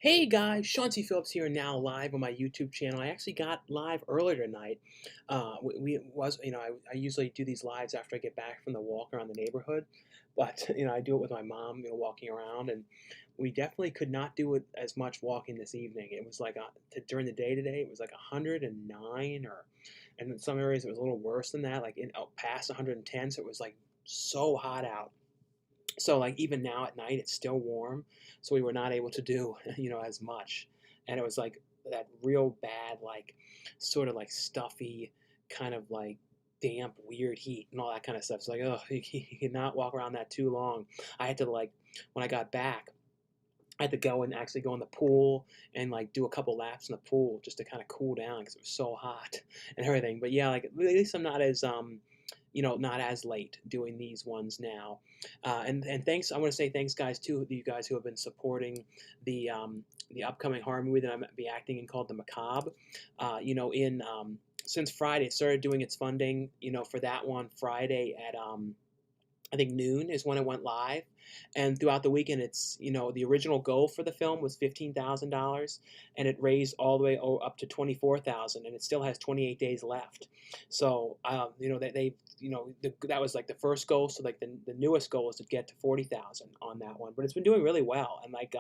Hey guys, Sean C. Phillips here now live on my YouTube channel. I actually got live earlier tonight. I usually do these lives after I get back from the walk around the neighborhood, but I do it with my mom, walking around, and we definitely could not do it as much walking this evening. It was like during the day today, it was like 109, and in some areas it was a little worse than that, like past 110. So it was like so hot out. So like even now at night it's still warm, so we were not able to do as much, and it was like that real bad, like sort of like stuffy, kind of like damp weird heat and all that kind of stuff. It's like, oh, you cannot walk around that too long. I had to, like, when I got back, I had to go and actually go in the pool and like do a couple laps in the pool just to kind of cool down because it was so hot and everything. But yeah, like at least I'm not as not as late doing these ones now. And thanks, I want to say thanks, guys, to you guys who have been supporting the upcoming horror movie that I'm be acting in called The Macabre. In Since Friday, it started doing its funding. For that one, Friday at I think noon is when it went live, and throughout the weekend, it's the original goal for the film was $15,000, and it raised all the way up to 24,000, and it still has 28 days left. So that was like the first goal. So like the newest goal is to get to 40,000 on that one, but it's been doing really well, and like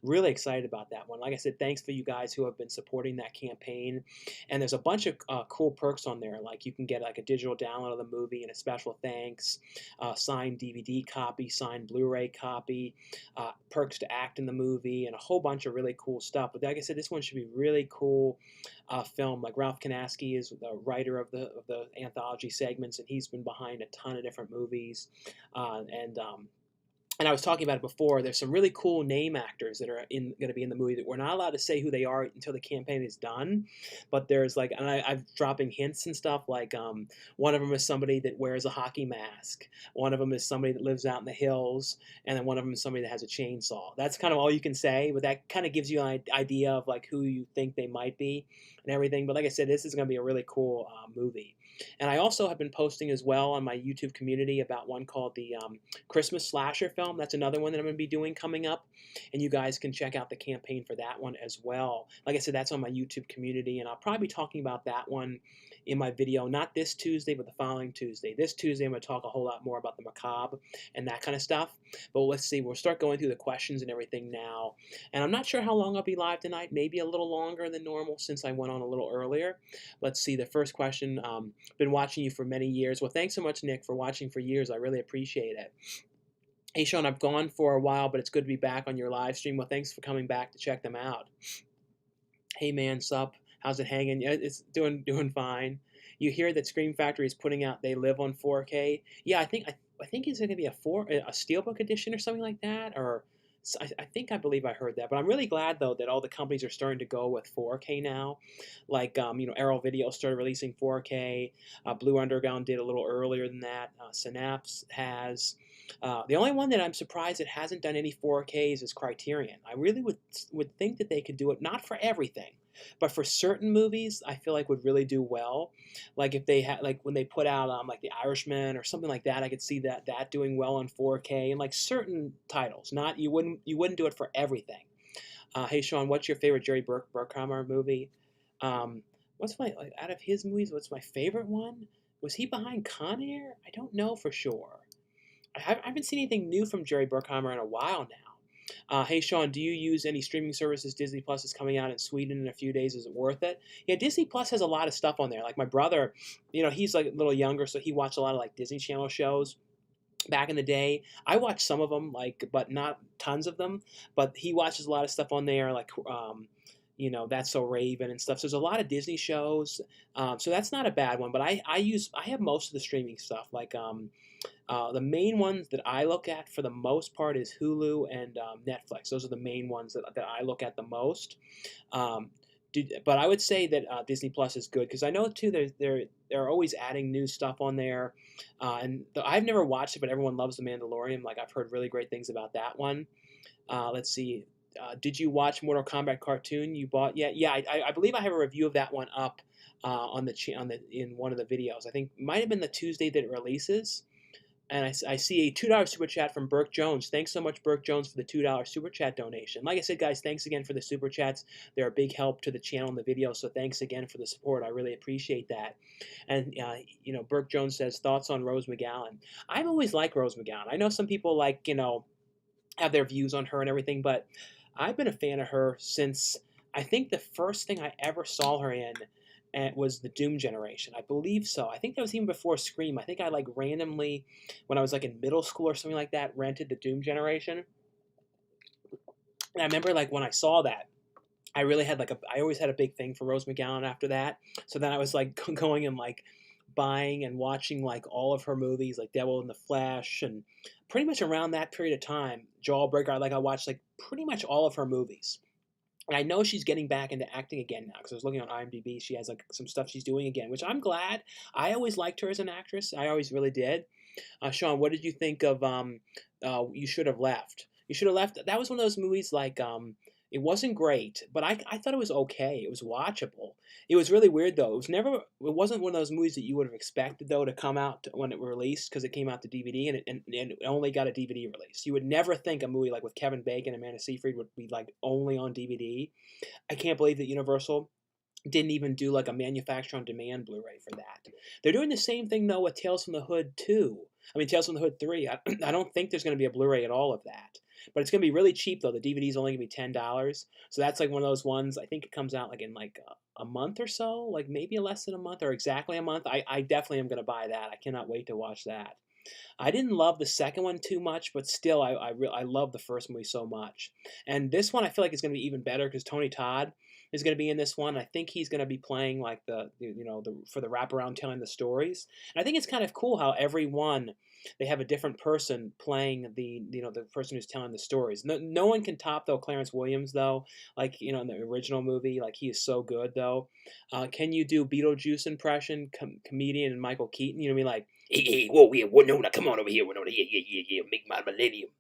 really excited about that one. Like I said, thanks for you guys who have been supporting that campaign, and there's a bunch of cool perks on there. Like you can get like a digital download of the movie and a special thanks, signed DVD copy, signed Blu-ray copy, perks to act in the movie, and a whole bunch of really cool stuff. But like I said, this one should be really cool film. Like Ralph Kanaski is the writer of the anthology segments, and he's been behind a ton of different movies, and I was talking about it before. There's some really cool name actors that are going to be in the movie that we're not allowed to say who they are until the campaign is done. But there's like, and I'm dropping hints and stuff. Like one of them is somebody that wears a hockey mask. One of them is somebody that lives out in the hills, and then one of them is somebody that has a chainsaw. That's kind of all you can say, but that kind of gives you an idea of like who you think they might be and everything. But like I said, this is going to be a really cool movie. And I also have been posting as well on my YouTube community about one called the Christmas slasher film. That's another one that I'm going to be doing coming up, and you guys can check out the campaign for that one as well. Like I said, that's on my YouTube community, and I'll probably be talking about that one in my video, not this Tuesday, but the following Tuesday. This Tuesday, I'm going to talk a whole lot more about the macabre and that kind of stuff. But let's see, we'll start going through the questions and everything now. And I'm not sure how long I'll be live tonight, maybe a little longer than normal since I went on a little earlier. Let's see, the first question, been watching you for many years. Well, thanks so much, Nick, for watching for years. I really appreciate it. Hey, Sean, I've gone for a while, but it's good to be back on your live stream. Well, thanks for coming back to check them out. Hey, man, sup? How's it hanging? Yeah, it's doing fine. You hear that Scream Factory is putting out They Live on 4K? Yeah, I think it's going to be a steelbook edition or something like that, or I believe I heard that. But I'm really glad though that all the companies are starting to go with 4K now. Like Arrow Video started releasing 4K. Blue Underground did a little earlier than that. Synapse has. The only one that I'm surprised it hasn't done any 4Ks is Criterion. I really would think that they could do it, not for everything, but for certain movies, I feel like would really do well. Like if they had, like when they put out like The Irishman or something like that, I could see that doing well on 4K, and like certain titles. Not you wouldn't do it for everything. Hey Sean, what's your favorite Jerry Bruckheimer movie? What's my, like, out of his movies? What's my favorite one? Was he behind Con Air? I don't know for sure. I haven't seen anything new from Jerry Bruckheimer in a while now. Hey Sean, do you use any streaming services? Disney Plus is coming out in Sweden in a few days. Is it worth it? Yeah, Disney Plus has a lot of stuff on there. Like my brother, he's like a little younger, so he watched a lot of like Disney Channel shows back in the day. I watched some of them, like, but not tons of them. But he watches a lot of stuff on there, like That's So Raven and stuff. So there's a lot of Disney shows. So that's not a bad one. But I have most of the streaming stuff. Like the main ones that I look at for the most part is Hulu and Netflix. Those are the main ones that I look at the most. But I would say that Disney Plus is good because I know too they're always adding new stuff on there. I've never watched it, but everyone loves The Mandalorian. Like I've heard really great things about that one. Let's see. Did you watch Mortal Kombat cartoon you bought yet? Yeah, I believe I have a review of that one up in one of the videos. I think it might have been the Tuesday that it releases. And I see a $2 super chat from Burke Jones. Thanks so much, Burke Jones, for the $2 super chat donation. Like I said, guys, thanks again for the super chats. They're a big help to the channel and the video, so thanks again for the support. I really appreciate that. And, Burke Jones says, thoughts on Rose McGowan. I've always liked Rose McGowan. I know some people, have their views on her and everything, but I've been a fan of her since I think the first thing I ever saw her in was the Doom Generation. I believe so. I think that was even before Scream. I think I randomly, when I was in middle school or something like that, rented the Doom Generation. And I remember when I saw that, I really had I always had a big thing for Rose McGowan after that. So then I was going and buying and watching all of her movies, like Devil in the Flesh, and pretty much around that period of time, Jawbreaker. I watched pretty much all of her movies. And I know she's getting back into acting again now because I was looking on IMDb. She has some stuff she's doing again, which I'm glad. I always liked her as an actress. I always really did. Sean, what did you think of You Should Have Left? You Should Have Left. That was one of those movies it wasn't great, but I thought it was okay. It was watchable. It was really weird though. It wasn't one of those movies that you would have expected though to come out when it released, because it came out to DVD and it only got a DVD release. You would never think a movie with Kevin Bacon and Amanda Seyfried would be only on DVD. I can't believe that Universal didn't even do a manufacturer on demand Blu-ray for that. They're doing the same thing though with Tales from the Hood 2. Tales from the Hood 3. I don't think there's going to be a Blu-ray at all of that. But it's going to be really cheap though. The DVD's only going to be $10. So that's one of those ones. I think it comes out in a month or so, maybe less than a month or exactly a month. I definitely am going to buy that. I cannot wait to watch that. I didn't love the second one too much, but still, I love the first movie so much. And this one, I feel is going to be even better because Tony Todd is going to be in this one. I think he's going to be playing for the wraparound telling the stories. And I think it's kind of cool how every one they have a different person playing the person who's telling the stories. No one can top though Clarence Williams though, in the original movie, he is so good though. Can you do Beetlejuice impression, comedian and Michael Keaton? Hey, whoa, yeah, Winona, come on over here, Winona, yeah, make my millennium.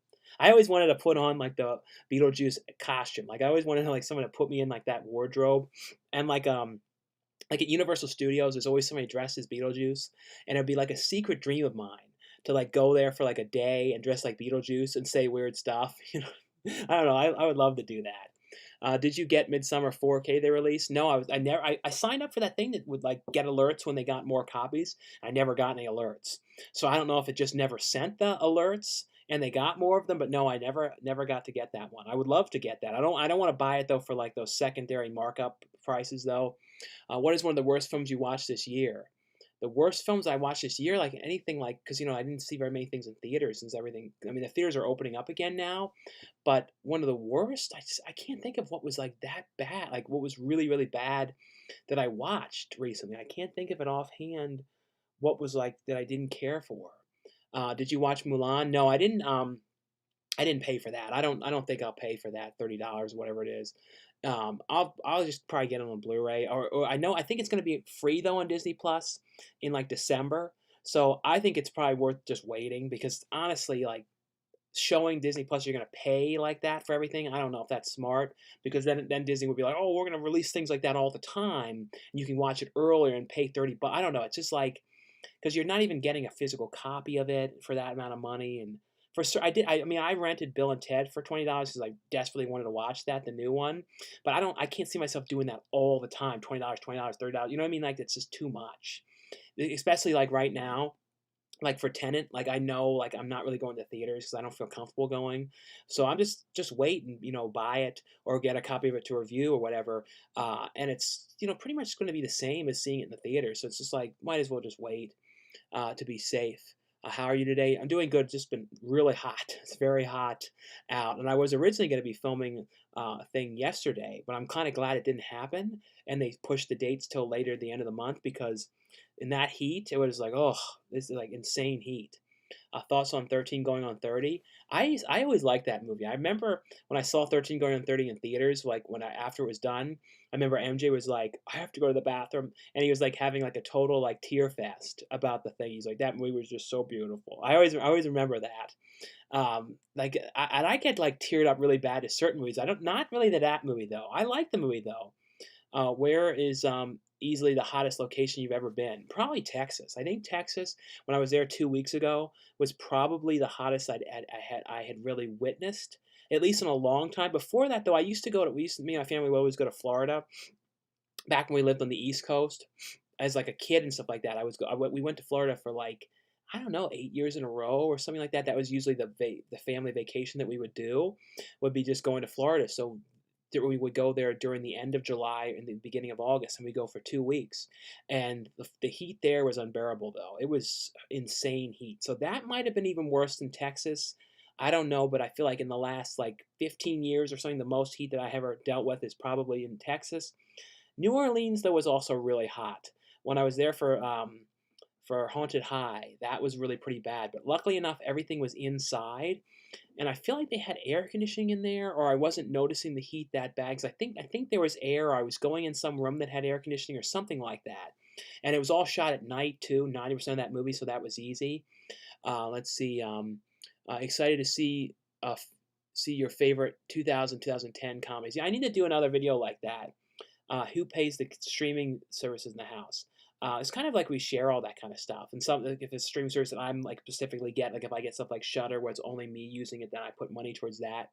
I always wanted to put on the Beetlejuice costume. I always wanted someone to put me in that wardrobe, and at Universal Studios, there's always somebody dressed as Beetlejuice, and it'd be a secret dream of mine to go there for a day and dress like Beetlejuice and say weird stuff. I don't know. I would love to do that. Did you get Midsummer 4K they released? No, I signed up for that thing that would get alerts when they got more copies. I never got any alerts, so I don't know if it just never sent the alerts and they got more of them. But no, I never got to get that one. I would love to get that. I don't want to buy it though for those secondary markup prices though. What is one of the worst films you watched this year? The worst films I watched this year, anything because I didn't see very many things in theaters since everything. The theaters are opening up again now, but one of the worst, I can't think of what was that bad, what was really really bad that I watched recently. I can't think of it offhand. What was that I didn't care for? Did you watch Mulan? No, I didn't. I didn't pay for that. I don't think I'll pay for that $30, whatever it is. I'll just probably get it on Blu-ray, or I think it's going to be free though on Disney Plus in December. So I think it's probably worth just waiting, because honestly, showing Disney Plus you're going to pay like that for everything, I don't know if that's smart, because then Disney would be like, oh, we're going to release things like that all the time, and you can watch it earlier and pay $30. I don't know. It's just because you're not even getting a physical copy of it for that amount of money. And I rented Bill and Ted for $20 because I desperately wanted to watch that, the new one. But I can't see myself doing that all the time. $20, $30. You know what I mean? It's just too much. Especially right now, for Tenet, I know I'm not really going to theaters because I don't feel comfortable going. So I'm just wait and buy it or get a copy of it to review or whatever. And it's pretty much going to be the same as seeing it in the theater. So it's just might as well just wait to be safe. How are you today? I'm doing good. It's just been really hot. It's very hot out. And I was originally going to be filming a thing yesterday, but I'm kind of glad it didn't happen. And they pushed the dates till later at the end of the month, because in that heat, it was oh, this is insane heat. Thoughts on 13 going on 30? I always liked that movie. I remember when I saw 13 going on 30 in theaters, after it was done, I remember MJ was like, I have to go to the bathroom, and he was having a total tear fest about the thing. He's like, that movie was just so beautiful. I always remember that. I get teared up really bad to certain movies. Not really to that movie though. I like the movie though. Where is easily the hottest location you've ever been? Probably Texas. I think Texas, when I was there 2 weeks ago, was probably the hottest I had really witnessed, at least in a long time. Before that, though, I used to go to me and my family would always go to Florida back when we lived on the East Coast as like a kid and stuff like that. We went to Florida for like, I don't know, 8 years in a row or something like that. That was usually the family vacation that we would do, would be just going to Florida. So we would go there during the end of July and the beginning of August, and we go for 2 weeks. And the heat there was unbearable, though. It was insane heat. So that might have been even worse than Texas. I don't know, but I feel like in the last like 15 years or something, the most heat that I ever dealt with is probably in Texas. New Orleans, though, was also really hot. When I was there for Haunted High, that was really pretty bad. But luckily enough, everything was inside, and I feel like they had air conditioning in there, or I wasn't noticing the heat that bad. 'Cause I think there was air. Or I was going in some room that had air conditioning or something like that, and it was all shot at night too. 90% of that movie, so that was easy. Let's see. Excited to see your favorite 2010 comedies. Yeah, I need to do another video like that. Who pays the streaming services in the house? It's kind of like we share all that kind of stuff. And some, like if it's a streaming service that I'm like specifically get, like if I get stuff like Shudder where it's only me using it, then I put money towards that.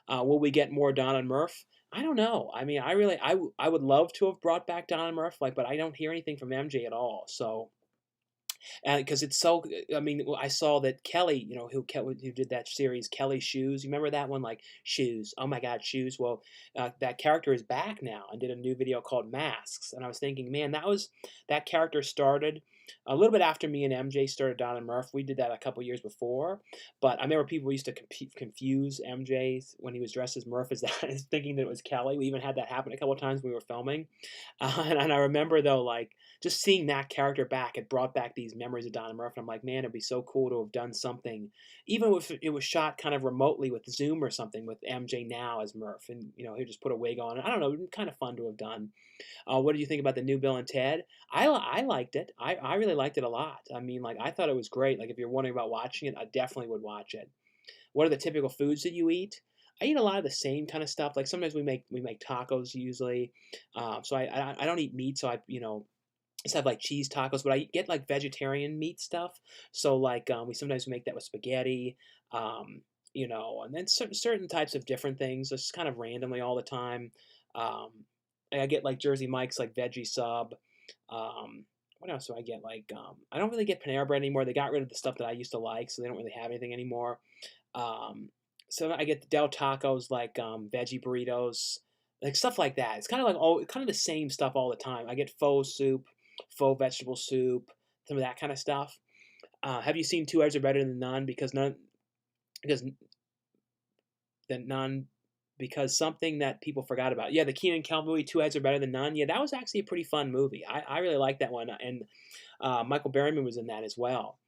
Will we get more Don and Murph? I don't know. I mean, I would love to have brought back Don and Murph, like, but I don't hear anything from MJ at all. So because it's so, I mean, I saw that Kelly, who did that series, Kelly Shoes. You remember that one, like Shoes? Oh my God, Shoes. Well, that character is back now and did a new video called Masks. And I was thinking, man, that character started a little bit after me and MJ started Don and Murph. We did that a couple years before, but I remember people used to confuse MJ when he was dressed as Murph as that, as thinking that it was Kelly. We even had that happen a couple of times when we were filming, and I remember though, like just seeing that character back, it brought back these memories of Don and Murph. And I'm like, man, it'd be so cool to have done something, even if it was shot kind of remotely with Zoom or something, with MJ now as Murph, and he just put a wig on. I don't know, it'd be kind of fun to have done. What did you think about the new Bill and Ted? I liked it. I really liked it a lot. I mean, like I thought it was great. Like if you're wondering about watching it, I definitely would watch it. What are the typical foods that you eat? I eat a lot of the same kind of stuff. Like sometimes we make tacos usually. So I don't eat meat, so I just have like cheese tacos, but I get like vegetarian meat stuff. So like we sometimes make that with spaghetti, and then certain types of different things, just kind of randomly all the time. Um, and I get like Jersey Mike's like veggie sub. What else do I get? Like I don't really get Panera Bread anymore. They got rid of the stuff that I used to like, so they don't really have anything anymore. Um, so I get the Del Tacos, like veggie burritos, like stuff like that. It's kind of like kind of the same stuff all the time. I get faux soup, faux vegetable soup, some of that kind of stuff. Have you seen Two Heads Are Better Than None? Because none because something that people forgot about. Yeah, the Keenan and Kel movie, Two Heads Are Better Than None. Yeah, that was actually a pretty fun movie. I really liked that one, and Michael Berryman was in that as well.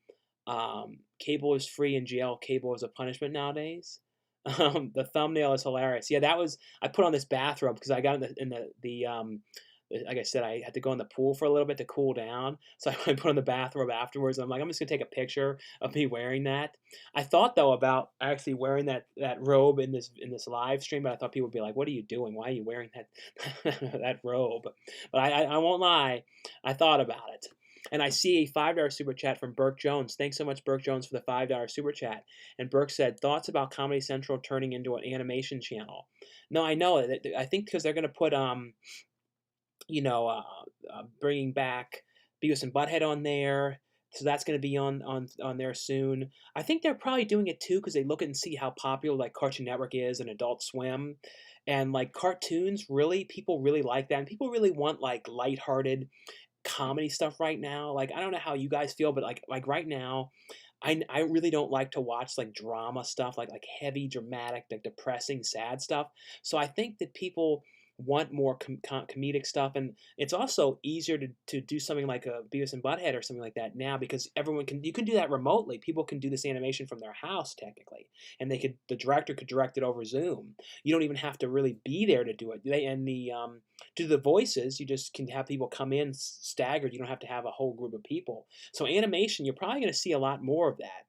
Cable is free in jail. Cable is a punishment nowadays. The thumbnail is hilarious. Yeah, that was I put on this bathrobe because I got in the like I said, I had to go in the pool for a little bit to cool down. So I put on the bathrobe afterwards. And I'm like, I'm just gonna take a picture of me wearing that. I thought though about actually wearing that robe in this live stream, but I thought people would be like, "What are you doing? Why are you wearing that that robe?" But I won't lie, I thought about it. And I see a $5 super chat from Burke Jones. Thanks so much, Burke Jones, for the $5 super chat. And Burke said, "Thoughts about Comedy Central turning into an animation channel?" No, I know. I think because they're gonna put bringing back Beavis and Butthead on there. So that's going to be on there soon. I think they're probably doing it too because they look and see how popular like Cartoon Network is and Adult Swim, and like cartoons. Really, people really like that, and people really want like lighthearted comedy stuff right now. Like I don't know how you guys feel, but like right now, I really don't like to watch like drama stuff, like heavy, dramatic, like depressing, sad stuff. So I think that people want more comedic stuff, and it's also easier to do something like a Beavis and Butthead or something like that now because you can do that remotely. People can do this animation from their house technically, and the director could direct it over Zoom. You don't even have to really be there to do it. Do the voices. You just can have people come in staggered. You don't have to have a whole group of people. So animation, you're probably going to see a lot more of that.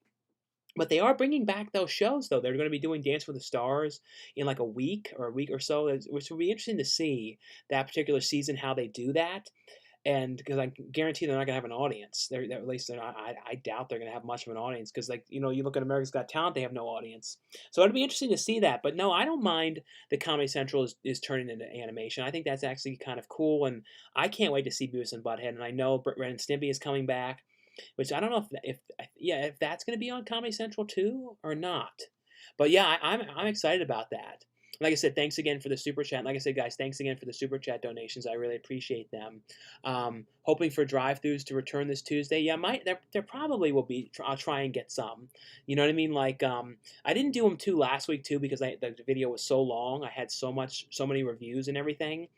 But they are bringing back those shows, though. They're going to be doing Dance with the Stars in like a week or so, which will be interesting to see that particular season how they do that. And because I guarantee they're not going to have an audience. At least they're not. I doubt they're going to have much of an audience because, like, you know, you look at America's Got Talent, they have no audience. So it'd be interesting to see that. But no, I don't mind that Comedy Central is turning into animation. I think that's actually kind of cool, and I can't wait to see Beavis and Butthead. And I know Ren and Stimpy is coming back, which I don't know if that's going to be on Comedy Central too or not. But yeah, I'm excited about that. Like I said, thanks again for the super chat. Like I said, guys, thanks again for the super chat donations. I really appreciate them. Hoping for drive-throughs to return this Tuesday. Yeah, there probably will be. I'll try and get some. You know what I mean? Like I didn't do them too last week too because the video was so long. I had so many reviews and everything.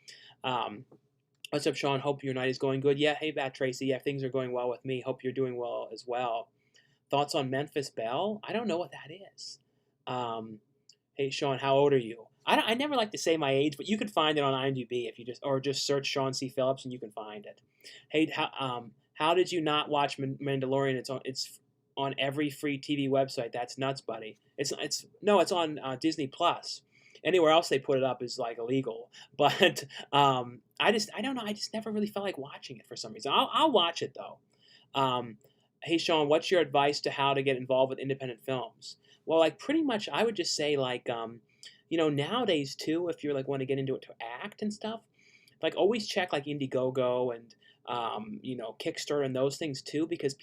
What's up, Sean? Hope your night is going good. Yeah, hey, Bat Tracy. Yeah, things are going well with me. Hope you're doing well as well. Thoughts on Memphis Belle? I don't know what that is. Hey, Sean, how old are you? I never like to say my age, but you can find it on IMDb if you just search Sean C. Phillips and you can find it. Hey, how did you not watch Mandalorian? It's on every free TV website. That's nuts, buddy. It's on Disney Plus. Anywhere else they put it up is like illegal. But I don't know. I just never really felt like watching it for some reason. I'll watch it though. Hey Sean, what's your advice to how to get involved with independent films? Well, like pretty much, I would just say like, you know, nowadays too, if you're like want to get into it to act and stuff, like always check like Indiegogo and you know, Kickstarter and those things too, because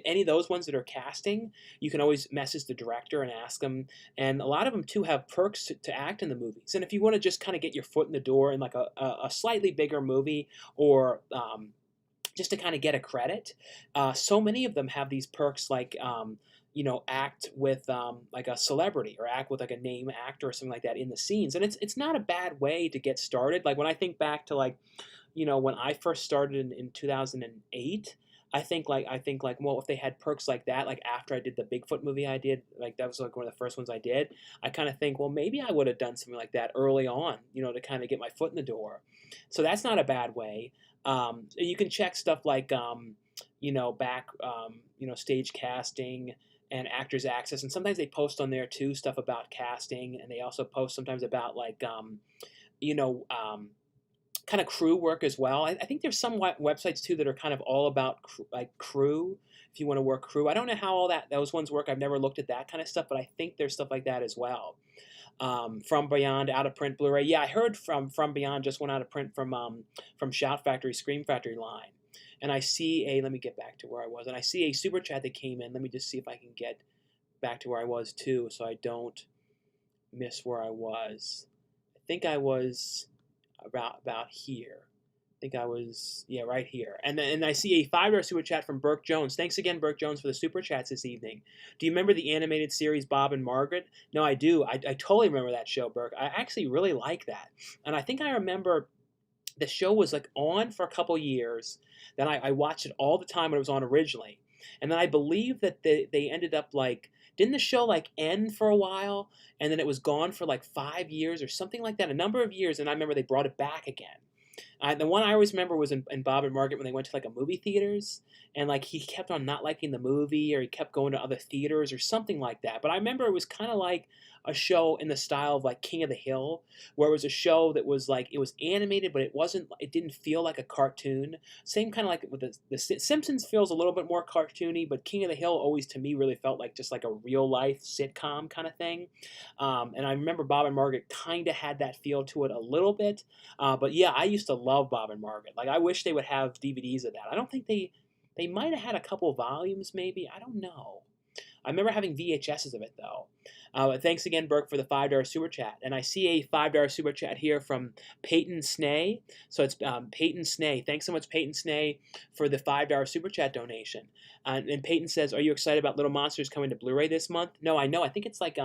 any of those ones that are casting, you can always message the director and ask them. And a lot of them too have perks to act in the movies. And if you want to just kind of get your foot in the door in like a slightly bigger movie or just to kind of get a credit, so many of them have these perks like you know, act with like a celebrity or act with like a name actor or something like that in the scenes. And it's not a bad way to get started. Like when I think back to like, you know, when I first started in 2008, I think like well, if they had perks like that, like after I did the Bigfoot movie I did, like that was like one of the first ones I did, I kind of think, well, maybe I would have done something like that early on, you know, to kind of get my foot in the door. So that's not a bad way. You can check stuff like you know, back you know, stage casting and Actors Access, and sometimes they post on there too stuff about casting, and they also post sometimes about like you know, kind of crew work as well. I think there's some websites too that are kind of all about like crew. If you want to work crew, I don't know how all those ones work. I've never looked at that kind of stuff, but I think there's stuff like that as well. From Beyond out of print Blu-ray. Yeah, I heard from Beyond just went out of print from Shout Factory, Scream Factory line. And I see let me get back to where I was. And I see a super chat that came in. Let me just see if I can get back to where I was too, so I don't miss where I was. I think I was about here. I think I was, yeah, right here. And I see a $5 super chat from Burke Jones. Thanks again, Burke Jones, for the super chats this evening. Do you remember the animated series Bob and Margaret? No, I do. I totally remember that show, Burke. I actually really like that. And I think I remember the show was like on for a couple years. Then I watched it all the time when it was on originally. And then I believe that they ended up like, didn't the show like end for a while and then it was gone for like 5 years or something like that, a number of years, and I remember they brought it back again. The one I always remember was in Bob and Margaret when they went to like a movie theaters, and like he kept on not liking the movie or he kept going to other theaters or something like that. But I remember it was kind of like a show in the style of like King of the Hill, where it was a show that was like, it was animated, but it didn't feel like a cartoon. Same kind of like with the Simpsons feels a little bit more cartoony, but King of the Hill always to me really felt like just like a real life sitcom kind of thing. And I remember Bob and Margaret kind of had that feel to it a little bit. But yeah, I used to love Bob and Margaret. Like I wish they would have DVDs of that. I don't think they might have had a couple of volumes maybe. I don't know. I remember having VHSs of it though. Thanks again, Burke, for the $5 super chat. And I see a $5 super chat here from Peyton Snay. So it's Peyton Snay. Thanks so much, Peyton Snay, for the $5 super chat donation. And Peyton says, "Are you excited about Little Monsters coming to Blu-ray this month?" No, I know. I think it's like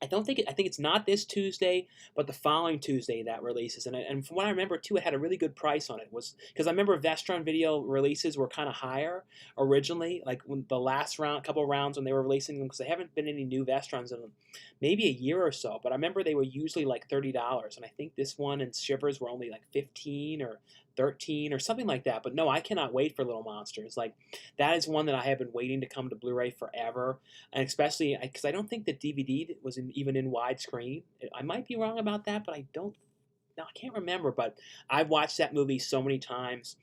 I think it's not this Tuesday, but the following Tuesday that releases. And from what I remember too, it had a really good price on it. Was because I remember Vestron Video releases were kind of higher originally, like when the last couple of rounds when they were releasing them, because there haven't been any new Vestrons in them, maybe a year or so. But I remember they were usually like $30, and I think this one and Shivers were only like 15 or 13 or something like that. But no, I cannot wait for Little Monsters. Like that is one that I have been waiting to come to Blu-ray forever, and especially because I don't think the DVD was even in widescreen. I might be wrong about that, but I don't. No, I can't remember, but I've watched that movie so many times,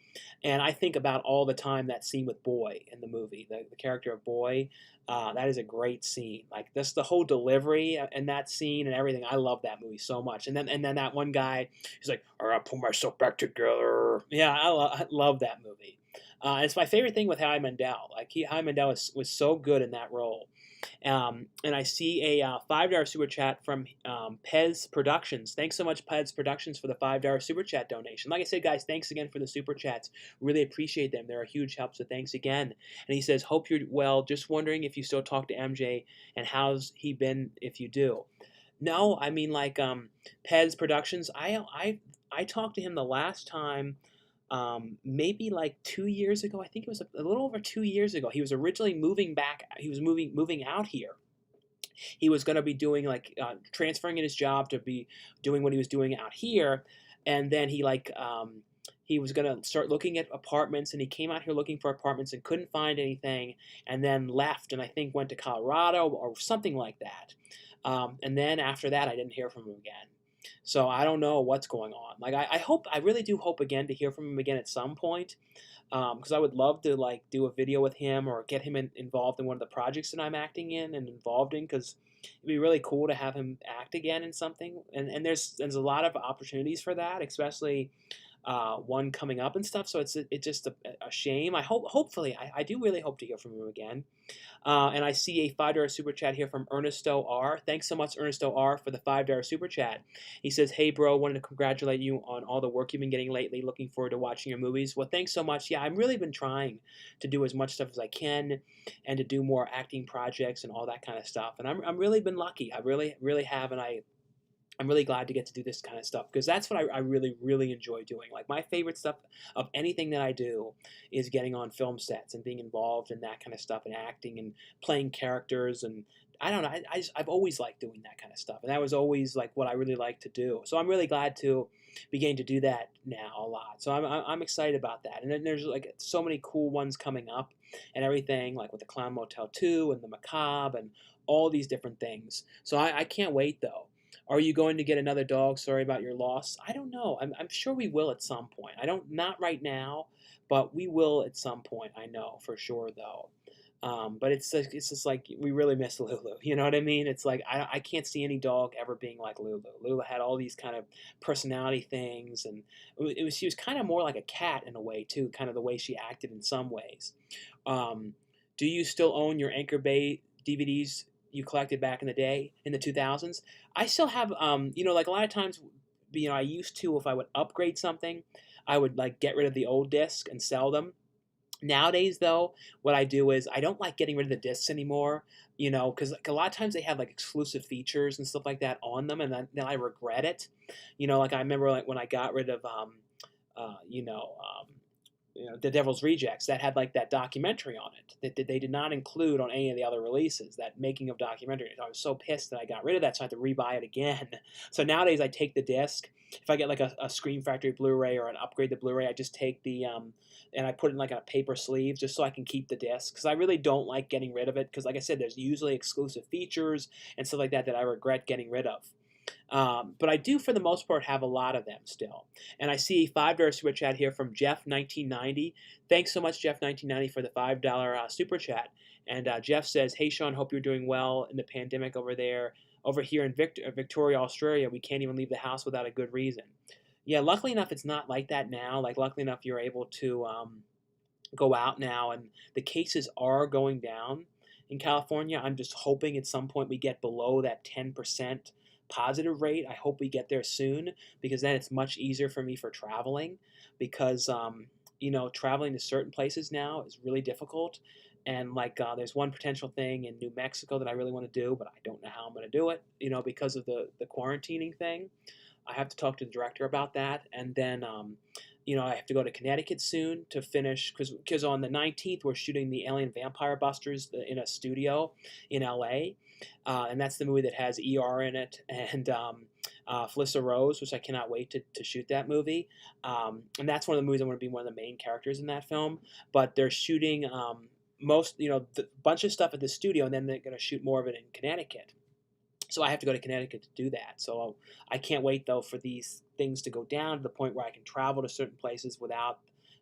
and I think about all the time that scene with Boy in the movie, the character of Boy. That is a great scene. Like this, the whole delivery and that scene and everything. I love that movie so much. And then that one guy, he's like, "I gotta pull myself back together." Yeah, I love that movie. It's my favorite thing with Howie Mandel. Like Howie Mandel was so good in that role. And I see a $5 super chat from Pez Productions. Thanks so much, Pez Productions, for the $5 super chat donation. Like I said, guys, thanks again for the super chats. Really appreciate them. They're a huge help, so thanks again. And he says, "Hope you're well. Just wondering if you still talk to MJ and how's he been if you do." No, I mean like Pez Productions. I talked to him the last time. Maybe like 2 years ago. I think it was a little over 2 years ago. He was originally moving back. He was moving out here. He was going to be doing like transferring in his job to be doing what he was doing out here, and then he was going to start looking at apartments, and he came out here looking for apartments and couldn't find anything, and then left, and I think went to Colorado or something like that. And then after that, I didn't hear from him again. So I don't know what's going on. Like I really do hope again to hear from him again at some point, because I would love to like do a video with him or get him involved in one of the projects that I'm acting in and involved in, because it'd be really cool to have him act again in something. And there's a lot of opportunities for that, especially one coming up and stuff. So it's just a shame. Hopefully I do really hope to hear from him again. And I see a $5 super chat here from Ernesto R. Thanks so much, Ernesto R, for the $5 super chat. He says, "Hey, bro, wanted to congratulate you on all the work you've been getting lately. Looking forward to watching your movies." Well, thanks so much. Yeah, I've really been trying to do as much stuff as I can and to do more acting projects and all that kind of stuff. And I'm really been lucky. I really have, and I'm really glad to get to do this kind of stuff, because that's what I really, really enjoy doing. Like my favorite stuff of anything that I do is getting on film sets and being involved in that kind of stuff and acting and playing characters. And I don't know, I've always liked doing that kind of stuff. And that was always like what I really like to do. So I'm really glad to be getting to do that now a lot. So I'm excited about that. And then there's like so many cool ones coming up and everything, like with the Clown Motel 2 and the Macabre and all these different things. So I can't wait though. Are you going to get another dog? Sorry about your loss. I don't know. I'm sure we will at some point. Not right now, but we will at some point. I know for sure though. But it's just like we really miss Lulu. You know what I mean? It's like I can't see any dog ever being like Lulu. Lulu had all these kind of personality things, and she was kind of more like a cat in a way too. Kind of the way she acted in some ways. Um, do you still own your Anchor Bay DVDs you collected back in the day in the 2000s? I still have, like a lot of times, I used to, if I would upgrade something, I would like get rid of the old disc and sell them. Nowadays, though, what I do is I don't like getting rid of the discs anymore, because like, a lot of times they have like exclusive features and stuff like that on them, and then I regret it. Like I remember like when I got rid of, uh, you know, um, The Devil's Rejects, that had like that documentary on it that they did not include on any of the other releases, that making of documentary. I was so pissed that I got rid of that, so I had to rebuy it again. So nowadays I take the disc. If I get like a Scream Factory Blu-ray or an upgrade to Blu-ray, I just take the and I put it in like a paper sleeve just so I can keep the disc, because I really don't like getting rid of it, because like I said, there's usually exclusive features and stuff like that that I regret getting rid of. But I do, for the most part, have a lot of them still. And I see a $5 super chat here from Jeff1990. Thanks so much, Jeff1990, for the $5 super chat. And Jeff says, "Hey, Sean, hope you're doing well in the pandemic over there. Over here in Victoria, Australia, we can't even leave the house without a good reason." Yeah, luckily enough, it's not like that now. Like, luckily enough, you're able to go out now, and the cases are going down in California. I'm just hoping at some point we get below that 10% positive rate. I hope we get there soon, because then it's much easier for me for traveling, because traveling to certain places now is really difficult. And like there's one potential thing in New Mexico that I really want to do, but I don't know how I'm going to do it, because of the quarantining thing. I have to talk to the director about that. And then I have to go to Connecticut soon to finish, because on the 19th we're shooting the Alien Vampire Busters in a studio in LA, and that's the movie that has ER in it. And Felissa Rose, which I cannot wait to shoot that movie. And that's one of the movies I want to be one of the main characters in that film. But they're shooting most, the bunch of stuff at the studio, and then they're going to shoot more of it in Connecticut. So I have to go to Connecticut to do that. So I can't wait though for these things to go down to the point where I can travel to certain places without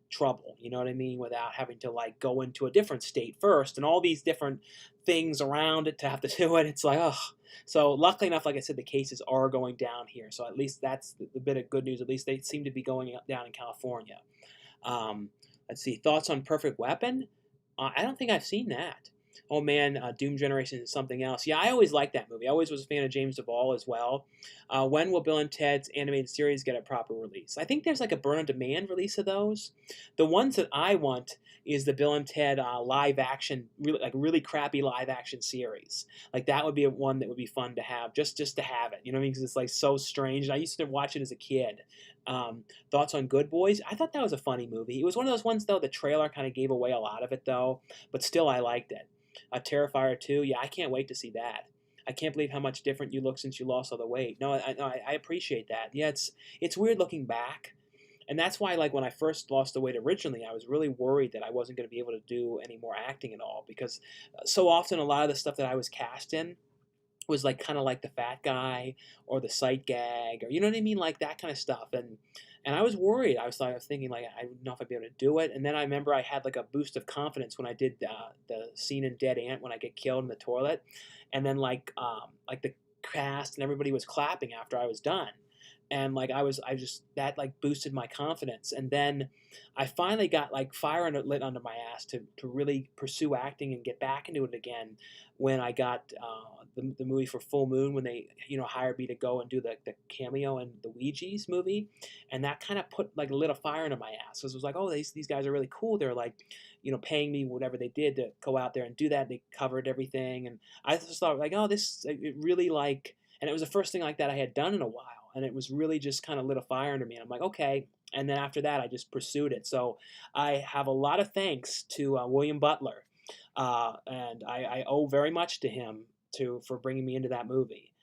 trouble. You know what I mean? Without having to like go into a different state first and all these different things around it to have to do it. It's like, oh. So luckily enough, like I said, the cases are going down here. So at least that's the bit of good news. At least they seem to be going down in California. Um, let's see. Thoughts on Perfect Weapon? I don't think I've seen that. Oh man, Doom Generation is something else. Yeah, I always liked that movie. I always was a fan of James Duvall as well. When will Bill and Ted's animated series get a proper release? I think there's like a burn-on-demand release of those. The ones that I want is the Bill and Ted live action, really crappy live action series. Like that would be one that would be fun to have, just to have it. You know what I mean? Because it's like so strange. And I used to watch it as a kid. Thoughts on Good Boys? I thought that was a funny movie. It was one of those ones though. The trailer kind of gave away a lot of it though, but still I liked it. Terrifier 2, yeah, I can't wait to see that. I can't believe how much different you look since you lost all the weight. No, I appreciate that. Yeah, it's weird looking back, and that's why like when I first lost the weight originally, I was really worried that I wasn't going to be able to do any more acting at all because so often a lot of the stuff that I was cast in was like kind of like the fat guy or the sight gag or you know what I mean, like that kind of stuff. And I was worried. I was thinking like I don't know if I'd be able to do it. And then I remember I had like a boost of confidence when I did the scene in Dead Ant when I get killed in the toilet, and then like the cast and everybody was clapping after I was done. And like I just that like boosted my confidence, and then I finally got like fire lit under my ass to really pursue acting and get back into it again when I got the movie for Full Moon when they hired me to go and do the cameo in the Ouija's movie, and that kind of put like lit a fire into my ass because it was like, oh, these guys are really cool. They're like paying me whatever they did to go out there and do that. They covered everything, and I just thought like, oh, this it really like, and it was the first thing like that I had done in a while. And it was really just kind of lit a fire under me. And I'm like, okay. And then after that, I just pursued it. So I have a lot of thanks to William Butler. And I owe very much to him for bringing me into that movie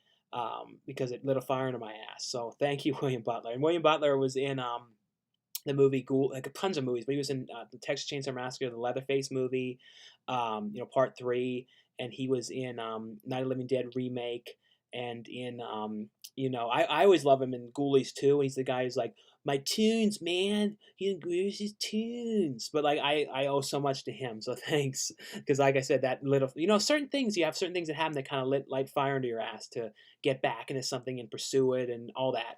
because it lit a fire under my ass. So thank you, William Butler. And William Butler was in the movie Ghoul, like tons of movies, but he was in the Texas Chainsaw Massacre, the Leatherface movie, Part 3. And he was in Night of the Living Dead remake. And in, I always love him in Ghoulies too. He's the guy who's like, my tunes, man. He agrees his tunes. But like, I owe so much to him. So thanks. Because like I said, that little, certain things, you have certain things that happen that kind of light fire under your ass to get back into something and pursue it and all that.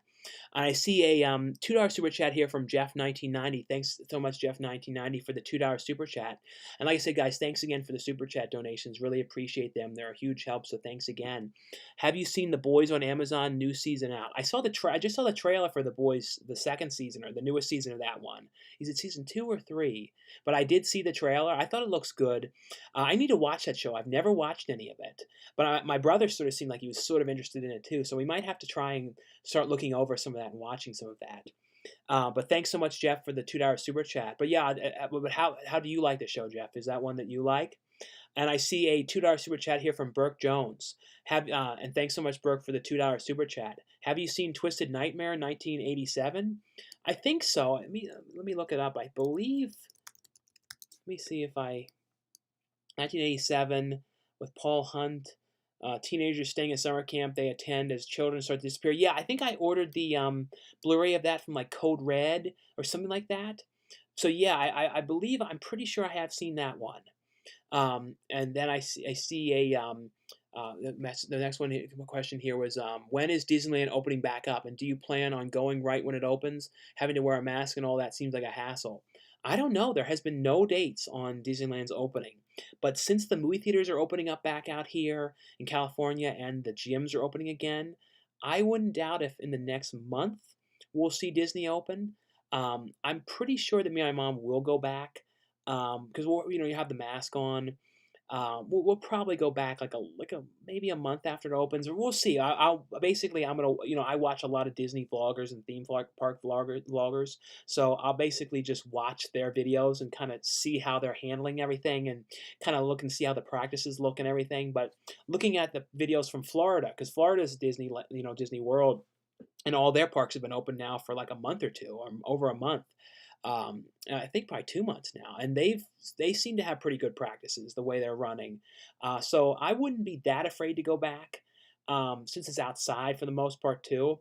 I see a $2 super chat here from Jeff1990. Thanks so much, Jeff1990, for the $2 super chat. And like I said, guys, thanks again for the super chat donations. Really appreciate them. They're a huge help, so thanks again. Have you seen The Boys on Amazon? New season out. I just saw the trailer for The Boys, the second season, or the newest season of that one. Is it season 2 or 3? But I did see the trailer. I thought it looks good. I need to watch that show. I've never watched any of it. But my brother sort of seemed like he was sort of interested in it too, so we might have to try and start looking over some of that and watching some of that. But thanks so much, Jeff, for the $2 super chat. But yeah, but how do you like the show, Jeff? Is that one that you like? And I see a $2 super chat here from Burke Jones. And thanks so much, Burke, for the $2 super chat. Have you seen Twisted Nightmare 1987? I think so. Let me look it up. I believe. Let me see if 1987 with Paul Hunt. Teenagers staying at summer camp they attend as children start to disappear. Yeah, I think I ordered the Blu-ray of that from like Code Red or something like that. So yeah, I believe, I'm pretty sure I have seen that one. And then I see the next question here was, when is Disneyland opening back up? And do you plan on going right when it opens? Having to wear a mask and all that seems like a hassle. I don't know. There has been no dates on Disneyland's opening. But since the movie theaters are opening up back out here in California and the gyms are opening again, I wouldn't doubt if in the next month we'll see Disney open. I'm pretty sure that me and my mom will go back because you have the mask on. We'll probably go back like maybe a month after it opens, or we'll see. I'm gonna I watch a lot of Disney vloggers and theme park vloggers, so I'll basically just watch their videos and kind of see how they're handling everything and kind of look and see how the practices look and everything. But looking at the videos from Florida, because Florida is Disney World. and all their parks have been open now for like a month or two, or over a month. I think probably 2 months now, and they seem to have pretty good practices the way they're running. So I wouldn't be that afraid to go back, since it's outside for the most part too.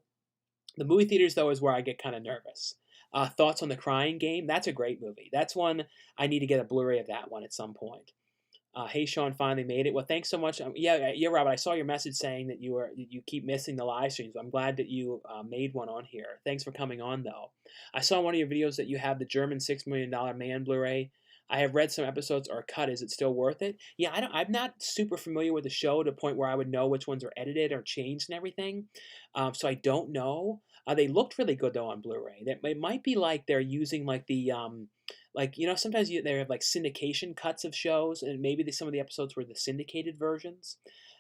The movie theaters though is where I get kind of nervous. Thoughts on the Crying Game? That's a great movie. That's one I need to get a Blu-ray of that one at some point. Hey Sean, finally made it. Well, thanks so much. Yeah, Robert. I saw your message saying that you keep missing the live streams. I'm glad that you made one on here. Thanks for coming on, though. I saw in one of your videos that you have the German $6 Million Man Blu-ray. I have read some episodes are cut. Is it still worth it? Yeah, I'm not super familiar with the show to the point where I would know which ones are edited or changed and everything. So I don't know. They looked really good though on Blu-ray. That it might be like they're using like the like sometimes they have like syndication cuts of shows, and maybe some of the episodes were the syndicated versions,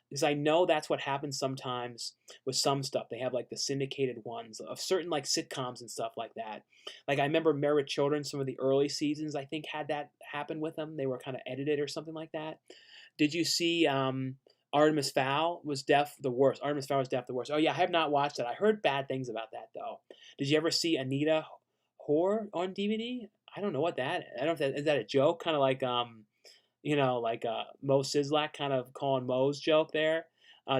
because I know that's what happens sometimes with some stuff. They have like the syndicated ones of certain like sitcoms and stuff like that. Like I remember Married Children, some of the early seasons I think had that happen with them. They were kind of edited or something like that. Did you see Artemis Fowl was deaf the worst? Artemis Fowl was deaf the worst. Oh yeah, I have not watched it. I heard bad things about that though. Did you ever see Anita Whore on DVD? I don't know what that is. I don't know if that is that a joke, kind of like like Mo Sizlak kind of calling Mo's joke there.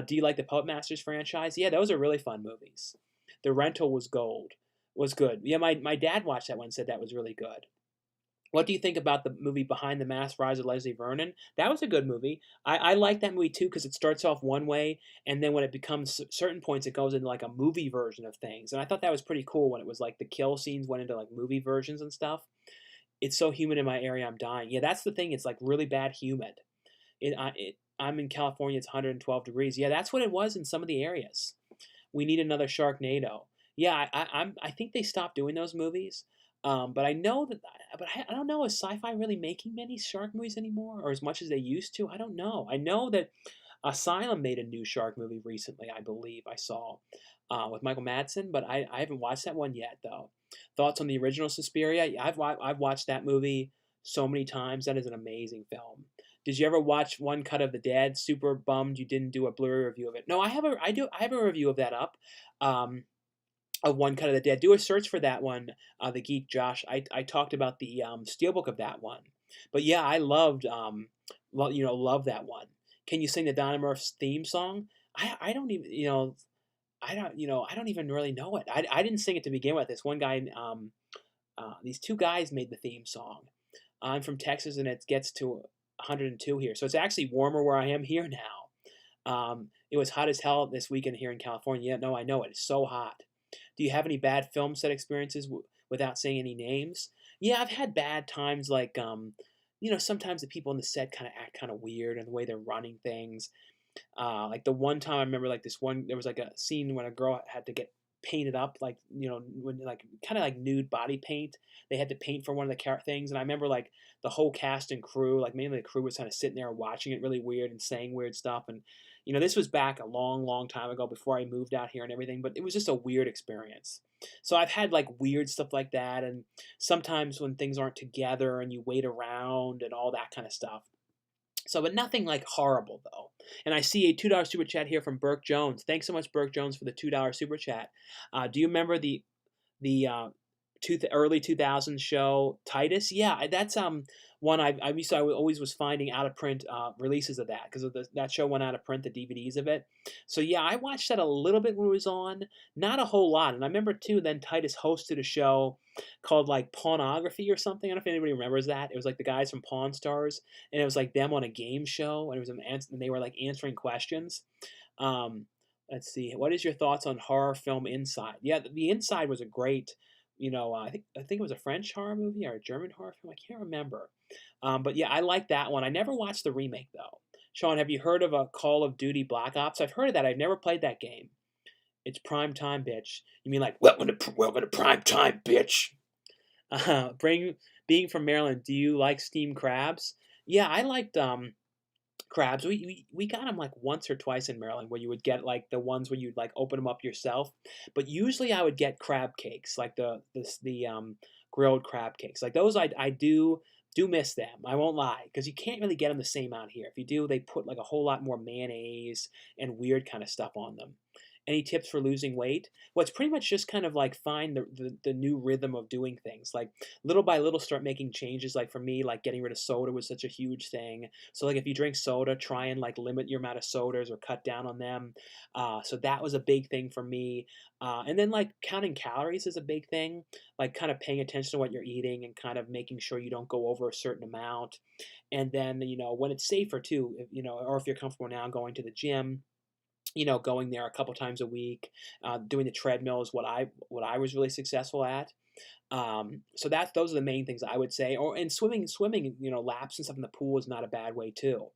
Do you like the Puppet Masters franchise? Yeah, those are really fun movies. The Rental was gold, was good. Yeah, my dad watched that one and said that was really good. What do you think about the movie Behind the Mask: Rise of Leslie Vernon? That was a good movie. I like that movie too because it starts off one way, and then when it becomes certain points, it goes into like a movie version of things. And I thought that was pretty cool when it was like the kill scenes went into like movie versions and stuff. It's so humid in my area, I'm dying. Yeah, that's the thing. It's like really bad humid. I'm in California. It's 112 degrees. Yeah, that's what it was in some of the areas. We need another Sharknado. Yeah, I think they stopped doing those movies. But I know that, but I don't know. Is sci-fi really making many shark movies anymore, or as much as they used to? I don't know. I know that Asylum made a new shark movie recently. I believe I saw with Michael Madsen, but I haven't watched that one yet though. Thoughts on the original Suspiria? Yeah, I've watched that movie so many times. That is an amazing film. Did you ever watch One Cut of the Dead? Super bummed you didn't do a Blu-ray review of it. No, I have a review of that up. Of One Cut of the Dead. Do a search for that one, the Geek Josh. I talked about the steelbook of that one, but yeah, I loved love that one. Can you sing the Dynamos theme song? I don't even I don't even really know it. I didn't sing it to begin with. This one guy, these two guys made the theme song. I'm from Texas, and it gets to 102 here, so it's actually warmer where I am here now. It was hot as hell this weekend here in California. Yeah, no, I know it. It's so hot. Do you have any bad film set experiences without saying any names? Yeah, I've had bad times like sometimes the people on the set kind of act kind of weird and the way they're running things. Like the one time I remember like this one there was like a scene when a girl had to get painted up like when like kind of like nude body paint. They had to paint for one of the things, and I remember like the whole cast and crew, like mainly the crew, was kind of sitting there watching it really weird and saying weird stuff. And this was back a long, long time ago before I moved out here and everything, but it was just a weird experience. So I've had like weird stuff like that, and sometimes when things aren't together and you wait around and all that kind of stuff. So, but nothing like horrible though. And I see a $2 super chat here from Burke Jones. Thanks so much, Burke Jones, for the $2 super chat. Do you remember the early 2000s show Titus? Yeah, that's one I used to, I always was finding out of print releases of that because of that show went out of print, the DVDs of it. So yeah, I watched that a little bit when it was on, not a whole lot. And I remember too, then Titus hosted a show called like Pawnography or something. I don't know if anybody remembers that. It was like the guys from Pawn Stars, and it was like them on a game show, and it was and they were like answering questions. Let's see. What is your thoughts on horror film Inside? Yeah, the Inside was a great. I think it was a French horror movie or a German horror film. I can't remember. But yeah, I like that one. I never watched the remake though. Sean, have you heard of a Call of Duty Black Ops? I've heard of that. I've never played that game. It's prime time, bitch. You mean like welcome to prime time, bitch? Being from Maryland, do you like steamed crabs? Yeah, I liked crabs. We got them like once or twice in Maryland, where you would get like the ones where you'd like open them up yourself. But usually I would get crab cakes, like the grilled crab cakes. Like those I do miss them. I won't lie, because you can't really get them the same out here. If you do, they put like a whole lot more mayonnaise and weird kind of stuff on them. Any tips for losing weight? Well, it's pretty much just kind of like find the new rhythm of doing things. Like little by little start making changes. Like for me, like getting rid of soda was such a huge thing. So like if you drink soda, try and like limit your amount of sodas or cut down on them. So that was a big thing for me. And then like counting calories is a big thing. Like kind of paying attention to what you're eating and kind of making sure you don't go over a certain amount. And then, when it's safer too, or if you're comfortable now going to the gym, going there a couple times a week, doing the treadmill is what I was really successful at. So those are the main things I would say. And swimming, laps and stuff in the pool is not a bad way too.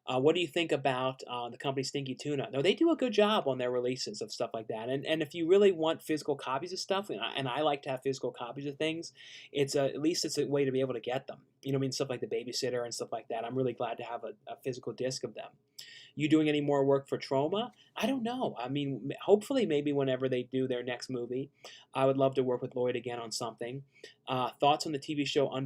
What do you think about the company Stinky Tuna? No, they do a good job on their releases of stuff like that. And if you really want physical copies of stuff, and I like to have physical copies of things, at least it's a way to be able to get them. I mean, stuff like The Babysitter and stuff like that. I'm really glad to have a physical disc of them. You doing any more work for Troma? I don't know. I mean, hopefully, maybe whenever they do their next movie, I would love to work with Lloyd again on something. Thoughts on the TV show on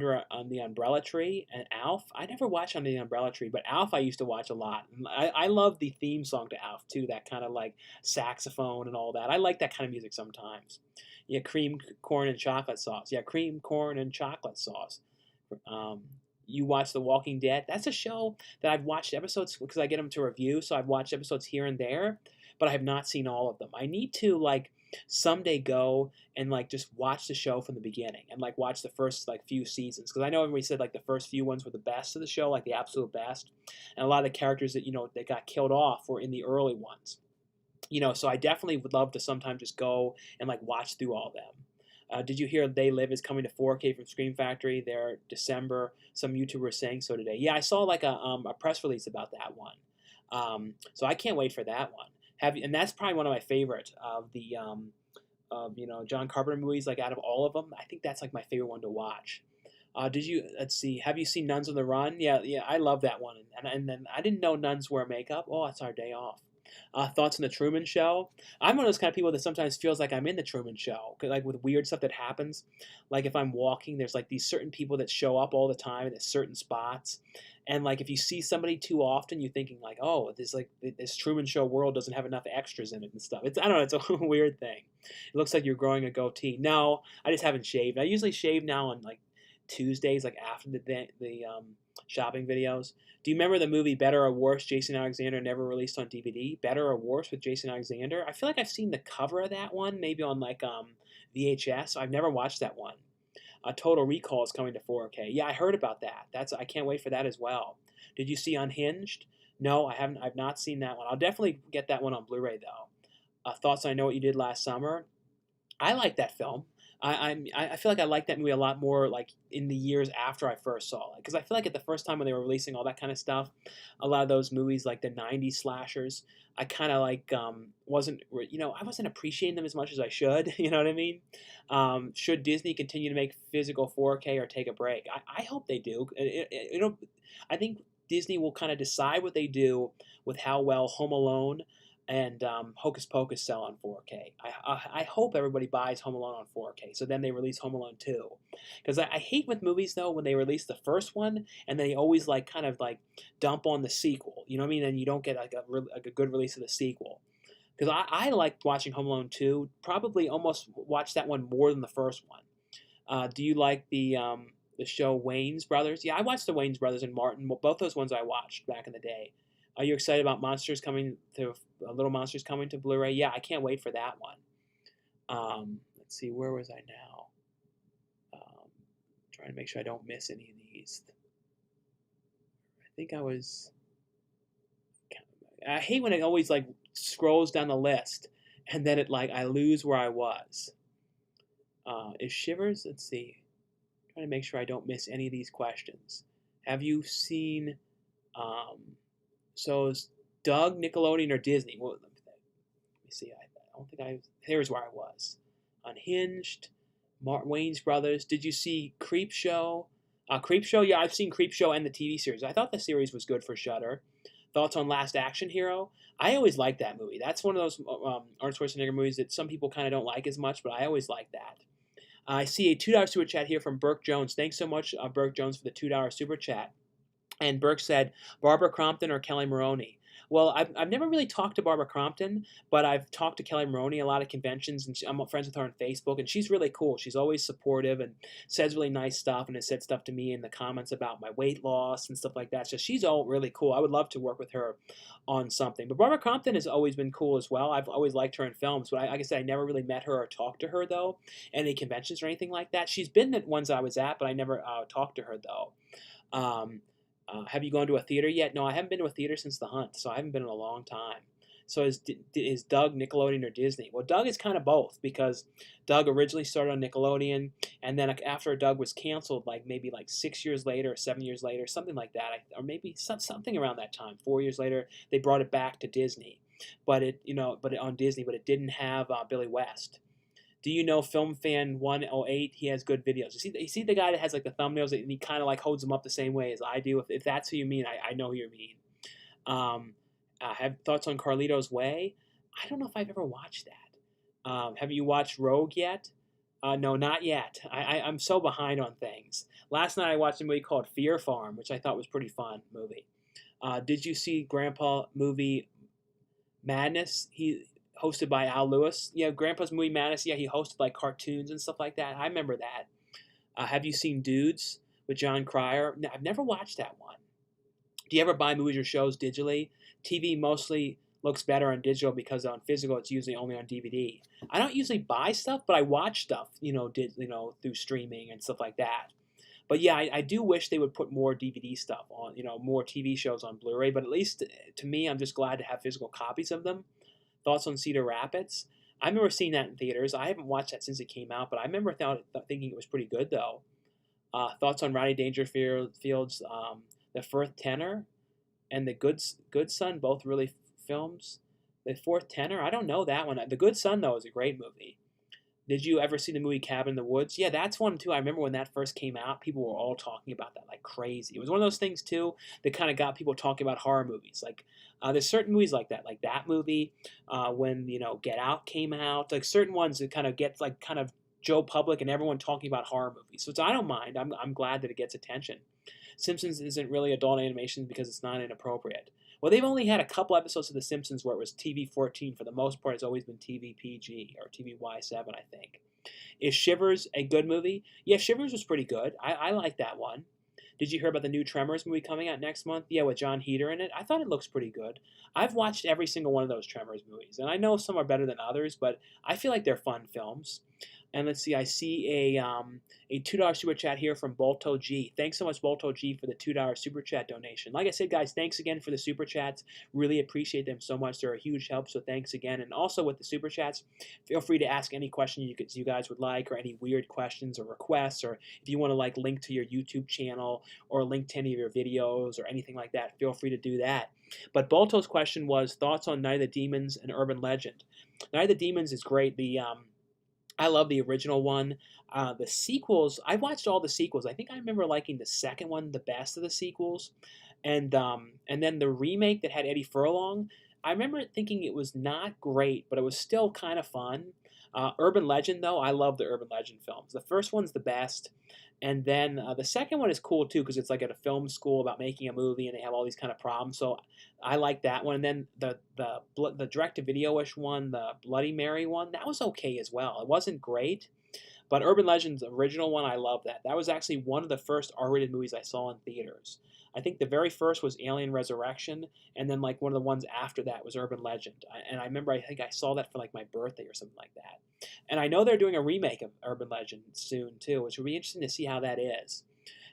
the Umbrella Tree and Alf? I never watched Under the Umbrella Tree, but Alf I used to watch a lot. I love the theme song to Alf too. That kind of like saxophone and all that. I like that kind of music sometimes. Yeah, cream, corn, and chocolate sauce. Yeah, cream, corn, and chocolate sauce. You watch The Walking Dead. That's a show that I've watched episodes because I get them to review, so I've watched episodes here and there, but I have not seen all of them. I need to like someday go and like just watch the show from the beginning and like watch the first like few seasons because I know everybody said like the first few ones were the best of the show, like the absolute best, and a lot of the characters that that got killed off were in the early ones. So I definitely would love to sometime just go and like watch through all of them. Did you hear They Live is coming to 4K from Scream Factory? They're December. Some YouTuber saying so today. Yeah, I saw like a press release about that one. So I can't wait for that one. And that's probably one of my favorite of the John Carpenter movies. Like out of all of them, I think that's like my favorite one to watch. Let's see, have you seen Nuns on the Run? Yeah, I love that one. And then I didn't know nuns wear makeup. Oh, it's our day off. Thoughts on the Truman Show? I'm one of those kind of people that sometimes feels like I'm in the Truman Show, like with weird stuff that happens. Like if I'm walking, there's like these certain people that show up all the time at certain spots, and like if you see somebody too often, you're thinking like, oh, this Truman Show world doesn't have enough extras in it and stuff. I don't know, it's a weird thing. It looks like you're growing a goatee. No, I just haven't shaved. I usually shave now on like Tuesdays, like after the shopping videos. Do you remember the movie Better or Worse, Jason Alexander, never released on DVD? Better or Worse with Jason Alexander? I feel like I've seen the cover of that one, maybe on like VHS. I've never watched that one. Total Recall is coming to 4K. Yeah, I heard about that. I can't wait for that as well. Did you see Unhinged? No, I haven't. I've not seen that one. I'll definitely get that one on Blu-ray though. Thoughts on I Know What You Did Last Summer? I like that film. I feel like I like that movie a lot more like in the years after I first saw it because I feel like at the first time when they were releasing all that kind of stuff, a lot of those movies like the '90s slashers, I kind of like wasn't I wasn't appreciating them as much as I should. You know what I mean? Should Disney continue to make physical 4K or take a break? I hope they do. I think Disney will kind of decide what they do with how well Home Alone and Hocus Pocus sell on 4K. I hope everybody buys Home Alone on 4K, so then they release Home Alone 2. Because I hate with movies, though, when they release the first one, and they always like kind of like dump on the sequel. You know what I mean? And you don't get like a good release of the sequel. Because I like watching Home Alone 2, probably almost watch that one more than the first one. Do you like the show Wayans Brothers? Yeah, I watched the Wayans Brothers and Martin. Both those ones I watched back in the day. Are you excited about Little Monsters coming to Blu-ray? Yeah, I can't wait for that one. Let's see, where was I now? Trying to make sure I don't miss any of these. I think I hate when it always like scrolls down the list and then it like I lose where I was. Is Shivers? Let's see. Trying to make sure I don't miss any of these questions. Have you seen? So is Doug Nickelodeon or Disney? Well, let me see. I don't think here's where I was. Unhinged, Wayne's Brothers. Did you see Creep Show? Creep Show? Yeah, I've seen Creep Show and the TV series. I thought the series was good for Shudder. Thoughts on Last Action Hero? I always liked that movie. That's one of those Arnold Schwarzenegger movies that some people kind of don't like as much, but I always like that. I see a $2 super chat here from Burke Jones. Thanks so much, Burke Jones, for the $2 super chat. And Burke said, Barbara Crampton or Kelly Maroney? Well, I've never really talked to Barbara Crompton, but I've talked to Kelly Maroney a lot of conventions, and I'm friends with her on Facebook, and she's really cool. She's always supportive and says really nice stuff, and has said stuff to me in the comments about my weight loss and stuff like that. So she's all really cool. I would love to work with her on something. But Barbara Crompton has always been cool as well. I've always liked her in films, but like I said, I never really met her or talked to her though, any conventions or anything like that. She's been at ones that I was at, but I never talked to her though. Um, have you gone to a theater yet? No, I haven't been to a theater since The Hunt, so I haven't been in a long time. So is Doug Nickelodeon or Disney? Well, Doug is kind of both because Doug originally started on Nickelodeon, and then after Doug was canceled, like maybe like 6 years later, or 7 years later, something like that, or maybe something around that time. 4 years later, they brought it back to Disney, but on Disney, but it didn't have Billy West. Do you know Film Fan 108? He has good videos. You see the guy that has like the thumbnails and he kind of like holds them up the same way as I do. If that's who you mean, I know who you mean. Have thoughts on Carlito's Way? I don't know if I've ever watched that. Have you watched Rogue yet? No, not yet. I'm so behind on things. Last night I watched a movie called Fear Farm, which I thought was pretty fun movie. Did you see Grandpa movie Madness? He hosted by Al Lewis. Yeah, Grandpa's Movie Madness. Yeah, he hosted like cartoons and stuff like that. I remember that. Have you seen Dudes with John Cryer? No, I've never watched that one. Do you ever buy movies or shows digitally? TV mostly looks better on digital because on physical it's usually only on DVD. I don't usually buy stuff, but I watch stuff, through streaming and stuff like that. But yeah, I do wish they would put more DVD stuff on, more TV shows on Blu-ray. But at least to me, I'm just glad to have physical copies of them. Thoughts on Cedar Rapids? I remember seeing that in theaters. I haven't watched that since it came out, but I remember thinking it was pretty good though. Thoughts on Rodney Dangerfield's The Fourth Tenor and The Good Son, both really films. The Fourth Tenor, I don't know that one. The Good Son though is a great movie. Did you ever see the movie Cabin in the Woods? Yeah, that's one too. I remember when that first came out, people were all talking about that like crazy. It was one of those things too that kind of got people talking about horror movies. Like there's certain movies like that movie. When Get Out came out, like certain ones that kind of get like kind of Joe Public and everyone talking about horror movies. So I don't mind. I'm glad that it gets attention. Simpsons isn't really adult animation because it's not inappropriate. Well, they've only had a couple episodes of The Simpsons where it was TV-14. For the most part, it's always been TV-PG or TV-Y7, I think. Is Shivers a good movie? Yeah, Shivers was pretty good. I like that one. Did you hear about the new Tremors movie coming out next month? Yeah, with John Heder in it. I thought it looks pretty good. I've watched every single one of those Tremors movies, and I know some are better than others, but I feel like they're fun films. And let's see, I see a $2 super chat here from Bolto G. Thanks so much, Bolto G, for the $2 super chat donation. Like I said, guys, thanks again for the super chats. Really appreciate them so much. They're a huge help, so thanks again. And also with the super chats, feel free to ask any question you guys would like, or any weird questions or requests, or if you want to like link to your YouTube channel or link to any of your videos or anything like that, feel free to do that. But Bolto's question was thoughts on Night of the Demons and Urban Legend. Night of the Demons is great. I love the original one. The sequels, I watched all the sequels. I think I remember liking the second one the best of the sequels. And then the remake that had Eddie Furlong, I remember thinking it was not great, but it was still kind of fun. Urban Legend, though, I love the Urban Legend films. The first one's the best. And then the second one is cool, too, because it's like at a film school about making a movie, and they have all these kind of problems. So I like that one. And then the direct-to-video-ish one, the Bloody Mary one, that was okay as well. It wasn't great, but Urban Legend's original one, I love that. That was actually one of the first R-rated movies I saw in theaters. I think the very first was Alien Resurrection, and then like one of the ones after that was Urban Legend. And I remember I think I saw that for like my birthday or something like that. And I know they're doing a remake of Urban Legend soon too, which will be interesting to see how that is.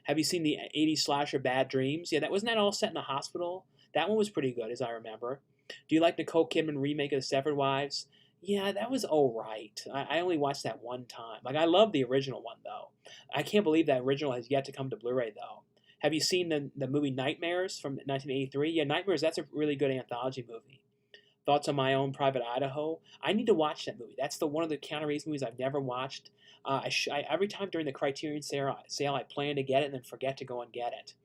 Have you seen the 80s slasher Bad Dreams? Yeah, wasn't that all set in a hospital? That one was pretty good, as I remember. Do you like Nicole Kidman remake of The Stepford Wives? Yeah, that was alright. I only watched that one time. Like, I love the original one, though. I can't believe that original has yet to come to Blu-ray, though. Have you seen the movie Nightmares from 1983? Yeah, Nightmares, that's a really good anthology movie. Thoughts on My Own Private Idaho? I need to watch that movie. That's one of the Keanu Reeves movies I've never watched. Every time during the Criterion sale, I plan to get it and then forget to go and get it.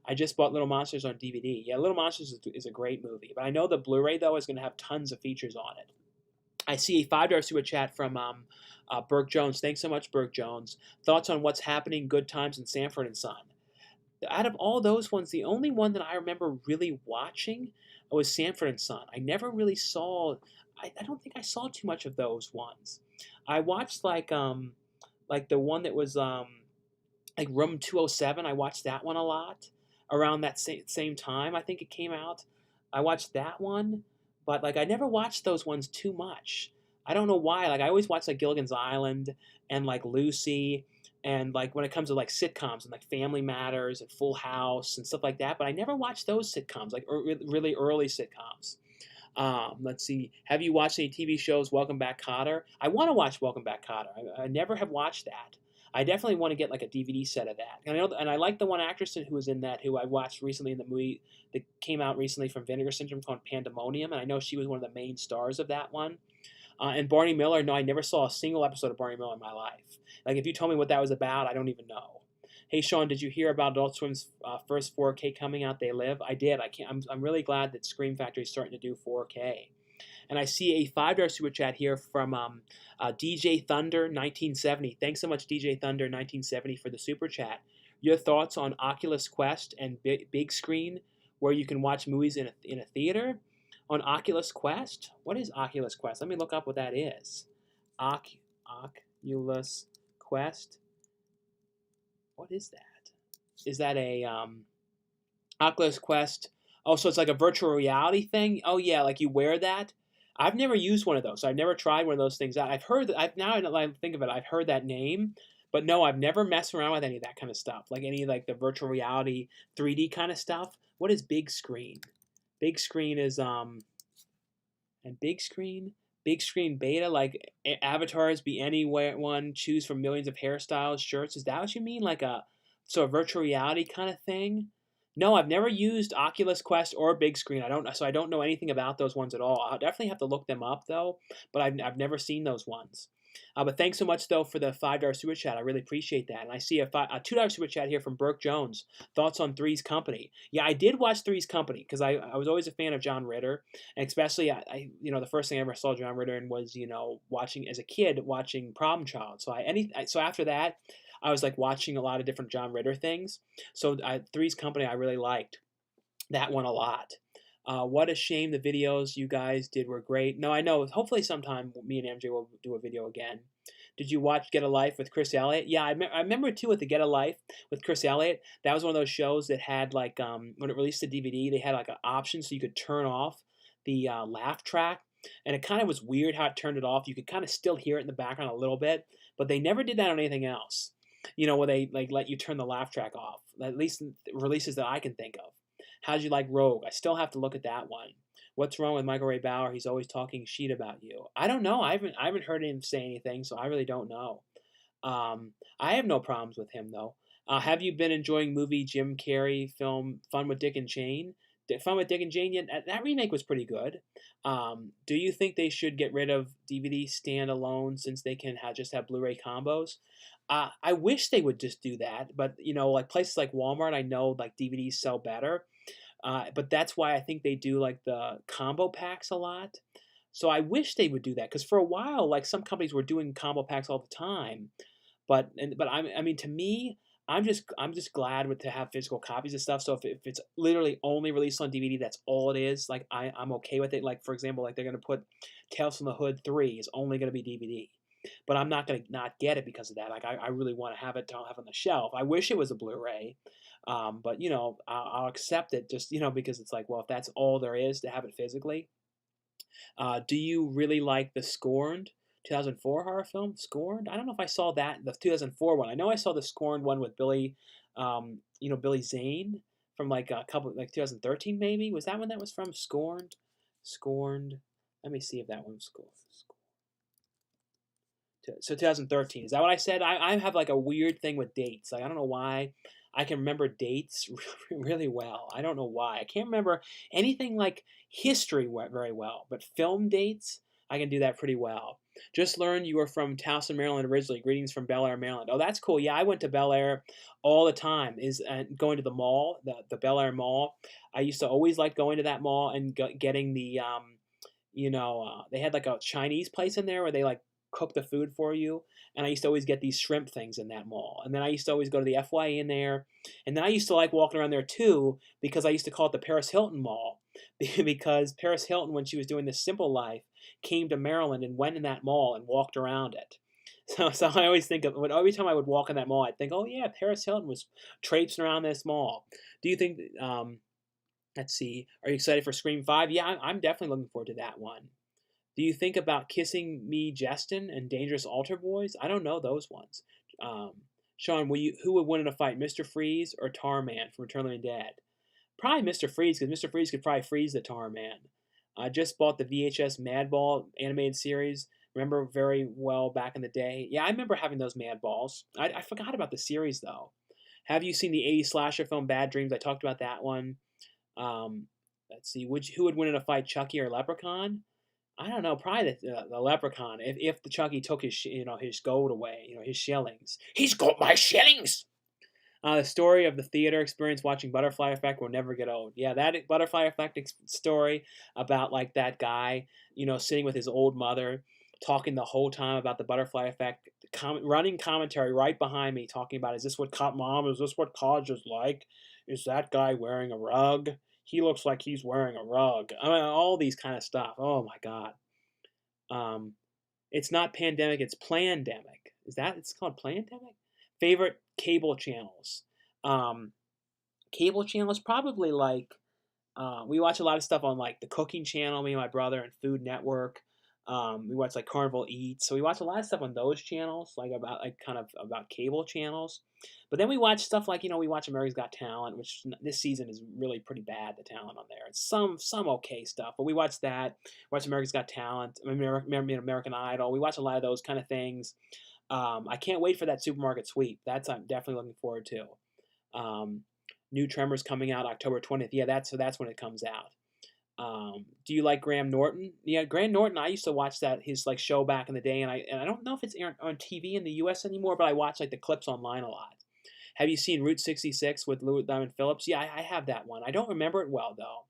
I just bought Little Monsters on DVD. Yeah, Little Monsters is a great movie. But I know the Blu-ray, though, is going to have tons of features on it. I see a $5 super chat from Burke Jones. Thanks so much, Burke Jones. Thoughts on What's Happening, Good Times, and Sanford and Son? Out of all those ones, the only one that I remember really watching It was Sanford and Son. I never really saw. I don't think I saw too much of those ones. I watched like the one that was like Room 207. I watched that one a lot around that same time. I think it came out. I watched that one, but like I never watched those ones too much. I don't know why. Like I always watch like Gilligan's Island and like Lucy and like when it comes to like sitcoms and like Family Matters and Full House and stuff like that. But I never watched those sitcoms, like really early sitcoms. Let's see. Have you watched any TV shows? Welcome Back, Kotter. I want to watch Welcome Back, Kotter. I never have watched that. I definitely want to get like a DVD set of that. And I know, and I like the one actress who was in that, who I watched recently in the movie that came out recently from Vinegar Syndrome called Pandemonium, and I know she was one of the main stars of that one. And Barney Miller, no, I never saw a single episode of Barney Miller in my life. Like if you told me what that was about, I don't even know. Hey Sean, did you hear about Adult Swim's first 4K coming out? They Live. I did. I can't. I'm really glad that Scream Factory is starting to do 4K. And I see a $5 super chat here from DJ Thunder 1970. Thanks so much, DJ Thunder 1970, for the super chat. Your thoughts on Oculus Quest and big screen, where you can watch movies in a theater? On Oculus Quest? What is Oculus Quest? Let me look up what that is. Oculus Quest. What is that? Is that a Oculus Quest? Oh, so it's like a virtual reality thing? Oh yeah, like you wear that? I've never used one of those. I've never tried one of those things out. I've heard that. Now I think of it, I've heard that name, but no, I've never messed around with any of that kind of stuff. Like any like the virtual reality 3D kind of stuff. What is big screen? Big screen is and big screen beta, like avatars be anywhere one, choose from millions of hairstyles, shirts. Is that what you mean? Like a virtual reality kind of thing? No, I've never used Oculus Quest or big screen. I don't know anything about those ones at all. I'll definitely have to look them up though, but I've never seen those ones. But thanks so much though for the $5 super chat. I really appreciate that. And I see a $2 super chat here from Burke Jones. Thoughts on Three's Company? Yeah, I did watch Three's Company because I was always a fan of John Ritter, and especially I the first thing I ever saw John Ritter in was watching as a kid watching Problem Child. So after that, I was like watching a lot of different John Ritter things. So Three's Company I really liked that one a lot. What a shame the videos you guys did were great. No, I know. Hopefully sometime me and MJ will do a video again. Did you watch Get a Life with Chris Elliott? Yeah, I remember too with the Get a Life with Chris Elliott. That was one of those shows that had like when it released the DVD, they had like an option so you could turn off the laugh track, and it kind of was weird how it turned it off. You could kind of still hear it in the background a little bit, but they never did that on anything else. Where they like let you turn the laugh track off. At least releases that I can think of. How'd you like Rogue? I still have to look at that one. What's wrong with Michael Ray Bauer? He's always talking shit about you. I don't know. I haven't heard him say anything, so I really don't know. I have no problems with him though. Have you been enjoying movie Jim Carrey film Fun with Dick and Jane? Fun with Dick and Jane, yeah, that remake was pretty good. Do you think they should get rid of DVD standalone since they can just have Blu-ray combos? I wish they would just do that, but like places like Walmart, I know like DVDs sell better. But that's why I think they do like the combo packs a lot. So I wish they would do that because for a while, like some companies were doing combo packs all the time. But I mean, to me, I'm just glad to have physical copies of stuff. So if it's literally only released on DVD, that's all it is. Like I'm okay with it. Like for example, like they're gonna put Tales from the Hood 3 is only gonna be DVD. But I'm not gonna not get it because of that. Like I really want to have it to have on the shelf. I wish it was a Blu-ray, but I'll accept it just because it's like, well, if that's all there is to have it physically. Do you really like the Scorned 2004 horror film Scorned? I don't know if I saw that the 2004 one. I know I saw the Scorned one with Billy, Billy Zane from like a couple like 2013 maybe. Was that one that was from Scorned? Scorned. Let me see if that one's Scorned. So 2013. Is that what I said? I have like a weird thing with dates. Like I don't know why. I can remember dates really well. I don't know why. I can't remember anything like history very well, but film dates, I can do that pretty well. Just learned you were from Towson, Maryland originally. Greetings from Bel Air, Maryland. Oh, that's cool. Yeah, I went to Bel Air all the time. Going to the mall, the Bel Air Mall. I used to always like going to that mall and getting the, they had like a Chinese place in there where they like cook the food for you. And I used to always get these shrimp things in that mall. And then I used to always go to the FYE in there. And then I used to like walking around there too, because I used to call it the Paris Hilton Mall. Because Paris Hilton, when she was doing this Simple Life, came to Maryland and went in that mall and walked around it. So I always think of every time I would walk in that mall, I'd think, oh yeah, Paris Hilton was traipsing around this mall. Do you think? Let's see. Are you excited for Scream 5? Yeah, I'm definitely looking forward to that one. Do you think about Kissing Me, Justin, and Dangerous Altar Boys? I don't know those ones. Um, Sean, who would win in a fight, Mr. Freeze or Tar Man from Return of the Living Dead? Probably Mr. Freeze, because Mr. Freeze could probably freeze the Tar Man. I just bought the VHS Madball animated series. Remember very well back in the day. Yeah, I remember having those Madballs. I forgot about the series, though. Have you seen the 80s slasher film Bad Dreams? I talked about that one. Um, let's see. Who would win in a fight, Chucky or Leprechaun? I don't know. Probably the Leprechaun. If the Chucky took his gold away, his shillings. He's got my shillings. The story of the theater experience watching Butterfly Effect will never get old. Yeah, that Butterfly Effect story about like that guy, sitting with his old mother, talking the whole time about the Butterfly Effect, running commentary right behind me, talking about, is this what college is like? Is that guy wearing a rug? He looks like he's wearing a rug. I mean, all these kind of stuff. Oh my God. It's not pandemic, it's plandemic. It's called plandemic? Favorite cable channels. Cable channels, probably like, we watch a lot of stuff on like the Cooking Channel, me and my brother, and Food Network. We watch like Carnival Eats, so we watch a lot of stuff on those channels, like about cable channels. But then we watch stuff like we watch America's Got Talent, which this season is really pretty bad. The talent on there, it's some okay stuff, but we watch that. Watch America's Got Talent, American Idol. We watch a lot of those kind of things. I can't wait for that supermarket sweep. I'm definitely looking forward to. New Tremors coming out October 20th. Yeah, that's when it comes out. Do you like Graham Norton? Yeah, Graham Norton. I used to watch his like show back in the day, and I don't know if it's on TV in the U.S. anymore, but I watch like the clips online a lot. Have you seen Route 66 with Louis Diamond Phillips? Yeah, I have that one. I don't remember it well though.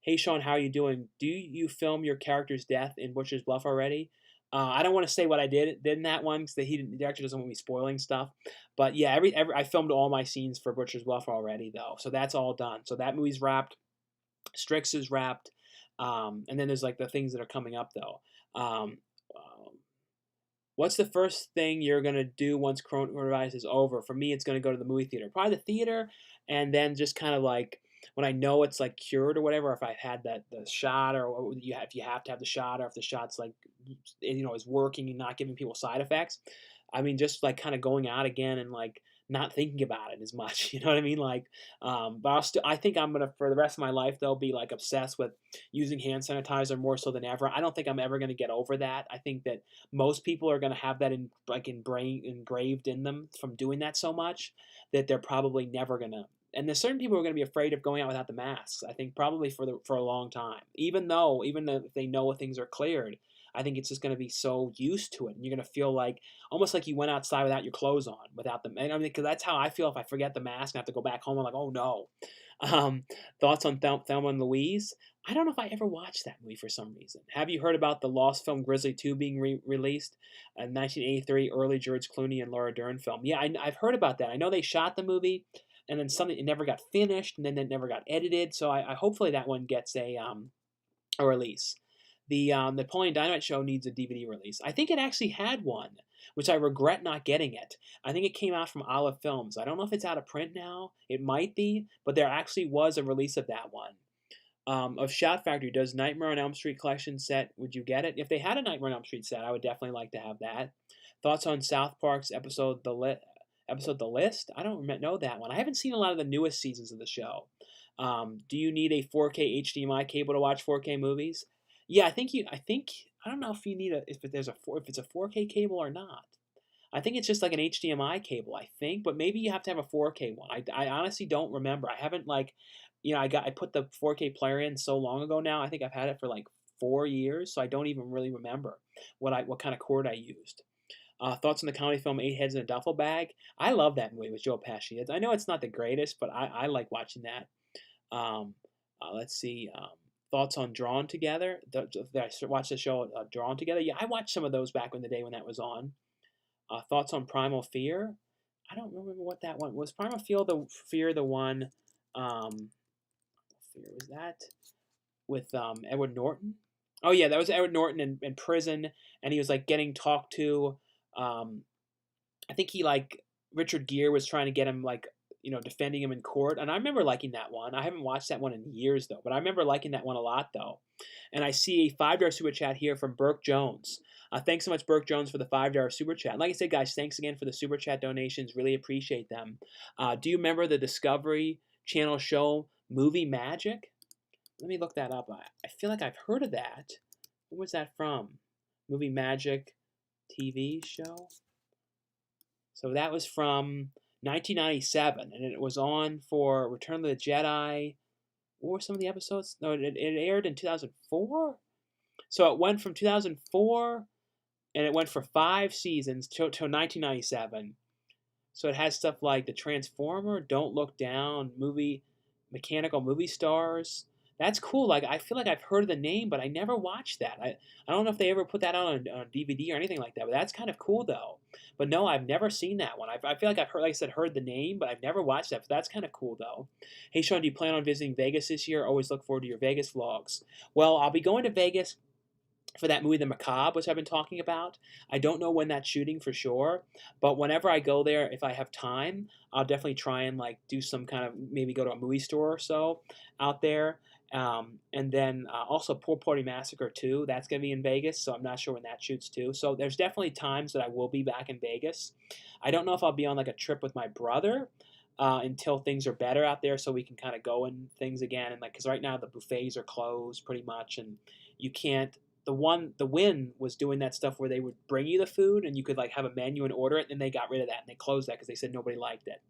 Hey Sean, how are you doing? Do you film your character's death in Butcher's Bluff already? I don't want to say what I did in that one because the director doesn't want me spoiling stuff. But yeah, I filmed all my scenes for Butcher's Bluff already though, so that's all done. So that movie's wrapped. Strix is wrapped. And then there's like the things that are coming up though. What's the first thing you're gonna do once coronavirus is over? For me, it's gonna go to the movie theater, probably the theater, and then just kind of like when I know it's like cured or whatever. If I've had the shot, or if you have to have the shot, or if the shot's like is working and not giving people side effects. I mean, just like kind of going out again and like not thinking about it as much. You know what I mean? Like, but I think I'm gonna, for the rest of my life though, be like obsessed with using hand sanitizer more so than ever. I don't think I'm ever gonna get over that. I think that most people are gonna have that engraved in them from doing that so much that they're probably never gonna. And there's certain people who are going to be afraid of going out without the masks. I think probably for a long time, even though they know things are cleared. I think it's just going to be so used to it, and you're going to feel like almost like you went outside without your clothes on, without them. And I mean, because that's how I feel if I forget the mask and have to go back home. I'm like, oh no. Thoughts on Thelma and Louise? I don't know if I ever watched that movie for some reason. Have you heard about the lost film Grizzly 2 being released? A 1983 early George Clooney and Laura Dern film. Yeah, I've heard about that. I know they shot the movie, and then it never got finished, and then it never got edited. So I hopefully that one gets a release. The Napoleon Dynamite show needs a DVD release. I think it actually had one, which I regret not getting it. I think it came out from Olive Films. I don't know if it's out of print now. It might be, but there actually was a release of that one. Of Shout Factory, does Nightmare on Elm Street collection set, would you get it? If they had a Nightmare on Elm Street set, I would definitely like to have that. Thoughts on South Park's episode The List? I don't know that one. I haven't seen a lot of the newest seasons of the show. Do you need a 4K HDMI cable to watch 4K movies? Yeah, I think I don't know if you need if it's a 4K cable or not. I think it's just like an HDMI cable, I think, but maybe you have to have a 4K one. I honestly don't remember. I haven't I put the 4K player in so long ago now. I think I've had it for like 4 years, so I don't even really remember what kind of cord I used. Thoughts on the comedy film Eight Heads in a Duffel Bag? I love that movie with Joe Pesci. I know it's not the greatest, but I like watching that. Let's see. thoughts on Drawn Together. I watched the show Drawn Together. Yeah, I watched some of those back in the day when that was on. Thoughts on Primal Fear. I don't remember what that one was. Primal Fear, the one. Fear was that with Edward Norton? Oh yeah, that was Edward Norton in prison, and he was like getting talked to. Um, I think he like Richard Gere was trying to get him like defending him in court, and I remember liking that one. I haven't watched that one in years though, but I remember liking that one a lot though. And I see a $5 super chat here from Burke Jones. Thanks so much, Burke Jones, for the $5 super chat. Like I said, guys, thanks again for the super chat donations. Really appreciate them. Do you remember the Discovery Channel show Movie Magic? Let me look that up. I feel like I've heard of that. What was that from? Movie Magic TV show? So that was from 1997, and it was on for Return of the Jedi. What were some of the episodes? No, it aired in 2004. So it went from 2004, and it went for 5 seasons till 1997. So it has stuff like The Transformer, Don't Look Down, Mechanical Movie Stars. That's cool. Like I feel like I've heard of the name, but I never watched that. I don't know if they ever put that on DVD or anything like that. But that's kind of cool though. But no, I've never seen that one. I feel like I've heard, like I said, heard the name, but I've never watched that. But that's kind of cool though. Hey Sean, do you plan on visiting Vegas this year? Always look forward to your Vegas vlogs. Well, I'll be going to Vegas for that movie The Macabre, which I've been talking about. I don't know when that's shooting for sure, but whenever I go there, if I have time, I'll definitely try and like do some kind of, maybe go to a movie store or so out there. And then also Pool Party Massacre 2, that's going to be in Vegas, so I'm not sure when that shoots too. So there's definitely times that I will be back in Vegas. I don't know if I'll be on like a trip with my brother until things are better out there, so we can kind of go in things again. And like, because right now the buffets are closed pretty much, and you can't. The Win was doing that stuff where they would bring you the food and you could like have a menu and order it, and they got rid of that and they closed that because they said nobody liked it.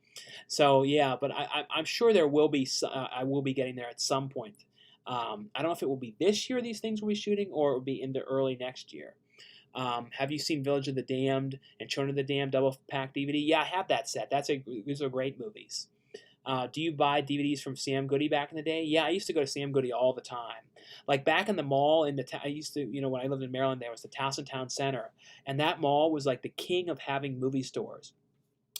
So yeah, but I'm sure there will be. I will be getting there at some point. I don't know if it will be this year these things will be shooting, or it will be into early next year. Have you seen Village of the Damned and Children of the Damned double pack DVD? Yeah, I have that set. These are great movies. Do you buy DVDs from Sam Goody back in the day? Yeah, I used to go to Sam Goody all the time. Like back in the mall I used to, when I lived in Maryland, there was the Towson Town Center, and that mall was like the king of having movie stores.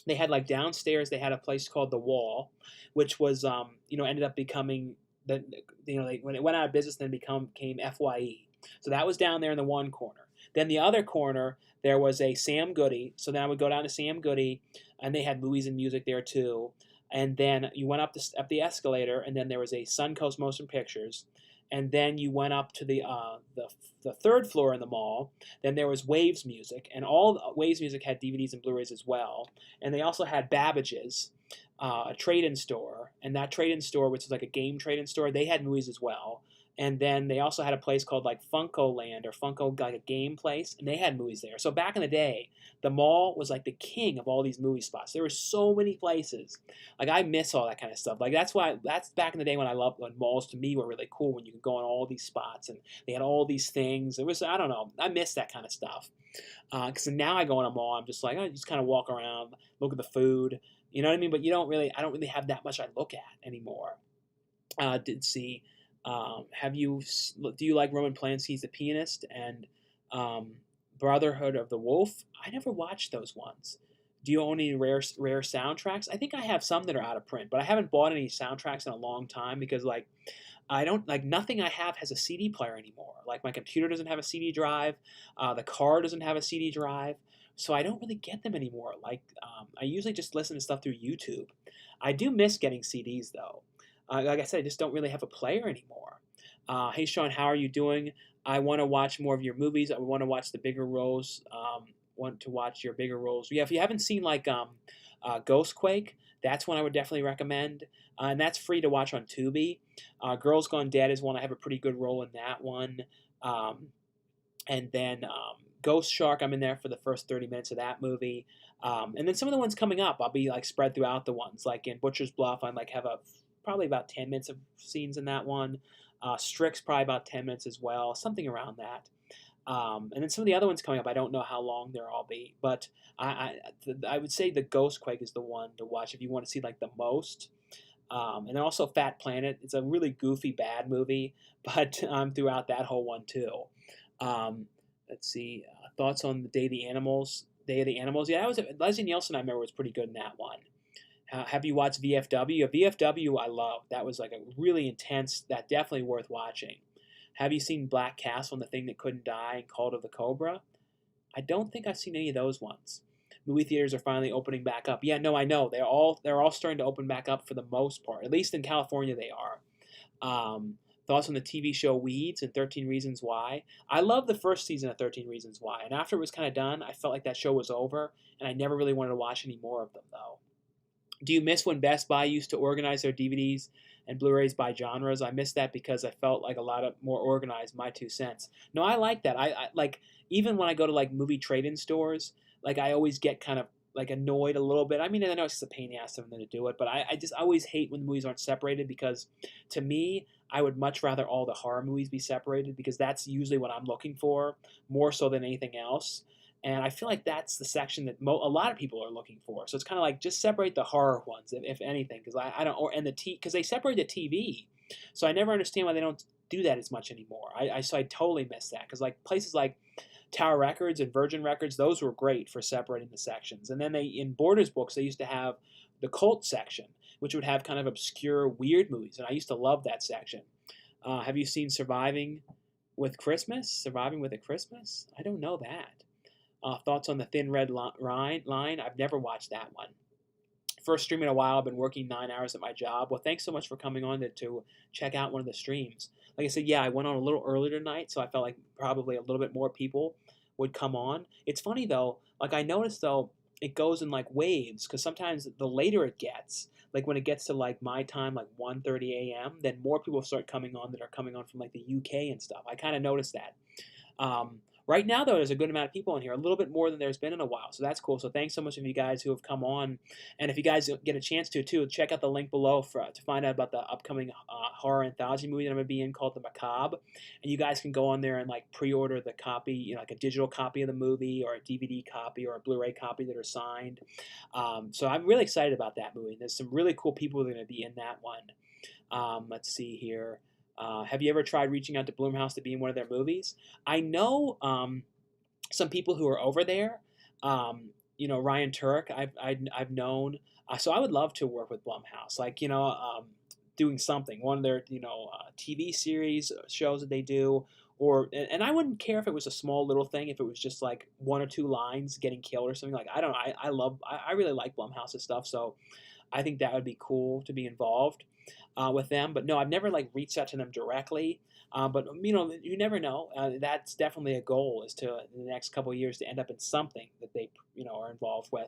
They had like downstairs, they had a place called The Wall, which was, ended up becoming when it went out of business, then became FYE. So that was down there in the one corner. Then the other corner, there was a Sam Goody. So then I would go down to Sam Goody, and they had movies and music there too. And then you went up the escalator, and then there was a Suncoast Motion Pictures. And then you went up to the third floor in the mall. Then there was Waves Music, and all Waves Music had DVDs and Blu-rays as well. And they also had Babbage's, a trade-in store, and that trade-in store, which is like a game trade-in store, they had movies as well. And then they also had a place called like Funko Land or Funko, like a game place, and they had movies there. So back in the day, the mall was like the king of all these movie spots. There were so many places. Like I miss all that kind of stuff. Like that's back in the day when I loved when malls to me were really cool, when you could go on all these spots and they had all these things. It was, I don't know, I miss that kind of stuff. Because now I go in a mall, I'm just like, I just kind of walk around, look at the food, you know what I mean? But I don't really have that much I look at anymore. Did see. Do you like Roman Polanski's The Pianist and Brotherhood of the Wolf? I never watched those ones. Do you own any rare soundtracks? I think I have some that are out of print, but I haven't bought any soundtracks in a long time because like I don't like nothing I have has a CD player anymore. Like my computer doesn't have a CD drive, the car doesn't have a CD drive, so I don't really get them anymore. Like I usually just listen to stuff through YouTube. I do miss getting CDs though. Like I said, I just don't really have a player anymore. Hey Sean, how are you doing? I want to watch more of your movies. I want to watch the bigger roles. Want to watch your bigger roles. Yeah, if you haven't seen like Ghost Quake, that's one I would definitely recommend. And that's free to watch on Tubi. Girls Gone Dead is one I have a pretty good role in that one. And then Ghost Shark, I'm in there for the first 30 minutes of that movie. And then some of the ones coming up, I'll be like spread throughout the ones. Like in Butcher's Bluff, I like have probably about 10 minutes of scenes in that one. Strix probably about 10 minutes as well, something around that. And then some of the other ones coming up, I don't know how long they'll all be, but I would say the Ghost Quake is the one to watch if you want to see like the most. And then also Fat Planet. It's a really goofy, bad movie, but throughout that whole one too. Um, let's see. Thoughts on the Day of the Animals? Day of the Animals. Yeah, that was Leslie Nielsen. I remember was pretty good in that one. Have you watched VFW? VFW I love. That was like a really intense. That definitely worth watching. Have you seen Black Castle and The Thing That Couldn't Die and Cult of the Cobra? I don't think I've seen any of those ones. Movie theaters are finally opening back up. Yeah, no, I know they're all starting to open back up for the most part. At least in California, they are. Thoughts on the TV show Weeds and 13 Reasons Why? I love the first season of 13 Reasons Why, and after it was kind of done, I felt like that show was over, and I never really wanted to watch any more of them though. Do you miss when Best Buy used to organize their DVDs and Blu-rays by genres? I miss that because I felt like a lot of more organized. My 2 cents. No, I like that. I like even when I go to like movie trade-in stores, like I always get kind of like annoyed a little bit. I mean, I know it's just a pain in the ass for them to do it, but I just always hate when the movies aren't separated because to me, I would much rather all the horror movies be separated because that's usually what I'm looking for more so than anything else. And I feel like that's the section that a lot of people are looking for. So it's kind of like just separate the horror ones, if anything, because I don't, or and the because they separate the TV. So I never understand why they don't do that as much anymore. So I totally miss that because like places like Tower Records and Virgin Records, those were great for separating the sections. And then they in Borders books they used to have the cult section, which would have kind of obscure weird movies, and I used to love that section. Have you seen Surviving with Christmas? Surviving with a Christmas? I don't know that. Thoughts on the Thin Red Line? I've never watched that one. First stream in a while. I've been working 9 hours at my job. Well, thanks so much for coming on to check out one of the streams. Like I said, yeah, I went on a little earlier tonight, so I felt like probably a little bit more people would come on. It's funny though. Like I noticed though, it goes in like waves because sometimes the later it gets, like when it gets to like my time, like 1:30 a.m., then more people start coming on that are coming on from like the UK and stuff. I kind of noticed that. Right now, though, there's a good amount of people in here, a little bit more than there's been in a while. So that's cool. So thanks so much of you guys who have come on. And if you guys get a chance to, too, check out the link below to find out about the upcoming horror anthology movie that I'm going to be in called The Macabre. And you guys can go on there and, like, pre-order the copy, you know, like a digital copy of the movie or a DVD copy or a Blu-ray copy that are signed. So I'm really excited about that movie. There's some really cool people that are going to be in that one. Let's see here. Have you ever tried reaching out to Bloomhouse to be in one of their movies? I know some people who are over there. You know, Ryan Turek, I've known. So I would love to work with Blumhouse, like doing something, one of their TV series shows that they do, and I wouldn't care if it was a small little thing, if it was just like one or two lines getting killed or something. Like I don't know, I really like Blumhouse's stuff, so I think that would be cool to be involved with them. But no, I've never like reached out to them directly. But you never know. That's definitely a goal, is to in the next couple of years to end up in something that they are involved with.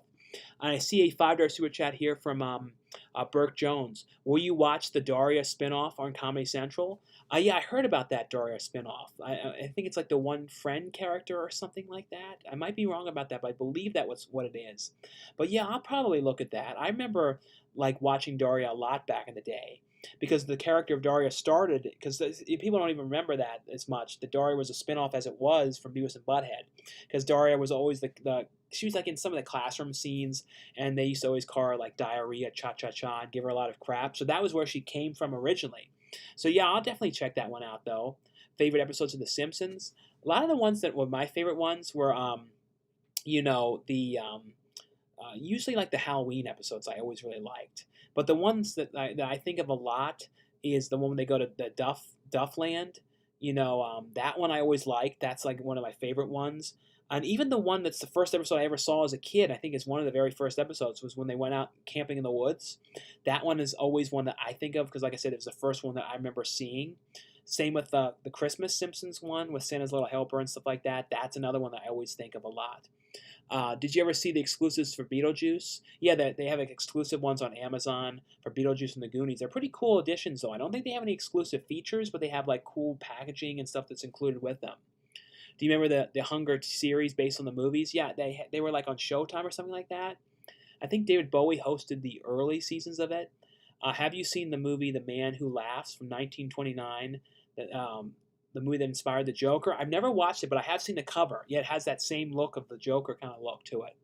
And I see a $5 super chat here from Burke Jones. Will you watch the Daria spinoff on Comedy Central? Yeah, I heard about that Daria spinoff. I think it's like the one friend character or something like that. I might be wrong about that, but I believe that was what it is. But yeah, I'll probably look at that. I remember like watching Daria a lot back in the day, because the character of Daria started, because people don't even remember that as much, that Daria was a spinoff as it was from Beavis and Butthead, because Daria was always she was like in some of the classroom scenes, and they used to always call her like Diarrhea Cha-Cha-Cha and give her a lot of crap, so that was where she came from originally. So yeah, I'll definitely check that one out though. Favorite episodes of The Simpsons? A lot of the ones that were my favorite ones were usually like the Halloween episodes I always really liked. But the ones that I think of a lot is the one when they go to the Duffland. That one I always liked. That's like one of my favorite ones. And even the one that's the first episode I ever saw as a kid, I think is one of the very first episodes, was when they went out camping in the woods. That one is always one that I think of because, like I said, it was the first one that I remember seeing. Same with the Christmas Simpsons one with Santa's Little Helper and stuff like that. That's another one that I always think of a lot. Did you ever see the exclusives for Beetlejuice? Yeah, they have like exclusive ones on Amazon for Beetlejuice and the Goonies. They're pretty cool additions, though. I don't think they have any exclusive features, but they have like cool packaging and stuff that's included with them. Do you remember the Hunger series based on the movies? Yeah, they were like on Showtime or something like that. I think David Bowie hosted the early seasons of it. Have you seen the movie The Man Who Laughs from 1929? The movie that inspired the Joker. I've never watched it, but I have seen the cover. Yeah, it has that same look of the Joker kind of look to it.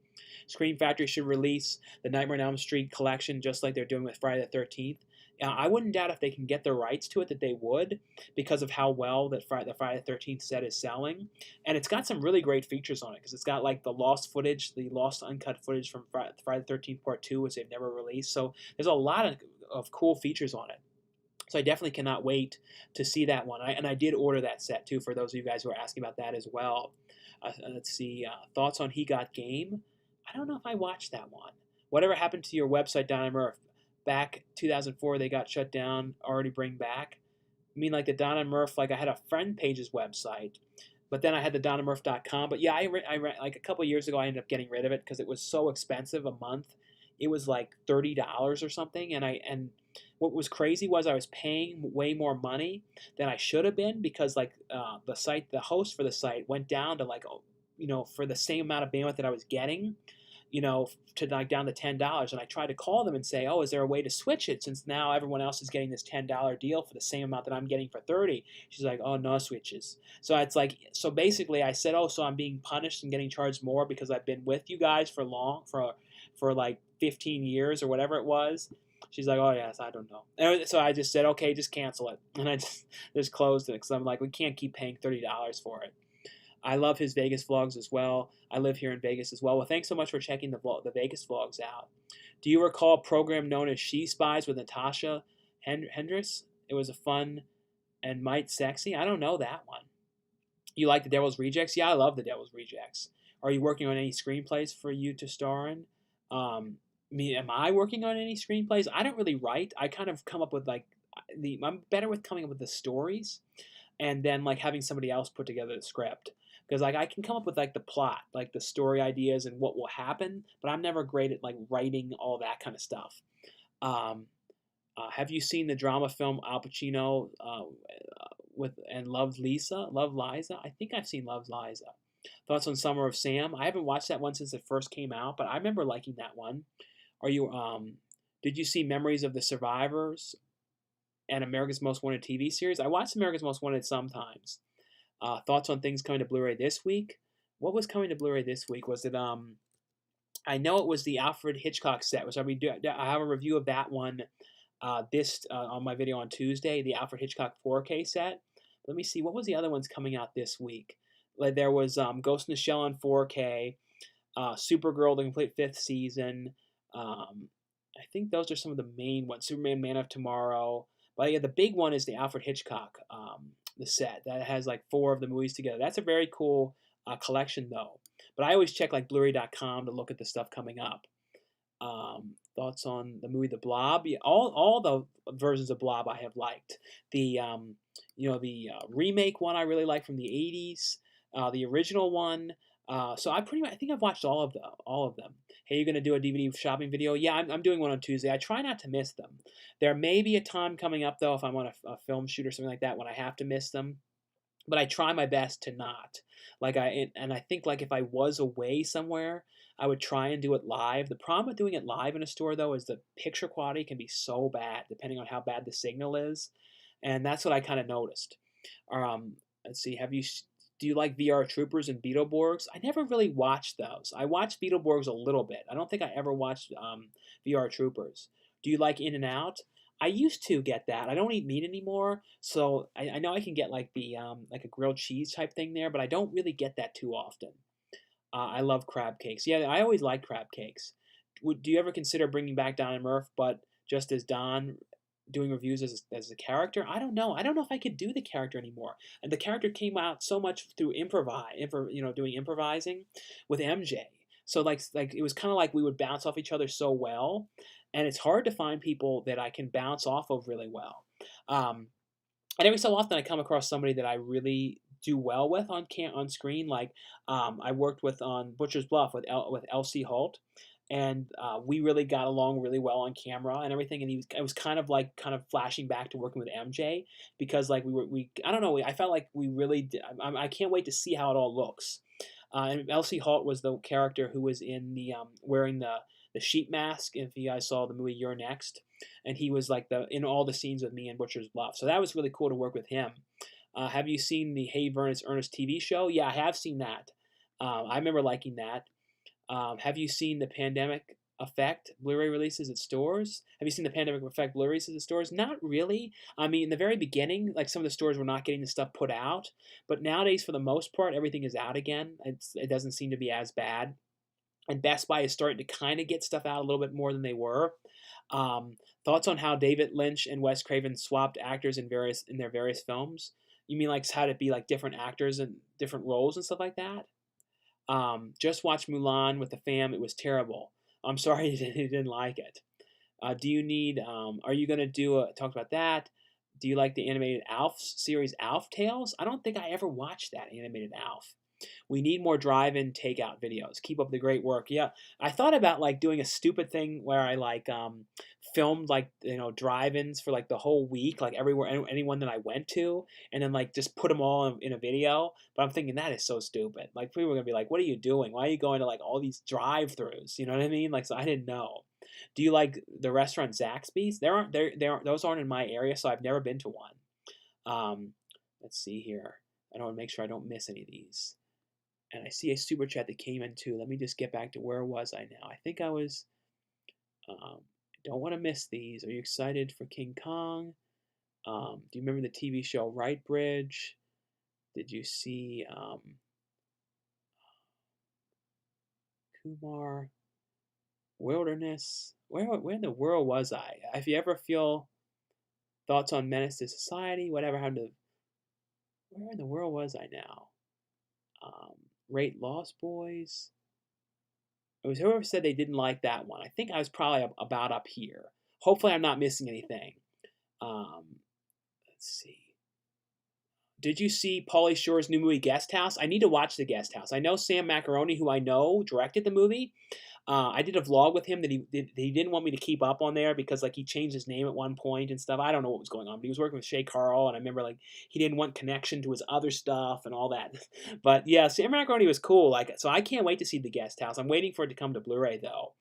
Scream Factory should release the Nightmare on Elm Street collection just like they're doing with Friday the 13th. I wouldn't doubt if they can get the rights to it that they would, because of how well that the Friday the 13th set is selling. And it's got some really great features on it, because it's got like the lost footage, the lost uncut footage from Friday the 13th Part 2, which they've never released. So there's a lot of cool features on it. So I definitely cannot wait to see that one. And I did order that set too, for those of you guys who are asking about that as well. Let's see, thoughts on He Got Game. I don't know if I watched that one. Whatever happened to your website, Dynamurph? Back 2004, they got shut down. Already bring back? I mean, like the Dynamurph, like I had a friend page's website, but then I had the Dynamurph.com. But yeah, like a couple years ago, I ended up getting rid of it because it was so expensive a month. It was like $30 or something, and what was crazy was I was paying way more money than I should have been, because like the host for the site went down to like, for the same amount of bandwidth that I was getting, to like down to $10. And I tried to call them and say, oh, is there a way to switch it, since now everyone else is getting this $10 deal for the same amount that I'm getting for 30? She's like, oh, no switches. So it's like, so basically I said, oh, so I'm being punished and getting charged more because I've been with you guys for like 15 years or whatever it was. She's like, oh, yes, I don't know. And so I just said, okay, just cancel it. And I just closed it, because I'm like, we can't keep paying $30 for it. I love his Vegas vlogs as well. I live here in Vegas as well. Well, thanks so much for checking the Vegas vlogs out. Do you recall a program known as She Spies with Natasha Hendricks? It was a fun and might sexy. I don't know that one. You like The Devil's Rejects? Yeah, I love The Devil's Rejects. Are you working on any screenplays for you to star in? Am I working on any screenplays? I don't really write. I kind of come up with like I'm better with coming up with the stories, and then like having somebody else put together the script, because like I can come up with like the plot, like the story ideas and what will happen, but I'm never great at like writing all that kind of stuff. Have you seen the drama film Al Pacino Love Liza? I think I've seen Love Liza. Thoughts on Summer of Sam? I haven't watched that one since it first came out, but I remember liking that one. Are you Did you see Memories of the Survivors and America's Most Wanted TV series? I watched America's Most Wanted sometimes. Thoughts on things coming to Blu-ray this week? What was coming to Blu-ray this week? Was it I know it was the Alfred Hitchcock set, which I have a review of that one on my video on Tuesday, the Alfred Hitchcock 4K set. Let me see, what was the other ones coming out this week? Like there was Ghost in the Shell on 4K, Supergirl, the complete 5th season. I think those are some of the main ones. Superman, Man of Tomorrow. But yeah, the big one is the Alfred Hitchcock, the set that has like 4 of the movies together. That's a very cool collection though. But I always check like Blu-ray.com to look at the stuff coming up. Thoughts on the movie The Blob? Yeah, all the versions of Blob I have liked. The remake one I really like from the 80s. The original one. So I think I've watched all of them. Hey, you're gonna do a DVD shopping video? Yeah, I'm doing one on Tuesday. I try not to miss them. There may be a time coming up though, if I'm on a film shoot or something like that, when I have to miss them. But I try my best to not. I think like if I was away somewhere, I would try and do it live. The problem with doing it live in a store though is the picture quality can be so bad depending on how bad the signal is, and that's what I kind of noticed. Let's see. Do you like VR Troopers and Beetleborgs? I never really watched those. I watched Beetleborgs a little bit. I don't think I ever watched VR Troopers. Do you like In and Out? I used to get that. I don't eat meat anymore, so I know I can get like the like a grilled cheese type thing there, but I don't really get that too often. I love crab cakes. Yeah, I always like crab cakes. Do you ever consider bringing back Don and Murph, but just as Don, doing reviews as a character? I don't know. I don't know if I could do the character anymore. And the character came out so much through doing improvising with MJ. So like it was kind of like we would bounce off each other so well, and it's hard to find people that I can bounce off of really well. And every so often I come across somebody that I really do well with on screen. Like I worked with on Butcher's Bluff with L.C. Holt, and we really got along really well on camera and everything. And it was kind of flashing back to working with MJ, because like I don't know, I felt like we really did. I can't wait to see how it all looks. And L.C. Holt was the character who was in the wearing the sheep mask. If you guys saw the movie You're Next, and he was like in all the scenes with me in Butcher's Bluff. So that was really cool to work with him. Have you seen the Hey Ernest TV show? Yeah, I have seen that. I remember liking that. Have you seen the Pandemic affect Blu-ray releases at stores? Have you seen the pandemic affect Blu-ray releases at stores? Not really. I mean, in the very beginning, like some of the stores were not getting the stuff put out, but nowadays, for the most part, everything is out again. It doesn't seem to be as bad, and Best Buy is starting to kind of get stuff out a little bit more than they were. Um, Thoughts on how David Lynch and Wes Craven swapped actors in their various films? You mean like how to be like different actors and different roles and stuff like that? Just watched Mulan with the fam. It was terrible. I'm sorry you didn't like it. Do you need? Are you gonna talk about that? Do you like the animated Alf series, Alf Tales? I don't think I ever watched that animated Alf. We need more drive-in takeout videos. Keep up the great work. Yeah, I thought about like doing a stupid thing where I like filmed like drive-ins for like the whole week, like everywhere, anyone that I went to, and then like just put them all in a video. But I'm thinking that is so stupid. Like people are gonna be like, "What are you doing? Why are you going to like all these drive-throughs?" You know what I mean? Like, so I didn't know. Do you like the restaurant Zaxby's? Those aren't in my area, so I've never been to one. Let's see here. I don't want to make sure I don't miss any of these. And I see a super chat that came in too. Let me just get back to where was I now? I think I was. Don't want to miss these. Are you excited for King Kong? Do you remember the TV show Right Bridge? Did you see Kumar Wilderness? Where in the world was I? If you ever feel thoughts on Menace to Society, whatever happened to. Where in the world was I now? Rate Lost Boys. It was whoever said they didn't like that one. I think I was probably about up here. Hopefully, I'm not missing anything. Let's see. Did you see Paulie Shore's new movie Guest House? I need to watch The Guest House. I know Sam Macaroni, who I know directed the movie. I did a vlog with him that he didn't want me to keep up on there because like he changed his name at one point and stuff. I don't know what was going on, but he was working with Shay Carl, and I remember like he didn't want connection to his other stuff and all that. But yeah, Sam Macaroni was cool. Like, so I can't wait to see The Guest House. I'm waiting for it to come to Blu-ray though.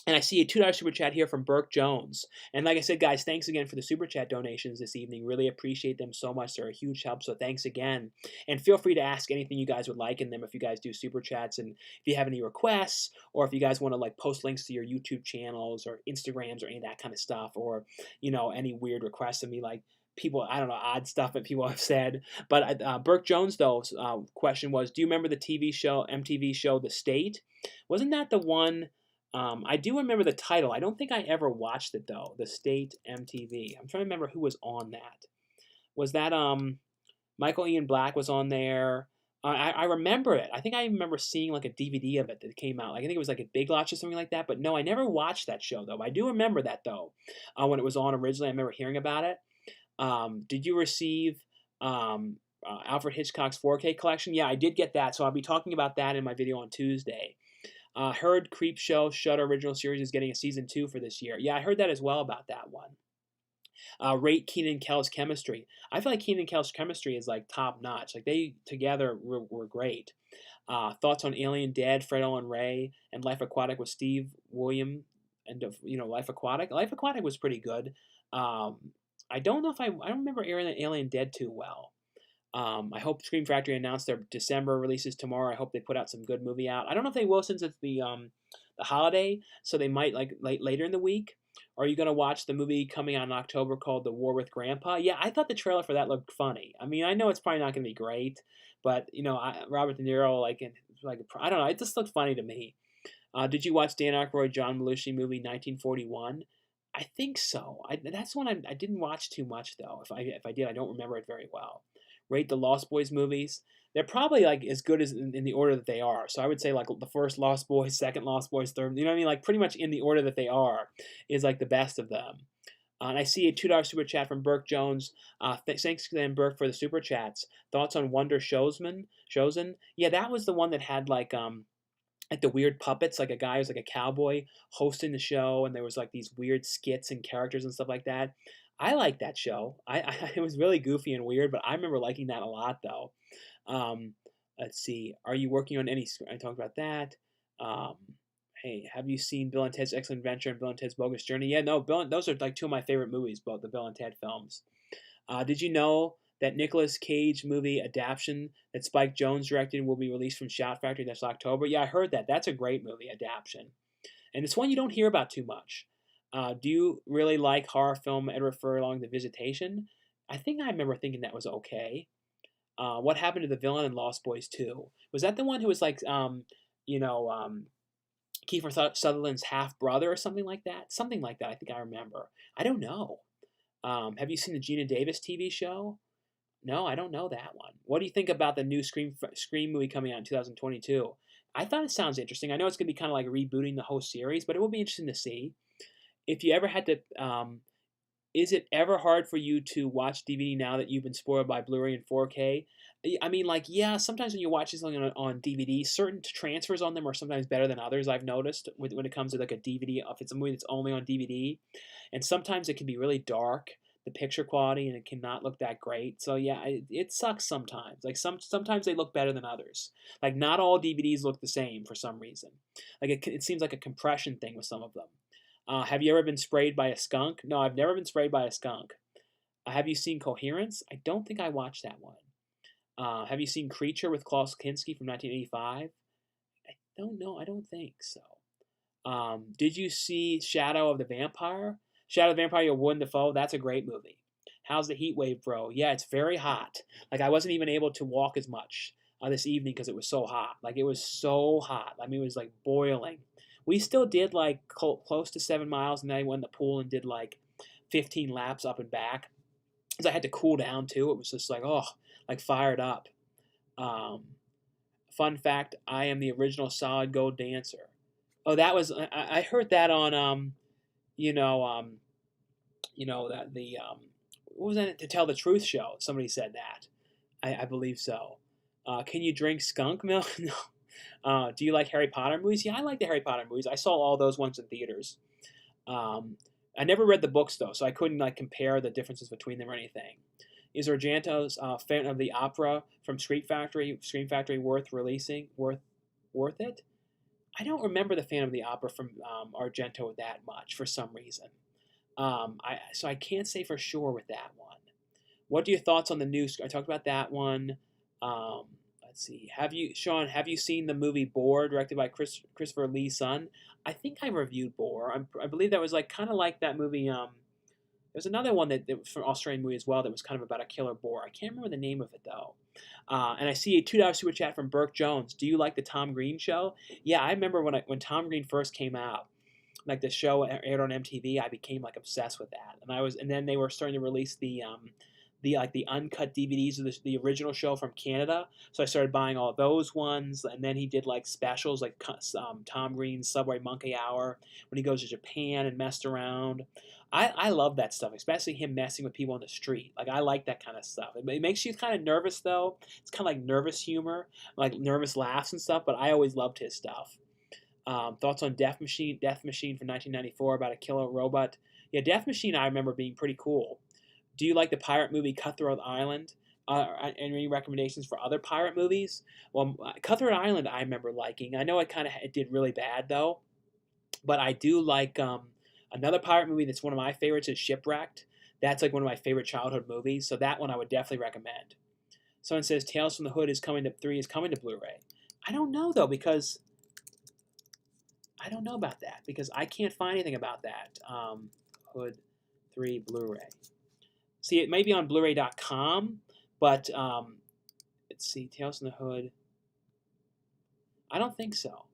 And I see a $2 super chat here from Burke Jones. And like I said, guys, thanks again for the super chat donations this evening. Really appreciate them so much. They're a huge help. So thanks again. And feel free to ask anything you guys would like in them if you guys do super chats. And if you have any requests, or if you guys want to like post links to your YouTube channels or Instagrams or any of that kind of stuff, or any weird requests of me, like people, I don't know, odd stuff that people have said. But Burke Jones, though, question was, do you remember the MTV show The State? Wasn't that the one? I do remember the title. I don't think I ever watched it though. The State MTV. I'm trying to remember who was on that. Was that Michael Ian Black was on there? I remember it. I think I remember seeing like a DVD of it that came out. Like, I think it was like at Big Lots or something like that. But no, I never watched that show though. I do remember that though. When it was on originally, I remember hearing about it. Did you receive Alfred Hitchcock's 4K collection? Yeah, I did get that. So I'll be talking about that in my video on Tuesday. Heard Creep Show Shudder original series is getting a season 2 for this year. Yeah, I heard that as well about that one. Rate Keenan and Kel's chemistry. I feel like Keenan and Kel's chemistry is like top notch. Like they together were great. Thoughts on Alien Dead, Fred Ellen Ray, and Life Aquatic with Steve William, and Life Aquatic. Life Aquatic was pretty good. I don't know if I don't remember Alien Dead too well. I hope Scream Factory announced their December releases tomorrow. I hope they put out some good movie out. I don't know if they will since it's the holiday, so they might like later in the week. Are you gonna watch the movie coming out in October called The War with Grandpa? Yeah, I thought the trailer for that looked funny. I mean, I know it's probably not gonna be great, but Robert De Niro I don't know, it just looked funny to me. Did you watch Dan Aykroyd, John Belushi movie 1941? I think so. That's one I didn't watch too much though. If I did, I don't remember it very well. Rate the Lost Boys movies. They're probably like as good as in the order that they are. So I would say like the first Lost Boys, second Lost Boys, third. You know what I mean? Like pretty much in the order that they are is like the best of them. And I see a $2 super chat from Burke Jones. Thanks again, Burke, for the super chats. Thoughts on Wonder Chosen? Yeah, that was the one that had like the weird puppets, like a guy who was like a cowboy hosting the show, and there was like these weird skits and characters and stuff like that. I like that show. It was really goofy and weird, but I remember liking that a lot though. Let's see. Are you working on any? I talked about that. Hey, have you seen Bill and Ted's Excellent Adventure and Bill and Ted's Bogus Journey? Yeah, no, those are like two of my favorite movies, both the Bill and Ted films. Did you know that Nicolas Cage movie adaptation that Spike Jonze directed will be released from Shout Factory this October? Yeah, I heard that. That's a great movie adaptation. And it's one you don't hear about too much. Do you really like horror film Edward Furlong, The Visitation? I think I remember thinking that was okay. What happened to the villain in Lost Boys 2? Was that the one who was like, you know, Kiefer Sutherland's half brother or something like that? Something like that. I think I remember. I don't know. Have you seen the Gina Davis TV show? No, I don't know that one. What do you think about the new Scream movie coming out in 2022? I thought it sounds interesting. I know it's going to be kind of like rebooting the whole series, but it will be interesting to see. If you ever had to, is it ever hard for you to watch DVD now that you've been spoiled by Blu-ray and 4K? I mean, like, yeah, sometimes when you watch something on DVD, certain transfers on them are sometimes better than others, I've noticed, when it comes to like a DVD, if it's a movie that's only on DVD. And sometimes it can be really dark, the picture quality, and it cannot look that great. So yeah, it sucks sometimes. Like sometimes they look better than others. Like not all DVDs look the same for some reason. Like it seems like a compression thing with some of them. Have you ever been sprayed by a skunk? No, I've never been sprayed by a skunk. Have you seen Coherence? I don't think I watched that one. Have you seen Creature with Klaus Kinski from 1985? I don't know. I don't think so. Did you see Shadow of the Vampire? Shadow of the Vampire, Willem Dafoe. That's a great movie. How's the heat wave, bro? Yeah, it's very hot. Like I wasn't even able to walk as much this evening because it was so hot. Like it was so hot. I mean, it was like boiling. We still did like close to 7 miles, and then I went in the pool and did like 15 laps up and back because I had to cool down too. It was just like, oh, like fired up. Fun fact: I am the original solid gold dancer. Oh, that was I heard that on you know that the what was that, To Tell the Truth show? Somebody said that. I believe so. Can you drink skunk milk? No. Do you like Harry Potter movies? Yeah, I like the Harry Potter movies. I saw all those ones in theaters. I never read the books though, so I couldn't like compare the differences between them or anything. Is Argento's Phantom of the Opera from Scream Factory worth releasing? Worth it? I don't remember the Phantom of the Opera from Argento that much for some reason. So I can't say for sure with that one. What are your thoughts on the new? I talked about that one. Let's see. Sean? Have you seen the movie Boar, directed by Christopher Lee Sun? I think I reviewed Boar. I believe that was like kind of like that movie. There's another one that was from an Australian movie as well that was kind of about a killer boar. I can't remember the name of it though. And I see a $2 super chat from Burke Jones. Do you like the Tom Green show? Yeah, I remember when Tom Green first came out, like the show aired on MTV. I became like obsessed with that, and then they were starting to release the uncut DVDs of the original show from Canada. So I started buying all those ones, and then he did like specials like Tom Green's Subway Monkey Hour when he goes to Japan and messed around. I love that stuff, especially him messing with people on the street. Like I like that kind of stuff. It makes you kind of nervous though. It's kind of like nervous humor, like nervous laughs and stuff. But I always loved his stuff. Thoughts on Death Machine from 1994 about a killer robot? Yeah, Death Machine I remember being pretty cool. Do you like the pirate movie Cutthroat Island? Any recommendations for other pirate movies? Well, Cutthroat Island I remember liking. I know it did really bad though, but I do like another pirate movie that's one of my favorites is Shipwrecked. That's like one of my favorite childhood movies, so that one I would definitely recommend. Someone says Tales from the Hood is coming to Blu-ray. I don't know though because I don't know about that because I can't find anything about that. Hood 3 Blu-ray. See, it may be on Blu-ray.com, but let's see, Tales from the Hood. I don't think so.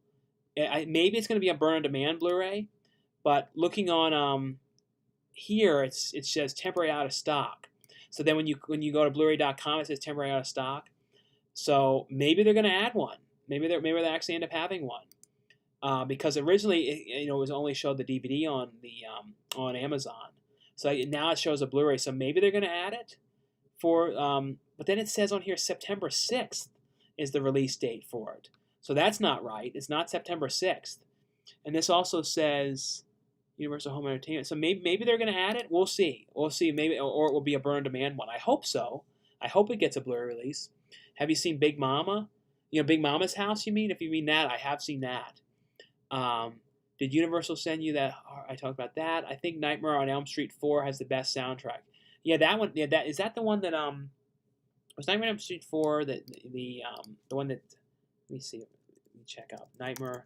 Maybe it's going to be a burn-on-demand Blu-ray, but looking on here, it says temporary out of stock. So then when you go to Blu-ray.com, it says temporary out of stock. So maybe they're going to add one. Maybe they actually end up having one. Because originally, it was only showed the DVD on Amazon. So now it shows a Blu-ray, so maybe they're going to add it for. But then it says on here September 6th is the release date for it. So that's not right. It's not September 6th. And this also says Universal Home Entertainment. So maybe they're going to add it. We'll see. Maybe, or it will be a burn-on-demand one. I hope so. I hope it gets a Blu-ray release. Have you seen Big Mama? Big Mama's House. You mean? If you mean that, I have seen that. Did Universal send you that? I talked about that. I think Nightmare on Elm Street 4 has the best soundtrack. Yeah, that one. Yeah, is that the one that was Nightmare on Elm Street 4 the one that? Let me see. Let me check out Nightmare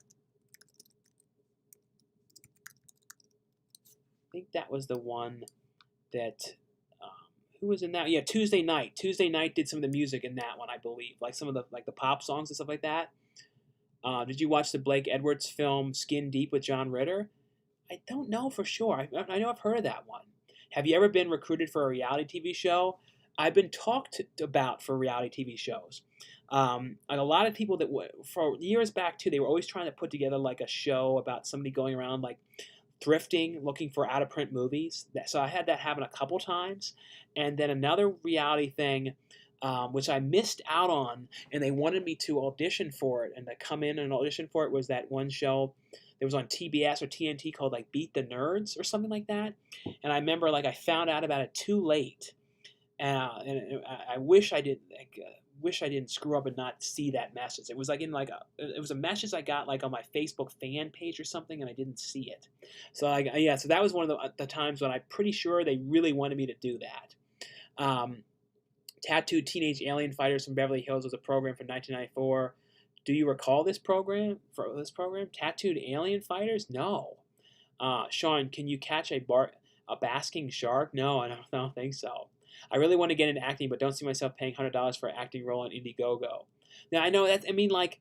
think that was the one that. Who was in that? Yeah, Tuesday Night. Tuesday Night did some of the music in that one, I believe, like some of the pop songs and stuff like that. Did you watch the Blake Edwards film Skin Deep with John Ritter? I don't know for sure. I know I've heard of that one. Have you ever been recruited for a reality TV show? I've been talked about for reality TV shows. Like a lot of people that for years back too, they were always trying to put together like a show about somebody going around like thrifting, looking for out of print movies. So I had that happen a couple times, and then another reality thing, which I missed out on, and they wanted me to audition for it and to come in and audition for it was that one show that was on TBS or TNT called like Beat the Nerds or something like that. And I remember like I found out about it too late, and I wish I did like. Wish I didn't screw up and not see that message. It was like in like it was a message I got like on my Facebook fan page or something, and I didn't see it. So like yeah, so that was one of the times when I'm pretty sure they really wanted me to do that. Tattooed Teenage Alien Fighters from Beverly Hills was a program from 1994. Do you recall this program? Tattooed Alien Fighters? No. Sean, can you catch a basking shark? No, I don't think so. I really want to get into acting, but don't see myself paying $100 for an acting role on Indiegogo. Now I know that I mean like,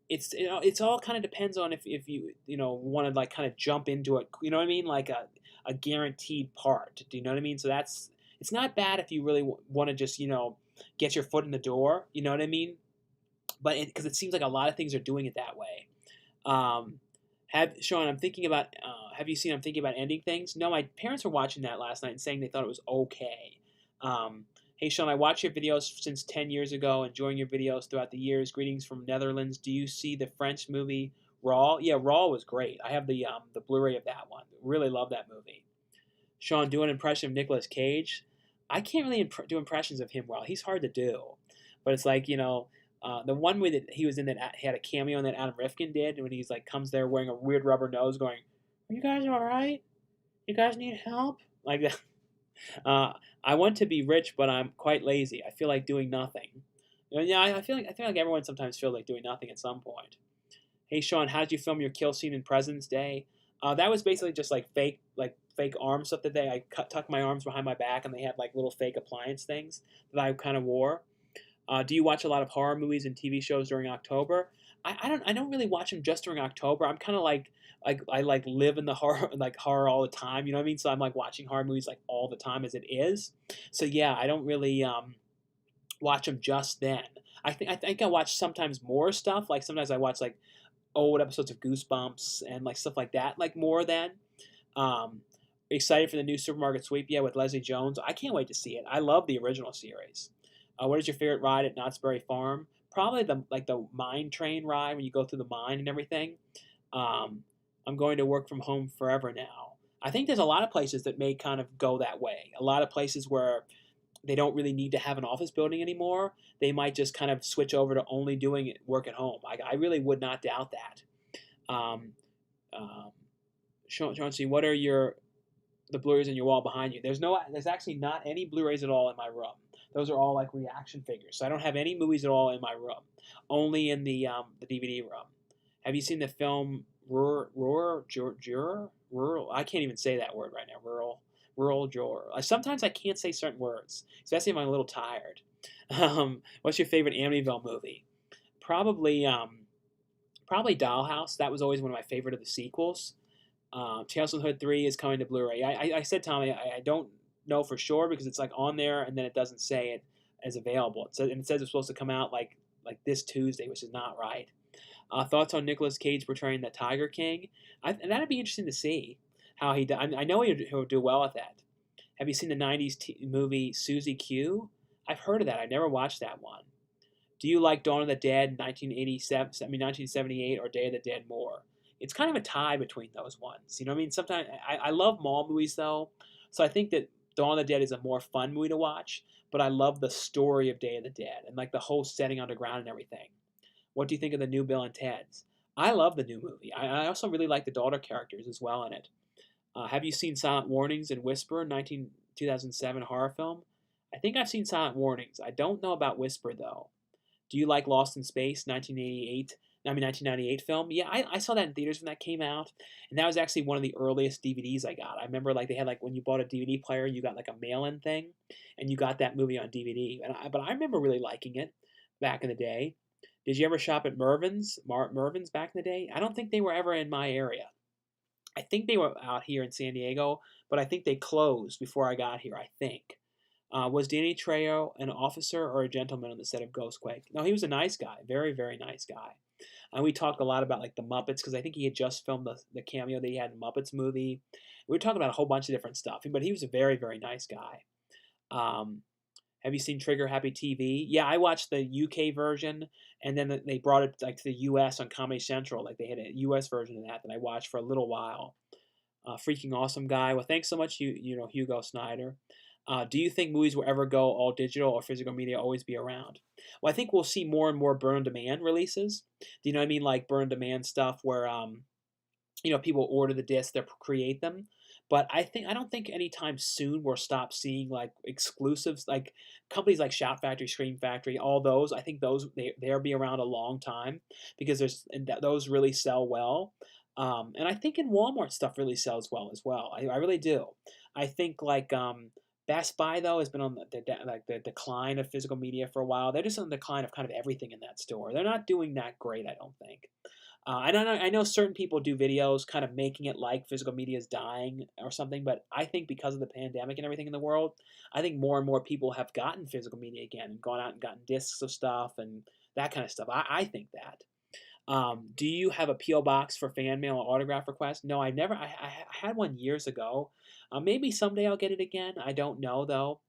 it's it's all kind of depends on if you want to like kind of jump into it. You know what I mean? Like a guaranteed part. Do you know what I mean? So it's not bad if you really want to just get your foot in the door. You know what I mean? But because it seems like a lot of things are doing it that way. Sean, I'm thinking about. Have you seen? I'm thinking about ending things. No, my parents were watching that last night and saying they thought it was okay. Hey, Sean, I watched your videos since 10 years ago, enjoying your videos throughout the years. Greetings from Netherlands. Do you see the French movie Raw? Yeah, Raw was great. I have the Blu-ray of that one. Really love that movie. Sean, do an impression of Nicolas Cage. I can't really do impressions of him well. He's hard to do, but it's like the one way that he was in that had a cameo in that Adam Rifkin did when he's like comes there wearing a weird rubber nose, going, "Are you guys all right? You guys need help?" Like that. I want to be rich, but I'm quite lazy. I feel like doing nothing. Yeah, I feel like everyone sometimes feels like doing nothing at some point. Hey Sean, how did you film your kill scene in President's Day? That was basically just like fake arm stuff that I tucked my arms behind my back, and they had like little fake appliance things that I kind of wore. Do you watch a lot of horror movies and TV shows during October? I don't really watch them just during October. I'm kind of like I like live in the horror all the time. You know what I mean? So I'm like watching horror movies like all the time as it is. So yeah, I don't really watch them just then. I think I watch sometimes more stuff. Like sometimes I watch like old episodes of Goosebumps and like stuff like that. Like more than. Excited for the new Supermarket Sweep? Yeah, with Leslie Jones. I can't wait to see it. I love the original series. What is your favorite ride at Knott's Berry Farm? Probably the mine train ride when you go through the mine and everything. I'm going to work from home forever now. I think there's a lot of places that may kind of go that way. A lot of places where they don't really need to have an office building anymore. They might just kind of switch over to only doing work at home. I really would not doubt that. Chauncey, what are the Blu-rays on your wall behind you? There's actually not any Blu-rays at all in my room. Those are all like reaction figures. So I don't have any movies at all in my room. Only in the DVD room. Have you seen the film Rural? I can't even say that word right now. Rural Juror. Sometimes I can't say certain words, especially if I'm a little tired. What's your favorite Amityville movie? Probably Dollhouse. That was always one of my favorite of the sequels. Tales from the Hood 3 is coming to Blu-ray. I said, Tommy, I don't know for sure because it's like on there and then it doesn't say it as available. It says it's supposed to come out like this Tuesday, which is not right. Thoughts on Nicolas Cage portraying the Tiger King? And that'd be interesting to see how he does. I know he'll do well at that. Have you seen the 90s movie Susie Q? I've heard of that. I never watched that one. Do you like Dawn of the Dead 1978 or Day of the Dead more? It's kind of a tie between those ones. You know what I mean? Sometimes I love mall movies though, so I think that Dawn of the Dead is a more fun movie to watch. But I love the story of Day of the Dead and like the whole setting underground and everything. What do you think of the new Bill and Ted's? I love the new movie. I also really like the daughter characters as well in it. Have you seen Silent Warnings and Whisper, 2007 horror film? I think I've seen Silent Warnings. I don't know about Whisper though. Do you like Lost in Space, 1988? I mean, 1998 film. Yeah, I saw that in theaters when that came out, and that was actually one of the earliest DVDs I got. I remember like they had like when you bought a DVD player, you got like a mail-in thing, and you got that movie on DVD. But I remember really liking it back in the day. Did you ever shop at Mervin's back in the day? I don't think they were ever in my area. I think they were out here in San Diego, but I think they closed before I got here. I think. Was Danny Trejo an officer or a gentleman on the set of Ghostquake? No, he was a nice guy, very very nice guy. And we talked a lot about like the Muppets because I think he had just filmed the cameo that he had in the Muppets movie. We were talking about a whole bunch of different stuff, but he was a very very nice guy. Um, have you seen Trigger Happy TV? Yeah, I watched the UK version, and then they brought it like to the US on Comedy Central. Like they had a US version of that I watched for a little while. Freaking awesome guy. Well, thanks so much, Hugo Snyder. Do you think movies will ever go all digital or physical media always be around? Well, I think we'll see more and more burn-on-demand releases. Do you know what I mean? Like burn-on-demand stuff where people order the discs, they create them. But I don't think anytime soon we'll stop seeing like exclusives, like companies like Shout Factory, Scream Factory, all those. I think they'll be around a long time because those really sell well. And I think in Walmart stuff really sells well as well. I really do. I think like Best Buy though has been on the decline of physical media for a while. They're just on the decline of kind of everything in that store. They're not doing that great, I don't think. I know certain people do videos kind of making it like physical media is dying or something, but I think because of the pandemic and everything in the world, I think more and more people have gotten physical media again and gone out and gotten discs of stuff and that kind of stuff. I think that. Do you have a P.O. box for fan mail or autograph requests? No, I never. I had one years ago. Maybe someday I'll get it again. I don't know though.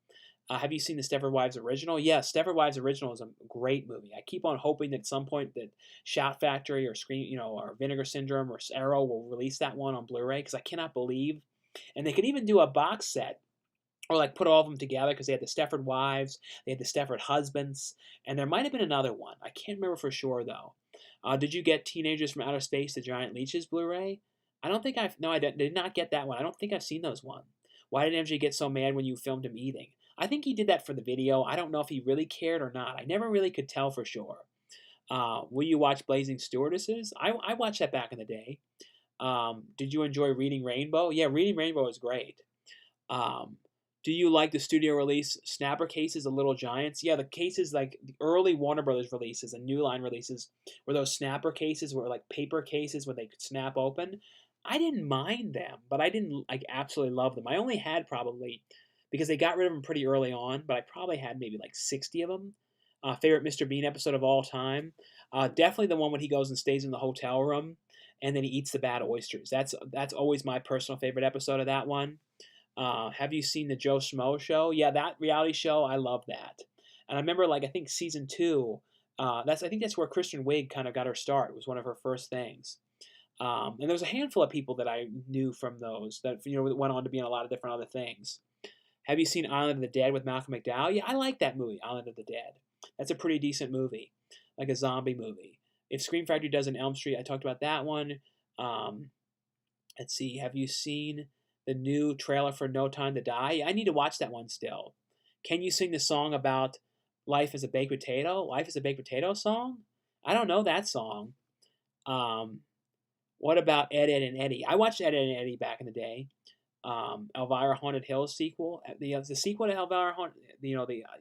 Have you seen the Stepford Wives original? Yes, Stepford Wives original is a great movie. I keep on hoping that at some point that Shout Factory or or Vinegar Syndrome or Arrow will release that one on Blu-ray because I cannot believe. And they could even do a box set or like put all of them together because they had the Stepford Wives, they had the Stepford Husbands, and there might have been another one. I can't remember for sure though. Did you get Teenagers from Outer Space, the Giant Leeches Blu-ray? I did not get that one. I don't think I've seen those one. Why did MJ get so mad when you filmed him eating? I think he did that for the video. I don't know if he really cared or not. I never really could tell for sure. Will you watch Blazing Stewardesses? I watched that back in the day. Did you enjoy Reading Rainbow? Yeah, Reading Rainbow is great. Do you like the studio release snapper cases of Little Giants? Yeah, the cases like the early Warner Brothers releases and New Line releases were those snapper cases were like paper cases where they could snap open. I didn't mind them, but I didn't like absolutely love them. I only had probably because they got rid of them pretty early on, but I probably had maybe like 60 of them. Favorite Mr. Bean episode of all time? Definitely the one when he goes and stays in the hotel room and then he eats the bad oysters. That's always my personal favorite episode of that one. Have you seen the Joe Schmo show? Yeah, that reality show, I love that. And I remember, like, I think season 2, I think that's where Kristen Wiig kind of got her start. It was one of her first things. And there was a handful of people that I knew from those that went on to be in a lot of different other things. Have you seen Island of the Dead with Malcolm McDowell? Yeah, I like that movie, Island of the Dead. That's a pretty decent movie, like a zombie movie. If Scream Factory does an Elm Street, I talked about that one. Let's see, have you seen the new trailer for No Time to Die? I need to watch that one still. Can you sing the song about Life as a Baked Potato? Life is a Baked Potato song? I don't know that song. What about Ed, Ed, and Eddie? I watched Ed, Ed, and Eddie back in the day. Elvira Haunted Hills sequel. The sequel to Elvira Haunted,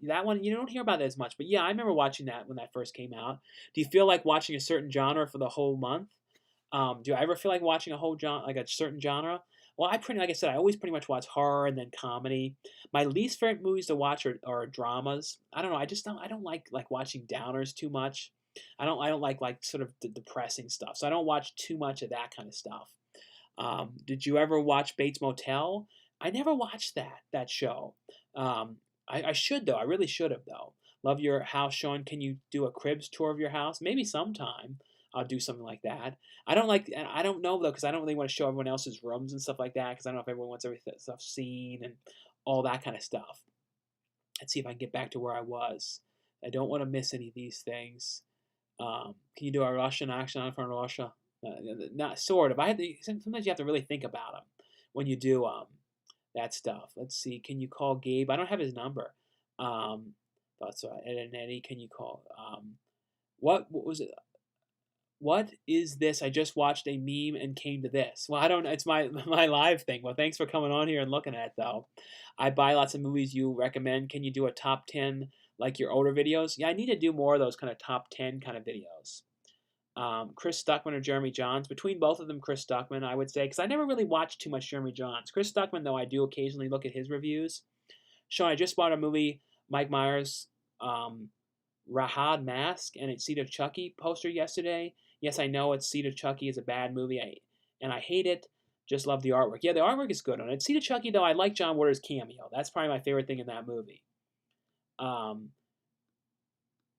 that one you don't hear about that as much. But yeah, I remember watching that when that first came out. Do you feel like watching a certain genre for the whole month? Do I ever feel like watching a whole genre, like a certain genre? Well, like I said, I always pretty much watch horror and then comedy. My least favorite movies to watch are dramas. I don't know. I don't like watching downers too much. I don't like sort of the depressing stuff. So I don't watch too much of that kind of stuff. Did you ever watch Bates Motel? I never watched that show. I should though. I really should have though. Love your house, Sean. Can you do a cribs tour of your house? Maybe sometime. I'll do something like that. I don't know though, because I don't really want to show everyone else's rooms and stuff like that, because I don't know if everyone wants everything stuff seen and all that kind of stuff. Let's see if I can get back to where I was. I don't want to miss any of these things. Can you do a Russian accent from Russia? Not sort of. Sometimes you have to really think about them when you do that stuff. Let's see. Can you call Gabe? I don't have his number. Thoughts Ed and Eddie. Can you call? What was it? What is this? I just watched a meme and came to this. Well, I don't know. It's my my live thing. Well, thanks for coming on here and looking at it, though. I buy lots of movies you recommend. Can you do a top 10 like your older videos? Yeah, I need to do more of those kind of top 10 kind of videos. Chris Stuckman or Jeremy Johns. Between both of them, Chris Stuckman, I would say, because I never really watched too much Jeremy Johns. Chris Stuckman, though, I do occasionally look at his reviews. Sean, I just bought a movie, Mike Myers, um, Rahad Mask, and it's Seed of Chucky poster yesterday. Yes, I know it's Seed of Chucky is a bad movie, and I hate it. Just love the artwork. Yeah, the artwork is good on it. Seed of Chucky, though, I like John Waters' cameo. That's probably my favorite thing in that movie. Um,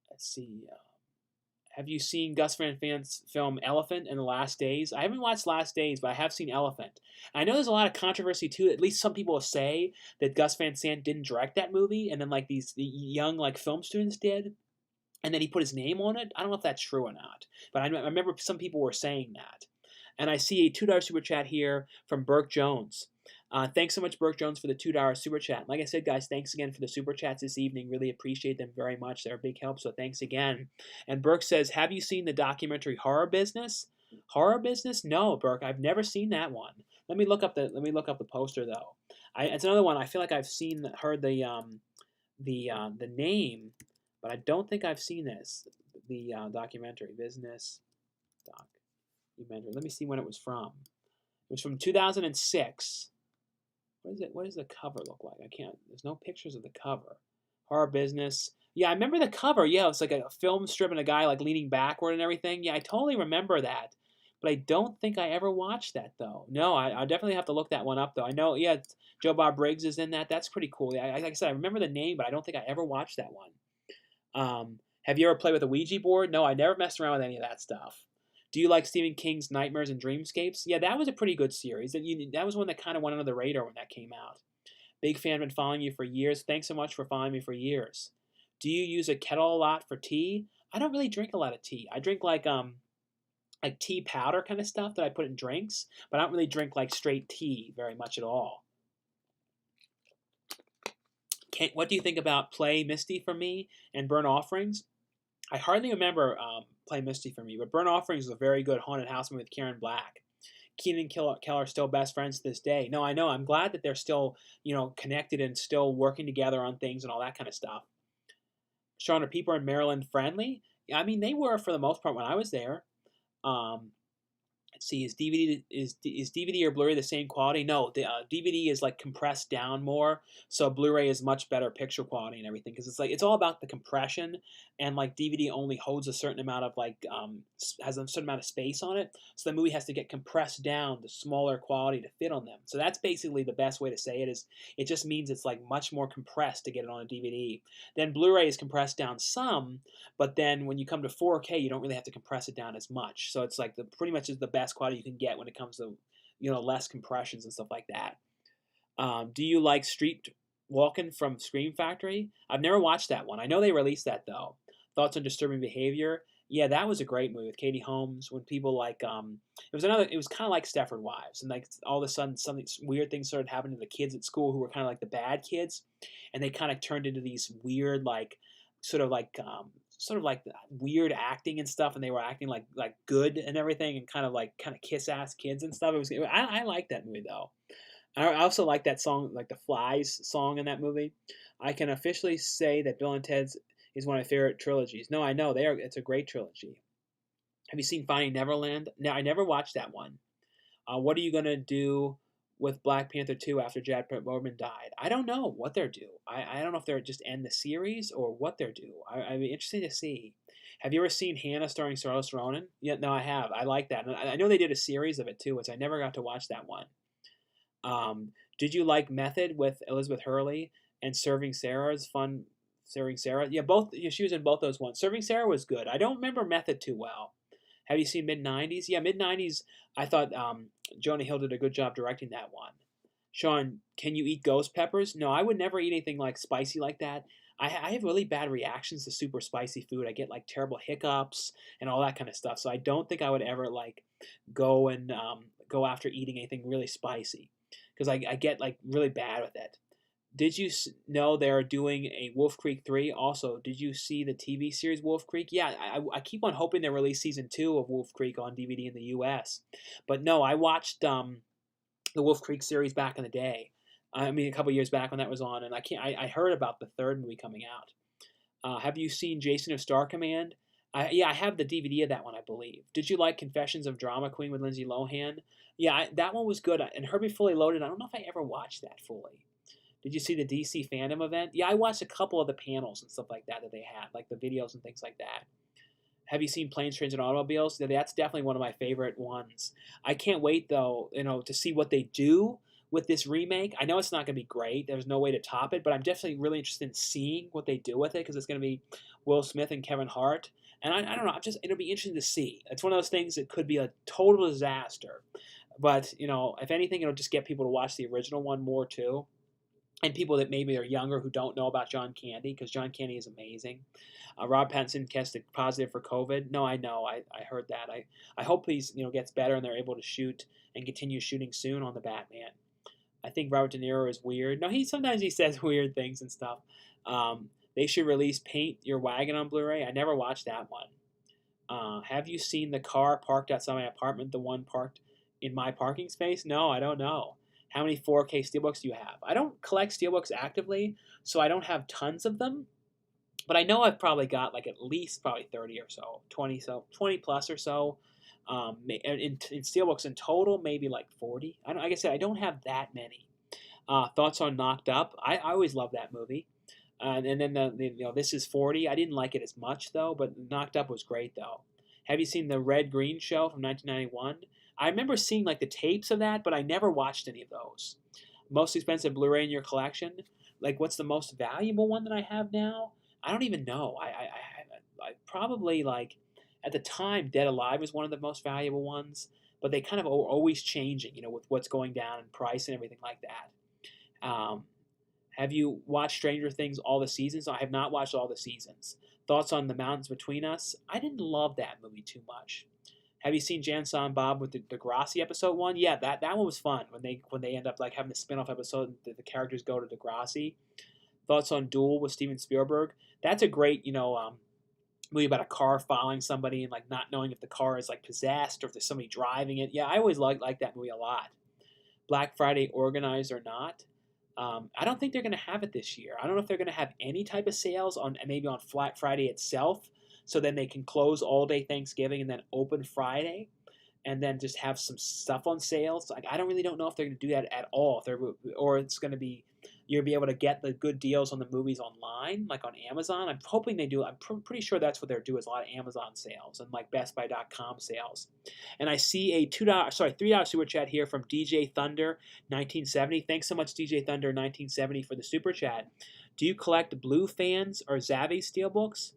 let's see. Have you seen Gus Van Sant's film Elephant in the Last Days? I haven't watched Last Days, but I have seen Elephant. I know there's a lot of controversy too. At least some people say that Gus Van Sant didn't direct that movie, and then like the young like film students did, and then he put his name on it. I don't know if that's true or not, but I remember some people were saying that. And I see a $2 super chat here from Burke Jones. Thanks so much, Burke Jones, for the $2 super chat. Like I said, guys, thanks again for the super chats this evening. Really appreciate them very much. They're a big help, so thanks again. And Burke says, have you seen the documentary Horror Business? Horror Business? No, Burke, I've never seen that one. Let me look up the poster though. It's another one. I feel like I've heard the name, but I don't think I've seen this. The documentary business documentary. Let me see when it was from. It was from 2006. What is it? What does the cover look like? I can't. There's no pictures of the cover. Horror Business. Yeah, I remember the cover. Yeah, it's like a film strip and a guy like leaning backward and everything. Yeah, I totally remember that. But I don't think I ever watched that though. No, I definitely have to look that one up though. I know. Yeah, Joe Bob Briggs is in that. That's pretty cool. Yeah, like I said, I remember the name, but I don't think I ever watched that one. Have you ever played with a Ouija board? No, I never messed around with any of that stuff. Do you like Stephen King's Nightmares and Dreamscapes? Yeah, that was a pretty good series. That was one that kind of went under the radar when that came out. Big fan, been following you for years. Thanks so much for following me for years. Do you use a kettle a lot for tea? I don't really drink a lot of tea. I drink like tea powder kind of stuff that I put in drinks, but I don't really drink like straight tea very much at all. What do you think about Play Misty for Me and Burn Offerings? I hardly remember Play Misty for Me, but Burn Offerings is a very good haunted house movie with Karen Black. Keenan and Keller are still best friends to this day. No, I know. I'm glad that they're still, connected and still working together on things and all that kind of stuff. Sean, are people in Maryland friendly? Yeah, I mean, they were for the most part when I was there. Let's see, is DVD or Blu-ray the same quality? No, the DVD is like compressed down more, so Blu-ray is much better picture quality and everything because it's all about the compression, and like DVD only holds a certain amount of has a certain amount of space on it, so the movie has to get compressed down to smaller quality to fit on them. So that's basically the best way to say it. Is it just means it's like much more compressed to get it on a DVD. Then Blu-ray is compressed down some, but then when you come to 4K, you don't really have to compress it down as much. So it's like pretty much is the best quality you can get when it comes to less compressions and stuff like that. Do you like Street Walkin' from Scream Factory? I've never watched that one. I know they released that though. Thoughts on Disturbing Behavior? Yeah, that was a great movie with Katie Holmes. When people it was kind of like Stepford Wives, and like all of a sudden something weird things started happening to the kids at school who were kind of like the bad kids, and they kind of turned into these weird sort of like weird acting and stuff, and they were acting like good and everything, and kind of kiss ass kids and stuff. I like that movie though. I also like that song, like the Flies song in that movie. I can officially say that Bill and Ted's is one of my favorite trilogies. No, I know they are. It's a great trilogy. Have you seen Finding Neverland? No, I never watched that one. What are you gonna do with Black Panther 2 after Chad Boseman died? I don't know what they're due. I don't know if they're just end the series or what they're due. I'd be interested to see. Have you ever seen Hannah starring Saoirse Ronan? Yeah, no, I have. I like that. And I know they did a series of it too, which I never got to watch that one. Did you like Method with Elizabeth Hurley and Serving Sarah's fun? Serving Sarah? Yeah, both. Yeah, she was in both those ones. Serving Sarah was good. I don't remember Method too well. Have you seen Mid-90s? Yeah, Mid-90s, I thought Jonah Hill did a good job directing that one. Sean, can you eat ghost peppers? No, I would never eat anything like spicy like that. I have really bad reactions to super spicy food. I get like terrible hiccups and all that kind of stuff. So I don't think I would ever go after eating anything really spicy because I get like really bad with it. Did you know they're doing a Wolf Creek 3? Also, did you see the TV series Wolf Creek? Yeah, I keep on hoping they release season 2 of Wolf Creek on DVD in the US. But no, I watched the Wolf Creek series back in the day. I mean, a couple years back when that was on, and I heard about the third movie coming out. Have you seen Jason of Star Command? Yeah, I have the DVD of that one, I believe. Did you like Confessions of Drama Queen with Lindsay Lohan? Yeah, that one was good. And Herbie Fully Loaded, I don't know if I ever watched that fully. Did you see the DC fandom event? Yeah, I watched a couple of the panels and stuff like that they had, like the videos and things like that. Have you seen Planes, Trains, and Automobiles? Yeah, that's definitely one of my favorite ones. I can't wait though, to see what they do with this remake. I know it's not going to be great. There's no way to top it, but I'm definitely really interested in seeing what they do with it because it's going to be Will Smith and Kevin Hart. And I don't know. It'll be interesting to see. It's one of those things that could be a total disaster, but if anything, it'll just get people to watch the original one more too, and people that maybe are younger who don't know about John Candy, because John Candy is amazing. Rob Pattinson tested positive for COVID. No, I know. I heard that. I hope he's gets better and they're able to shoot and continue shooting soon on the Batman. I think Robert De Niro is weird. No, sometimes he says weird things and stuff. They should release Paint Your Wagon on Blu-ray. I never watched that one. Have you seen the car parked outside my apartment, the one parked in my parking space? No, I don't know. How many 4K steelbooks do you have? I don't collect steelbooks actively, so I don't have tons of them. But I know I've probably got like at least probably 30 or so, 20 plus or so. In steelbooks in total, maybe like 40. Like I said, I don't have that many. Thoughts on Knocked Up? I always love that movie. And then This Is 40. I didn't like it as much though, but Knocked Up was great though. Have you seen the Red Green Show from 1991? I remember seeing like the tapes of that, but I never watched any of those. Most expensive Blu-ray in your collection? Like, what's the most valuable one that I have now? I don't even know. I probably like at the time Dead Alive was one of the most valuable ones, but they kind of are always changing, with what's going down in price and everything like that. Have you watched Stranger Things all the seasons? I have not watched all the seasons. Thoughts on The Mountains Between Us? I didn't love that movie too much. Have you seen Jan Silent Bob with the Degrassi episode one? Yeah, that one was fun when they end up like having the spin-off episode and the characters go to Degrassi. Thoughts on Duel with Steven Spielberg? That's a great movie about a car following somebody and like not knowing if the car is like possessed or if there's somebody driving it. Yeah, I always like that movie a lot. Black Friday organized or not? I don't think they're going to have it this year. I don't know if they're going to have any type of sales on maybe on Black Friday itself, so then they can close all day Thanksgiving and then open Friday, and then just have some stuff on sales. Like I don't know if they're going to do that at all. Or it's going to be you'll be able to get the good deals on the movies online, like on Amazon. I'm hoping they do. I'm pretty sure that's what they're doing is a lot of Amazon sales and like BestBuy.com sales. And I see a $3 super chat here from DJ Thunder 1970. Thanks so much, DJ Thunder 1970, for the super chat. Do you collect Blue Fans or Zavvi steelbooks?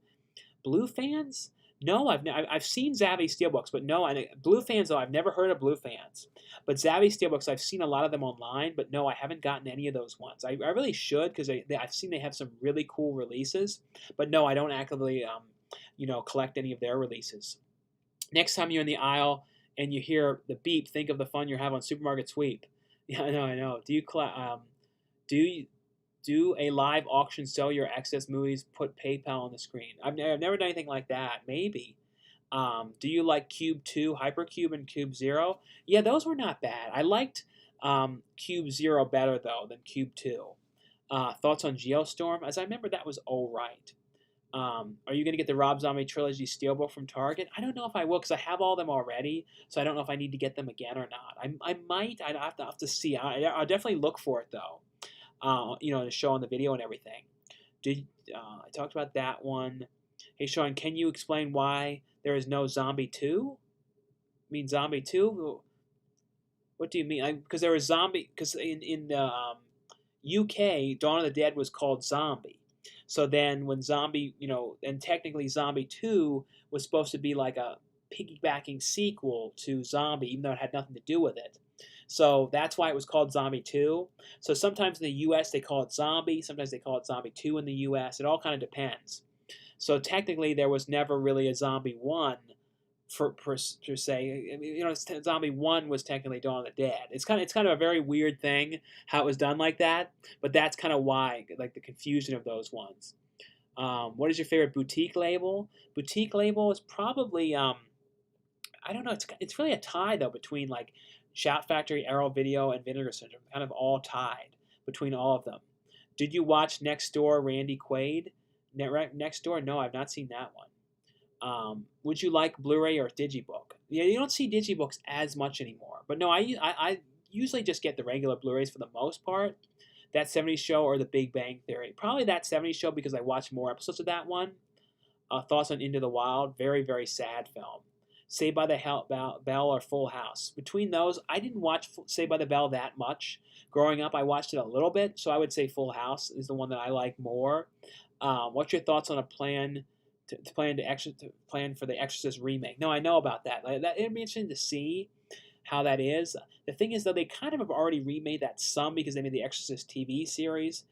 Blue Fans? No, I've seen Zavvi steelbooks, but no, Blue Fans though I've never heard of Blue Fans. But Zavvi steelbooks, I've seen a lot of them online, but no, I haven't gotten any of those ones. I really should because I've seen they have some really cool releases, but no, I don't actively collect any of their releases. Next time you're in the aisle and you hear the beep, think of the fun you have on Supermarket Sweep. Yeah, I know. Do a live auction sell your excess movies? Put PayPal on the screen. I've never done anything like that. Maybe. Do you like Cube 2, Hypercube, and Cube 0? Yeah, those were not bad. I liked Cube 0 better, though, than Cube 2. Thoughts on Geostorm? As I remember, that was all right. Are you going to get the Rob Zombie Trilogy Steelbook from Target? I don't know if I will because I have all them already, so I don't know if I need to get them again or not. I might. I'd have to see. I'll definitely look for it, though. To show on the video and everything. I talked about that one. Hey, Sean, can you explain why there is no Zombie 2? Mean Zombie 2? What do you mean? Because there was Zombie. Because in the UK, Dawn of the Dead was called Zombie. So then when Zombie, and technically Zombie 2 was supposed to be like a piggybacking sequel to Zombie, even though it had nothing to do with it. So that's why it was called Zombie 2. So sometimes in the US they call it Zombie, sometimes they call it Zombie 2 in the US. It all kind of depends. So technically there was never really a Zombie 1 per se. I mean, Zombie 1 was technically Dawn of the Dead. It's kind of a very weird thing how it was done like that, but that's kind of why, like, the confusion of those ones. What is your favorite boutique label? Boutique label is probably I don't know. It's really a tie though between like Shout Factory, Arrow Video, and Vinegar Syndrome. Kind of all tied between all of them. Did you watch Next Door, Randy Quaid? Next Door? No, I've not seen that one. Would you like Blu-ray or Digibook? Yeah, you don't see Digibooks as much anymore. But no, I usually just get the regular Blu-rays for the most part. That 70s Show or The Big Bang Theory. Probably That 70s Show because I watched more episodes of that one. Thoughts on Into the Wild? Very, very sad film. Saved by the Bell or Full House. Between those, I didn't watch Saved by the Bell that much. Growing up, I watched it a little bit, so I would say Full House is the one that I like more. What's your thoughts on a plan for the Exorcist remake? No, I know about that. It'd be interesting to see how that is. The thing is, though, they kind of have already remade that some because they made the Exorcist TV series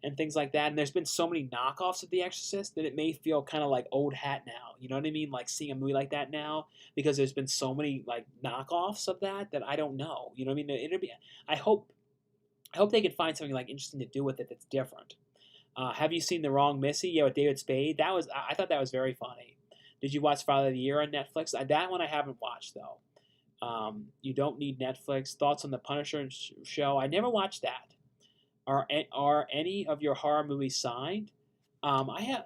and things like that. And there's been so many knockoffs of The Exorcist that it may feel kind of like old hat now. You know what I mean? Like seeing a movie like that now because there's been so many like knockoffs of that I don't know. You know what I mean? I hope they can find something like interesting to do with it that's different. Have you seen The Wrong Missy? Yeah, with David Spade. I thought that was very funny. Did you watch Father of the Year on Netflix? That one I haven't watched though. You don't need Netflix. Thoughts on the Punisher show? I never watched that. Are any of your horror movies signed? I have.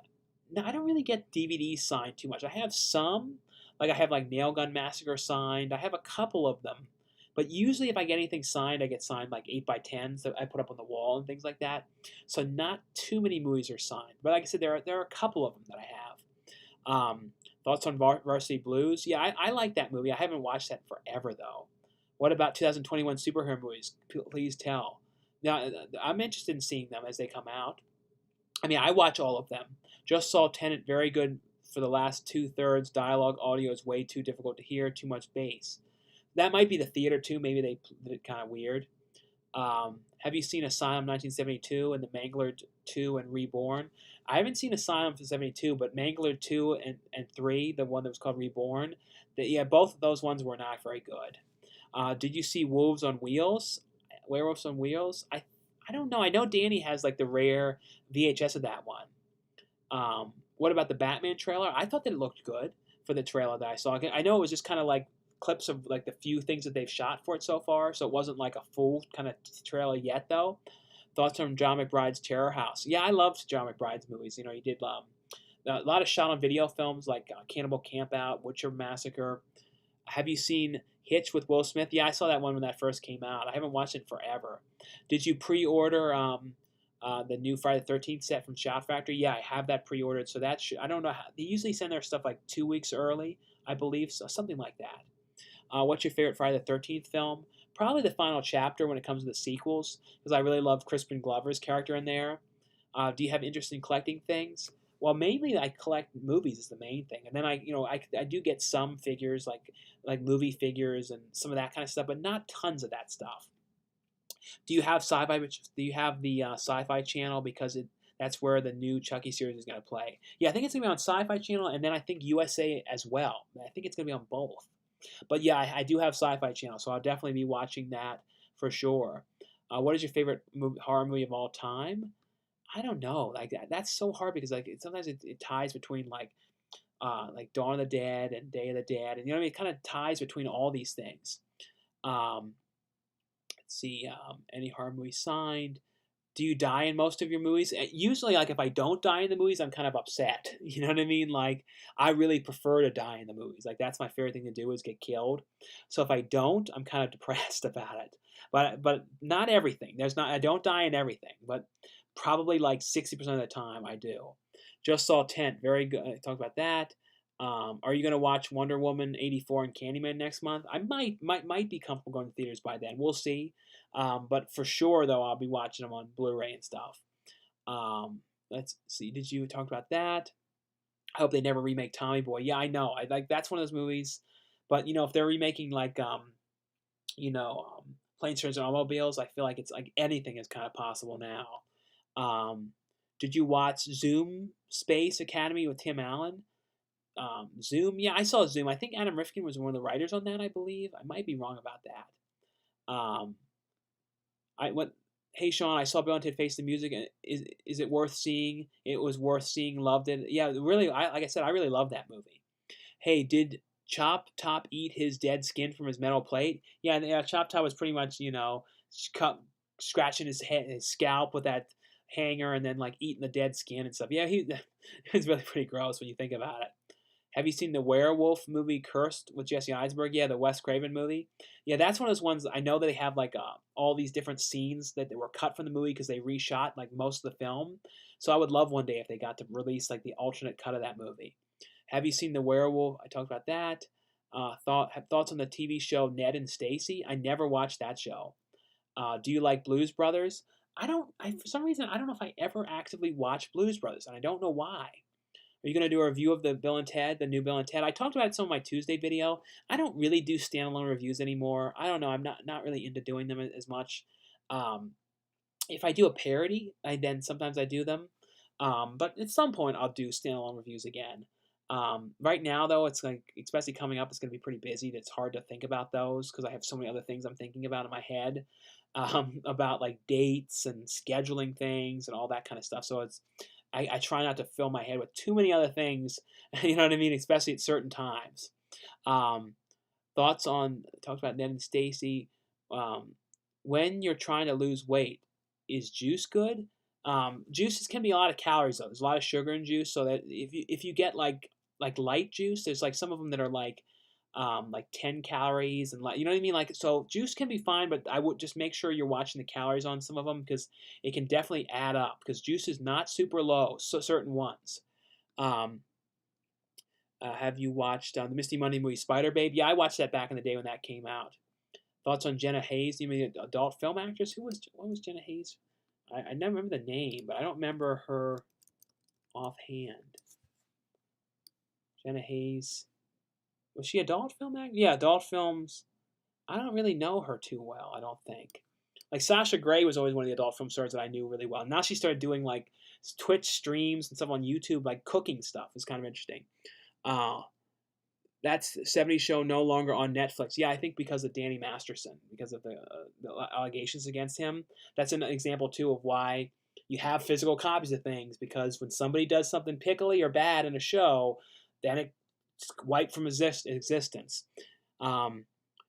No, I don't really get DVDs signed too much. I have some, like I have like Nail Gun Massacre signed. I have a couple of them, but usually if I get anything signed, I get signed like 8x10s that I put up on the wall and things like that. So not too many movies are signed. But like I said, there are a couple of them that I have. Thoughts on Varsity Blues? Yeah, I like that movie. I haven't watched that forever though. What about 2021 superhero movies? Please tell. Now, I'm interested in seeing them as they come out. I mean, I watch all of them. Just saw Tenet, very good for the last 2/3. Dialogue, audio is way too difficult to hear, too much bass. That might be the theater too. Maybe they did it kind of weird. Have you seen Asylum 1972 and The Mangler 2 and Reborn? I haven't seen Asylum for 72, but Mangler 2 and 3, the one that was called Reborn, both of those ones were not very good. Did you see Werewolves on Wheels? I don't know. I know Danny has like the rare VHS of that one. What about the Batman trailer? I thought that it looked good for the trailer that I saw. I know it was just kind of like clips of like the few things that they've shot for it so far, so it wasn't like a full kind of trailer yet though. Thoughts on John McBride's Terror House? Yeah, I loved John McBride's movies. You know, he did a lot of shot on video films like Cannibal Campout, Witcher Massacre. Have you seen Hitch with Will Smith? Yeah, I saw that one when that first came out. I haven't watched it forever. Did you pre-order the new Friday the 13th set from Shout Factory? Yeah, I have that pre-ordered. So I don't know how they usually send their stuff like 2 weeks early, I believe, so something like that. What's your favorite Friday the 13th film? Probably the final chapter when it comes to the sequels, because I really love Crispin Glover's character in there. Do you have interest in collecting things? Well, mainly I collect movies is the main thing, and then I do get some figures like movie figures and some of that kind of stuff, but not tons of that stuff. Do you have sci-fi? Do you have the Sci-Fi Channel because that's where the new Chucky series is going to play? Yeah, I think it's going to be on Sci-Fi Channel, and then I think USA as well. I think it's going to be on both. But yeah, I do have Sci-Fi Channel, so I'll definitely be watching that for sure. What is your favorite horror movie of all time? I don't know. Like that's so hard because sometimes it ties between like Dawn of the Dead and Day of the Dead, and you know what I mean. It kind of ties between all these things. Let's see. Any horror movie signed? Do you die in most of your movies? Usually, like if I don't die in the movies, I'm kind of upset. You know what I mean? Like I really prefer to die in the movies. Like that's my favorite thing to do is get killed. So if I don't, I'm kind of depressed about it. But not everything. I don't die in everything, but probably like 60% of the time I do. Just saw Tent. Very good. I talked about that. Are you going to watch Wonder Woman 84 and Candyman next month? I might be comfortable going to theaters by then. We'll see. But for sure, though, I'll be watching them on Blu-ray and stuff. Let's see. Did you talk about that? I hope they never remake Tommy Boy. Yeah, I know. That's one of those movies. But if they're remaking like Planes, Trains, and Automobiles, I feel like it's like anything is kind of possible now. Did you watch Zoom Space Academy with Tim Allen? Zoom. Yeah, I saw Zoom. I think Adam Rifkin was one of the writers on that. I believe. I might be wrong about that. Um, I went. Hey Sean, I saw Bill and Ted Face the Music. Is it worth seeing? It was worth seeing. Loved it. Yeah, really. Like I said, I really love that movie. Hey, did Chop Top eat his dead skin from his metal plate? Yeah, yeah. Chop Top was pretty much cut, scratching his head, his scalp with that hanger, and then like eating the dead skin and stuff. Yeah, he it's really pretty gross when you think about it. Have you seen the werewolf movie Cursed with Jesse Eisenberg? Yeah, the Wes Craven movie. Yeah, that's one of those ones. I know that they have like all these different scenes that they were cut from the movie because they reshot like most of the film. So I would love one day if they got to release like the alternate cut of that movie. Have you seen the werewolf? I talked about that. Thoughts on the TV show Ned and Stacy? I never watched that show. Do you like Blues Brothers? I don't. For some reason I don't know if I ever actively watched Blues Brothers, and I don't know why. Are you going to do a review of the Bill and Ted, the new Bill and Ted? I talked about it in some of my Tuesday video. I don't really do standalone reviews anymore. I don't know. I'm not really into doing them as much. Um, if I do a parody, then sometimes I do them. But at some point, I'll do standalone reviews again. Right now, though, it's like, especially coming up, it's going to be pretty busy. It's hard to think about those because I have so many other things I'm thinking about in my head about like dates and scheduling things and all that kind of stuff. So I try not to fill my head with too many other things, you know what I mean, especially at certain times. Um, Thoughts on, talked about Ned and Stacy. Um, when you're trying to lose weight, is juice good? Juices can be a lot of calories though. There's a lot of sugar in juice, so that if you get like light juice, there's like some of them that are like 10 calories and like, you know what I mean? Like, so juice can be fine, but I would just make sure you're watching the calories on some of them because it can definitely add up because juice is not super low, so certain ones. Um, have you watched the Misty Monday movie Spider Babe? Yeah, I watched that back in the day when that came out. Thoughts on Jenna Hayes? You mean adult film actress? What was Jenna Hayes? I never remember the name, but I don't remember her offhand. Jenna Hayes. Was she adult film actor? Yeah, adult films. I don't really know her too well, I don't think. Like Sasha Grey was always one of the adult film stars that I knew really well. Now she started doing like Twitch streams and stuff on YouTube, like cooking stuff. It's kind of interesting. Uh, that's 70s show no longer on Netflix. Yeah, I think because of Danny Masterson, because of the allegations against him. That's an example too of why you have physical copies of things because when somebody does something pickly or bad in a show, then it's wiped from existence. Um,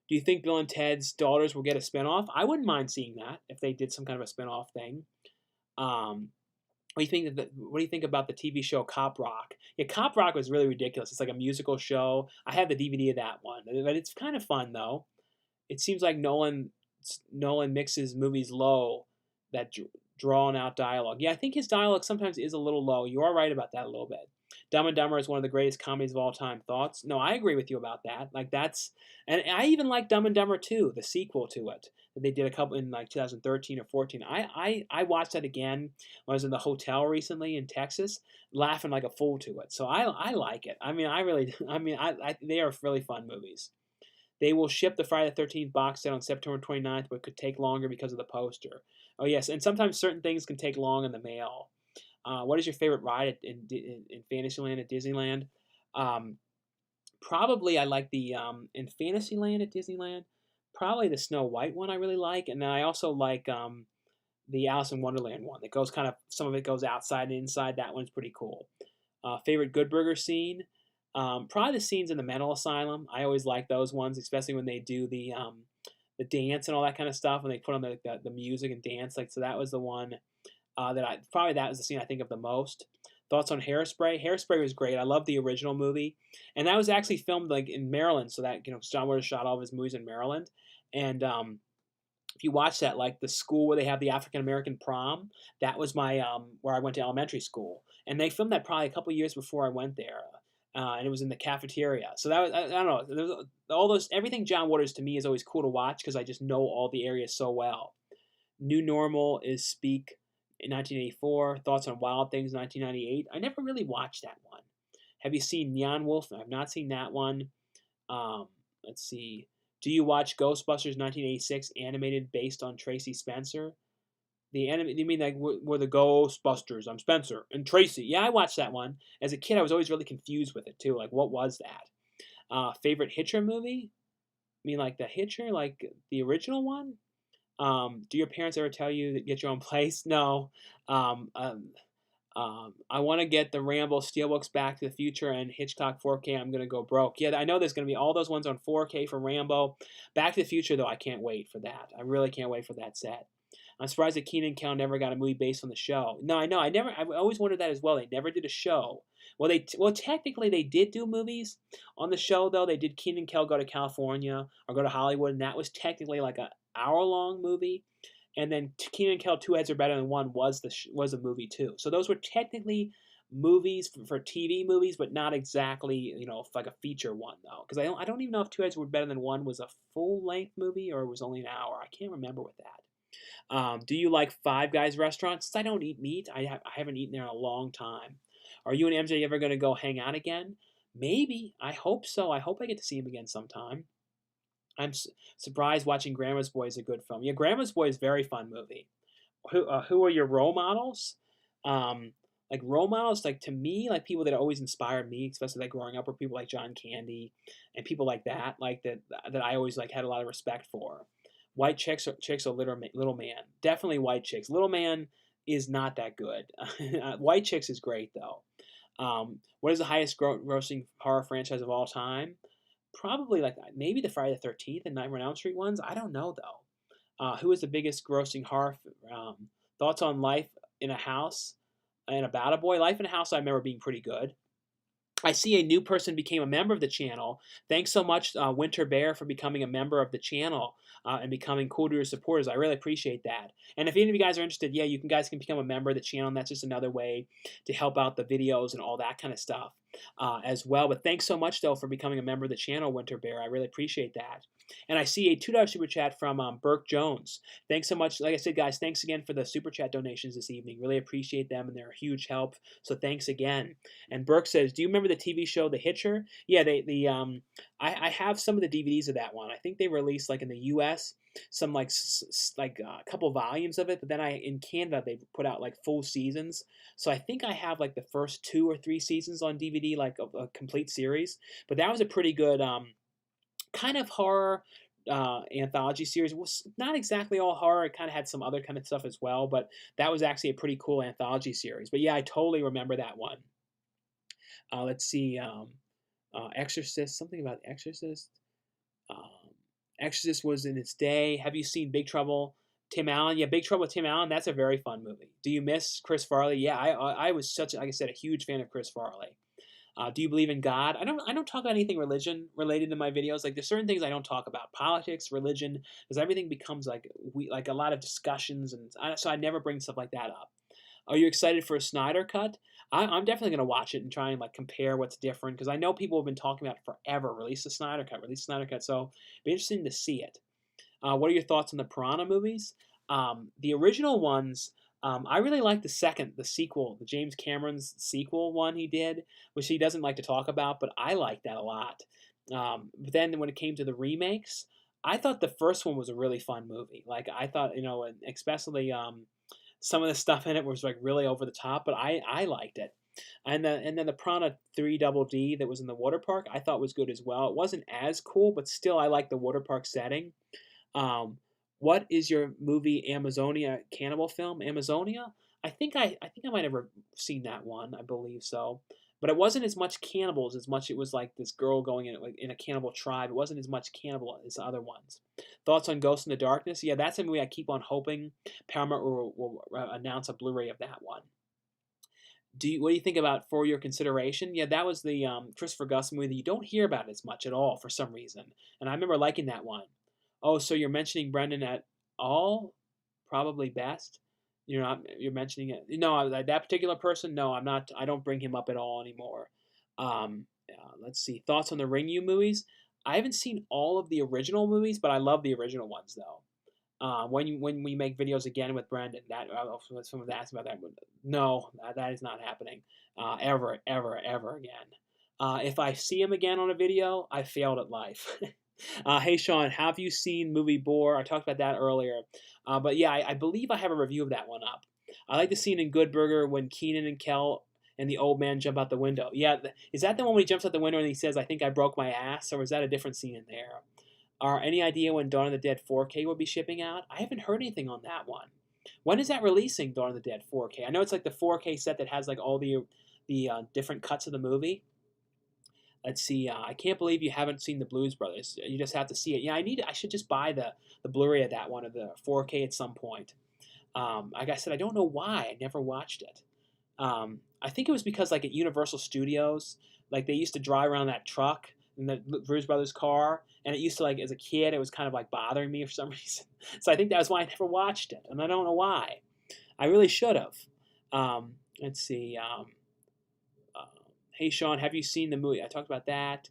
do you think Bill and Ted's Daughters will get a spinoff? I wouldn't mind seeing that if they did some kind of a spinoff thing. Um, what do you think about the TV show Cop Rock? Yeah, Cop Rock was really ridiculous. It's like a musical show. I have the DVD of that one, but it's kind of fun though. It seems like Nolan mixes movies low, that drawn out dialogue. Yeah, I think his dialogue sometimes is a little low. You are right about that a little bit. Dumb and Dumber is one of the greatest comedies of all time. Thoughts? No, I agree with you about that. Like that's, and I even like Dumb and Dumber 2, the sequel to it that they did a couple in like 2013 or 14. I watched that again when I was in the hotel recently in Texas, laughing like a fool to it. So I like it. I mean, I really, they are really fun movies. They will ship the Friday the 13th box set on September 29th, but it could take longer because of the poster. Oh, yes, and sometimes certain things can take long in the mail. What is your favorite ride in Fantasyland at Disneyland? Um, Probably I like the in Fantasyland at Disneyland. Probably the Snow White one I really like, and then I also like the Alice in Wonderland one that goes kind of some of it goes outside and inside. That one's pretty cool. Favorite Good Burger scene? Probably the scenes in the mental asylum. I always like those ones, especially when they do the dance and all that kind of stuff, when they put on the music and dance. Like so, that was the one that was the scene I think of the most. Thoughts on Hairspray? Hairspray was great. I love the original movie, and that was actually filmed like in Maryland. So that John Waters shot all of his movies in Maryland, and if you watch that, like the school where they have the African American prom, that was my where I went to elementary school, and they filmed that probably a couple years before I went there, and it was in the cafeteria. So that was I don't know, there was, all those everything John Waters to me is always cool to watch because I just know all the areas so well. New Normal is Speak in 1984. Thoughts on Wild Things 1998. I never really watched that one. Have you seen Neon Wolf? I've not seen that one. Let's see. Do you watch Ghostbusters 1986 animated based on Tracy Spencer? The enemy? You mean like we're the Ghostbusters? I'm Spencer and Tracy. Yeah, I watched that one as a kid. I was always really confused with it too. Like, what was that? Favorite Hitcher movie? I mean, like the Hitcher, like the original one. Do your parents ever tell you that get your own place? No. Um, um, I want to get the Rambo Steelbooks Back to the Future and Hitchcock 4K. I'm going to go broke. Yeah, I know there's going to be all those ones on 4K for Rambo. Back to the Future, though, I can't wait for that. I really can't wait for that set. I'm surprised that Keenan and Kel never got a movie based on the show. No, I know. I always wondered that as well. They never did a show. Well, technically they did do movies on the show though. They did Keenan and Kel Go to California or Go to Hollywood, and that was technically like a hour-long movie. And then Keenan and Kel Two Heads Are Better Than One was was a movie too. So those were technically movies for TV movies, but not exactly like a feature one though. Because I don't even know if Two Heads Were Better Than One was a full length movie or it was only an hour. I can't remember with that. Do you like Five Guys restaurants? Since I don't eat meat, I haven't eaten there in a long time. Are you and MJ ever going to go hang out again? Maybe. I hope so. I hope I get to see him again sometime. I'm surprised watching Grandma's Boy is a good film. Yeah, Grandma's Boy is a very fun movie. Who are your role models? Um, like role models, like to me, like people that always inspired me, especially like growing up, were people like John Candy and people like that, like that I always like had a lot of respect for. White chicks or little man, definitely white chicks. Little man is not that good. White chicks is great though. What is the highest grossing horror franchise of all time? Probably like maybe the Friday the 13th and Nightmare on Elm Street ones. I don't know though. Who is the biggest grossing horror? Thoughts on Life in a House and About a Boy? Life in a House I remember being pretty good. I see a new person became a member of the channel. Thanks so much, Winter Bear, for becoming a member of the channel and becoming coolduder supporters. I really appreciate that. And if any of you guys are interested, yeah, guys can become a member of the channel, and that's just another way to help out the videos and all that kind of stuff as well. But thanks so much, though, for becoming a member of the channel, Winter Bear. I really appreciate that. And I see a $2 super chat from Burke Jones. Thanks so much. Like I said, guys, thanks again for the super chat donations this evening. Really appreciate them, and they're a huge help. So thanks again. And Burke says, "Do you remember the TV show The Hitcher?" Yeah, I have some of the DVDs of that one. I think they released like in the U.S. some like a couple volumes of it, but then in Canada they put out like full seasons. So I think I have like the first 2 or 3 seasons on DVD, like a complete series. But that was a pretty good kind of horror anthology series. It was not exactly all horror. It kind of had some other kind of stuff as well, but that was actually a pretty cool anthology series. But yeah, I totally remember that one. Let's see. Exorcist, something about Exorcist. Um, Exorcist was in its day. Have you seen Big Trouble? Tim Allen, yeah, Big Trouble with Tim Allen. That's a very fun movie. Do you miss Chris Farley? Yeah, I was like I said, a huge fan of Chris Farley. Do you believe in God? I don't talk about anything religion related to my videos. Like there's certain things I don't talk about, politics, religion, because everything becomes like a lot of discussions, and so I never bring stuff like that up. Are you excited for a Snyder cut? I'm definitely gonna watch it and try and like compare what's different because I know people have been talking about it forever. Release the Snyder cut, release the Snyder cut. So it'd be interesting to see it. What are your thoughts on the Piranha movies? The original ones. I really like the sequel, the James Cameron's sequel one he did, which he doesn't like to talk about, but I like that a lot. But then when it came to the remakes, I thought the first one was a really fun movie. Like I thought, and especially some of the stuff in it was like really over the top, but I liked it. And then the Piranha 3 Double D that was in the water park, I thought was good as well. It wasn't as cool, but still I like the water park setting. Um, what is your movie Amazonia cannibal film? Amazonia? I think I might have seen that one. I believe so. But it wasn't as much cannibals as much it was like this girl going in like in a cannibal tribe. It wasn't as much cannibal as the other ones. Thoughts on Ghost in the Darkness? Yeah, that's a movie I keep on hoping Paramount will announce a Blu-ray of that one. What do you think about For Your Consideration? Yeah, that was the Christopher Gus movie that you don't hear about as much at all for some reason, and I remember liking that one. Oh, so you're mentioning Brendan at all? Probably best. You're mentioning it. No, that particular person. No, I'm not. I don't bring him up at all anymore. Let's see. Thoughts on the Ring You movies? I haven't seen all of the original movies, but I love the original ones though. When we make videos again with Brendan, that someone's asking about that. No, that is not happening ever, ever, ever again. If I see him again on a video, I failed at life. Hey Sean, have you seen movie Bore? I talked about that earlier. But yeah, I believe I have a review of that one up. I like the scene in Good Burger when Keenan and Kel and the old man jump out the window. Yeah, is that the one when he jumps out the window and he says, "I think I broke my ass," or is that a different scene in there? Any idea when Dawn of the Dead 4K will be shipping out? I haven't heard anything on that one. When is that releasing, Dawn of the Dead 4K? I know it's like the 4K set that has like all the different cuts of the movie. Let's see. I can't believe you haven't seen the Blues Brothers. You just have to see it. Yeah, I should just buy the Blu-ray of that one, of the 4K at some point. Like I said, I don't know why I never watched it. I think it was because like at Universal Studios, like they used to drive around that truck in the Blues Brothers car, and it used to, like, as a kid, it was kind of like bothering me for some reason. So I think that was why I never watched it, and I don't know why. I really should have. Let's see. Uh, hey Sean, have you seen the movie? I talked about that.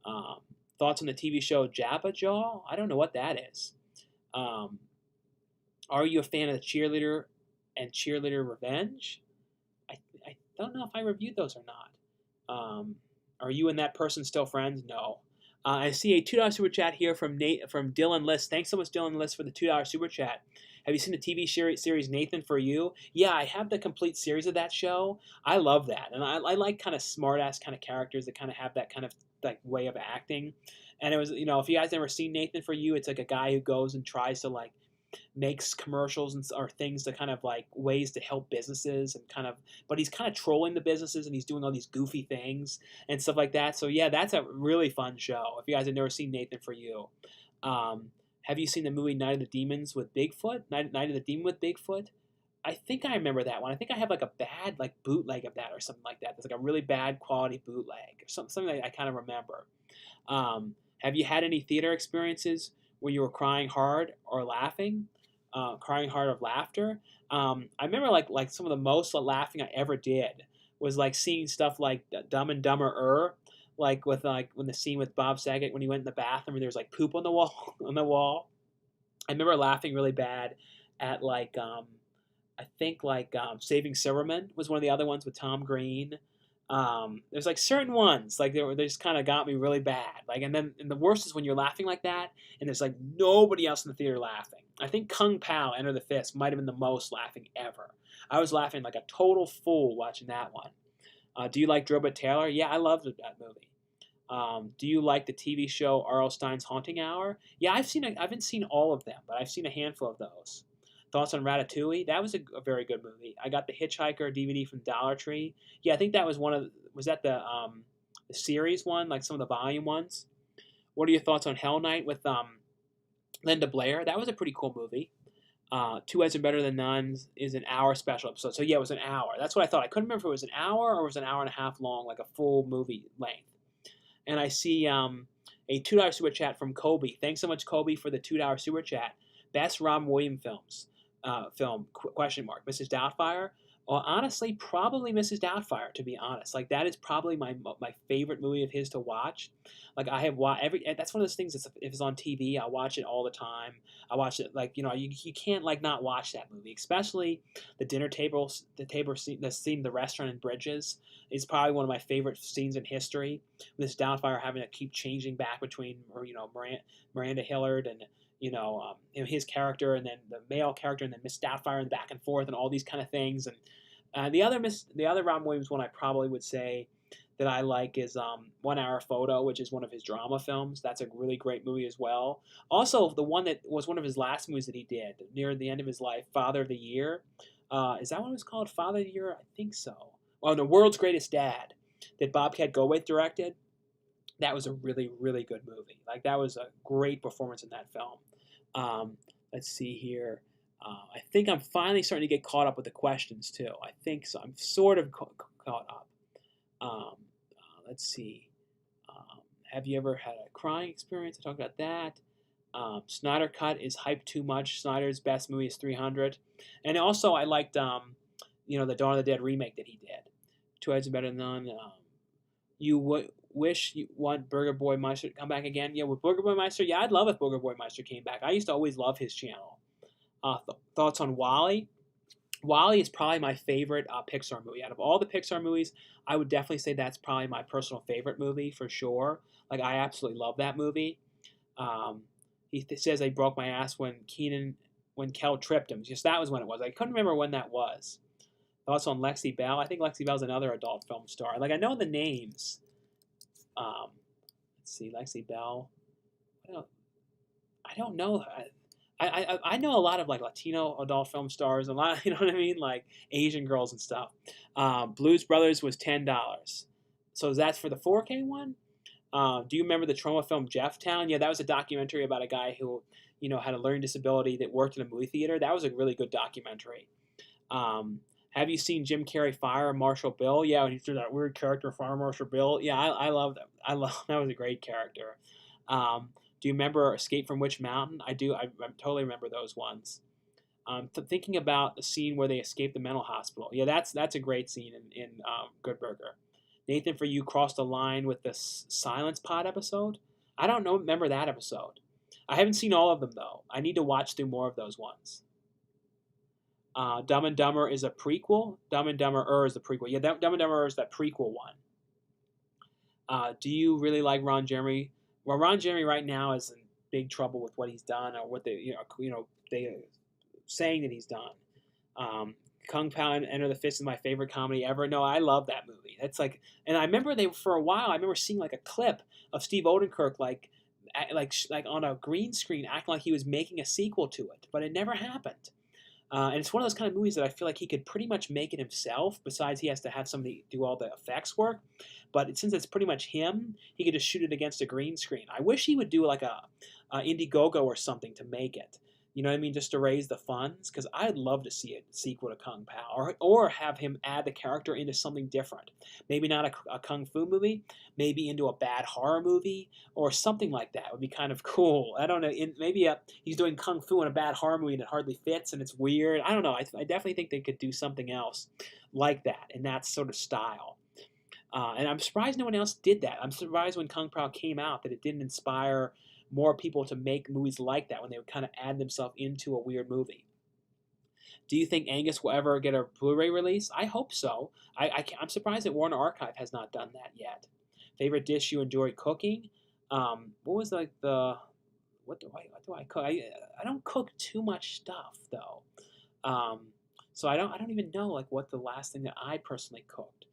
Um, Thoughts on the TV show Jabba Jaw? I don't know what that is. Um, are you a fan of the Cheerleader and Cheerleader Revenge? I, I don't know if I reviewed those or not. Are you and that person still friends? No. I see a $2 super chat here from Dylan List. Thanks so much, Dylan List, for the $2 super chat. Have you seen the TV series Nathan For You? Yeah, I have the complete series of that show. I love that, and I like kind of smart ass kind of characters that kind of have that kind of like way of acting. And it was, if you guys never seen Nathan For You, it's like a guy who goes and tries to like makes commercials or things to kind of like ways to help businesses and kind of, but he's kind of trolling the businesses and he's doing all these goofy things and stuff like that. So yeah, that's a really fun show. If you guys have never seen Nathan For You, have you seen the movie Night of the Demons with Bigfoot? Night of the Demon with Bigfoot? I think I remember that one. I think I have like a bad like bootleg of that or something like that. There's like a really bad quality bootleg or something that I kind of remember. Have you had any theater experiences where you were crying hard or laughing? Crying hard of laughter. I remember like some of the most laughing I ever did was like seeing stuff like Dumb and Dumber, like with like when the scene with Bob Saget when he went in the bathroom and there was like poop on the wall on the wall. I remember laughing really bad at like I think like Saving Silverman was one of the other ones with Tom Green. There's like certain ones like they just kind of got me really bad. Like and the worst is when you're laughing like that and there's like nobody else in the theater laughing. I think Kung Pao Enter the Fist might have been the most laughing ever. I was laughing like a total fool watching that one. Do you like Drobit Taylor? Yeah, I loved that movie. Do you like the TV show R.L. Stein's Haunting Hour? Yeah, I haven't seen all of them, but I've seen a handful of those. Thoughts on Ratatouille? That was a very good movie. I got the Hitchhiker DVD from Dollar Tree. Yeah, I think that was was that the series one, like some of the volume ones? What are your thoughts on Hell Night with Linda Blair? That was a pretty cool movie. Two Heads Are Better Than None is an hour special episode. So yeah, it was an hour. That's what I thought. I couldn't remember if it was an hour or it was an hour and a half long, like a full movie length. And I see a $2 super chat from Kobe. Thanks so much, Kobe, for the $2 super chat. Best Robin Williams film? Question mark. Mrs. Doubtfire? Well, honestly, probably Mrs. Doubtfire. To be honest, like that is probably my favorite movie of his to watch. Like I have watched every. That's one of those things. If it's on TV, I watch it all the time. I watch it like you can't like not watch that movie, especially the dinner table, the scene, the restaurant in Bridges is probably one of my favorite scenes in history. This Doubtfire having to keep changing back between, Miranda Hillard and his character and then the male character and then Miss Doubtfire and back and forth and all these kind of things. And the other Robin Williams one I probably would say that I like is 1 Hour Photo, which is one of his drama films. That's a really great movie as well. Also, the one that was one of his last movies that he did near the end of his life, Father of the Year. Is that what it was called? Father of the Year? I think so. Oh, The World's Greatest Dad, that Bobcat Goldthwait directed. That was a really, really good movie. Like, that was a great performance in that film. Let's see here. I think I'm finally starting to get caught up with the questions, too. I think so. I'm sort of caught up. Let's see. Have you ever had a crying experience? I talked about that. Snyder Cut is hyped too much. Snyder's best movie is 300. And also, I liked, the Dawn of the Dead remake that he did. Two Heads Are Better Than None. You wish you want Burger Boy Meister to come back again? Yeah, with Burger Boy Meister, yeah, I'd love if Burger Boy Meister came back. I used to always love his channel. Thoughts on Wall-E? Wall-E is probably my favorite Pixar movie. Out of all the Pixar movies, I would definitely say that's probably my personal favorite movie for sure. Like, I absolutely love that movie. Um, says I broke my ass when Kel tripped him. Just that was when it was. I couldn't remember when that was. Thoughts on Lexi Bell? I think Lexi Bell's another adult film star. Like I know the names. Um, let's see, Lexi Bell. I don't know. I know a lot of like Latino adult film stars, a lot, you know what I mean, like Asian girls and stuff. Blues Brothers was $10. So is that for the 4K one? Do you remember the trauma film Jefftown? Yeah, that was a documentary about a guy who, had a learning disability that worked in a movie theater. That was a really good documentary. Have you seen Jim Carrey Fire Marshal Bill? Yeah, when he threw that weird character Fire Marshal Bill. Yeah, I love that. That was a great character. Do you remember Escape from Witch Mountain? I do. I totally remember those ones. Thinking about the scene where they escape the mental hospital. Yeah, that's a great scene in Good Burger. Nathan, for you, crossed the line with the Silence Pod episode. I don't know. Remember that episode? I haven't seen all of them though. I need to watch through more of those ones. Dumb and Dumber is a prequel. Dumb and Dumber is the prequel. Yeah, Dumb and Dumber is that prequel one. Do you really like Ron Jeremy? Well, Ron Jeremy right now is in big trouble with what he's done or what they saying that he's done. Kung Pao and Enter the Fist is my favorite comedy ever. No, I love that movie. That's like, and I remember for a while. I remember seeing like a clip of Steve Odenkirk like on a green screen acting like he was making a sequel to it, but it never happened. And it's one of those kind of movies that I feel like he could pretty much make it himself. Besides, he has to have somebody do all the effects work. But since it's pretty much him, he could just shoot it against a green screen. I wish he would do like a Indiegogo or something to make it. You know what I mean? Just to raise the funds, because I'd love to see a sequel to Kung Pao, or have him add the character into something different. Maybe not a kung fu movie, maybe into a bad horror movie or something like that. Would be kind of cool. I don't know. Maybe he's doing kung fu in a bad horror movie and it hardly fits and it's weird. I don't know. I definitely think they could do something else like that in that sort of style. And I'm surprised no one else did that. I'm surprised when Kung Pao came out that it didn't inspire more people to make movies like that when they would kind of add themselves into a weird movie. Do you think Angus will ever get a Blu-ray release? I hope so. I'm surprised that Warner Archive has not done that yet. Favorite dish you enjoy cooking? What was like what do I cook? I don't cook too much stuff though. So I don't even know like what the last thing that I personally cooked.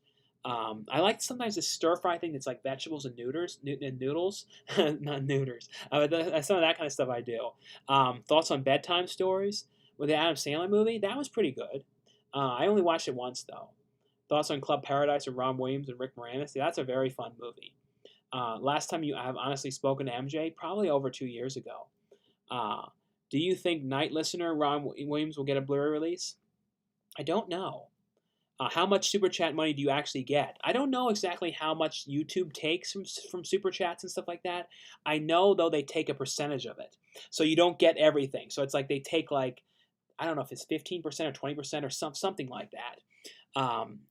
I like sometimes this stir fry thing that's like vegetables and noodles, not noodles. Some of that kind of stuff I do. Thoughts on bedtime stories with the Adam Sandler movie? That was pretty good. I only watched it once though. Thoughts on Club Paradise with Ron Williams and Rick Moranis? Yeah, that's a very fun movie. Last time you have honestly spoken to MJ? Probably over 2 years ago. Do you think Night Listener Ron Williams will get a Blu-ray release? I don't know. How much super chat money do you actually get? I don't know exactly how much YouTube takes from super chats and stuff like that. I know though they take a percentage of it, so you don't get everything. So it's like they take like, I don't know if it's 15% or 20% or something like that.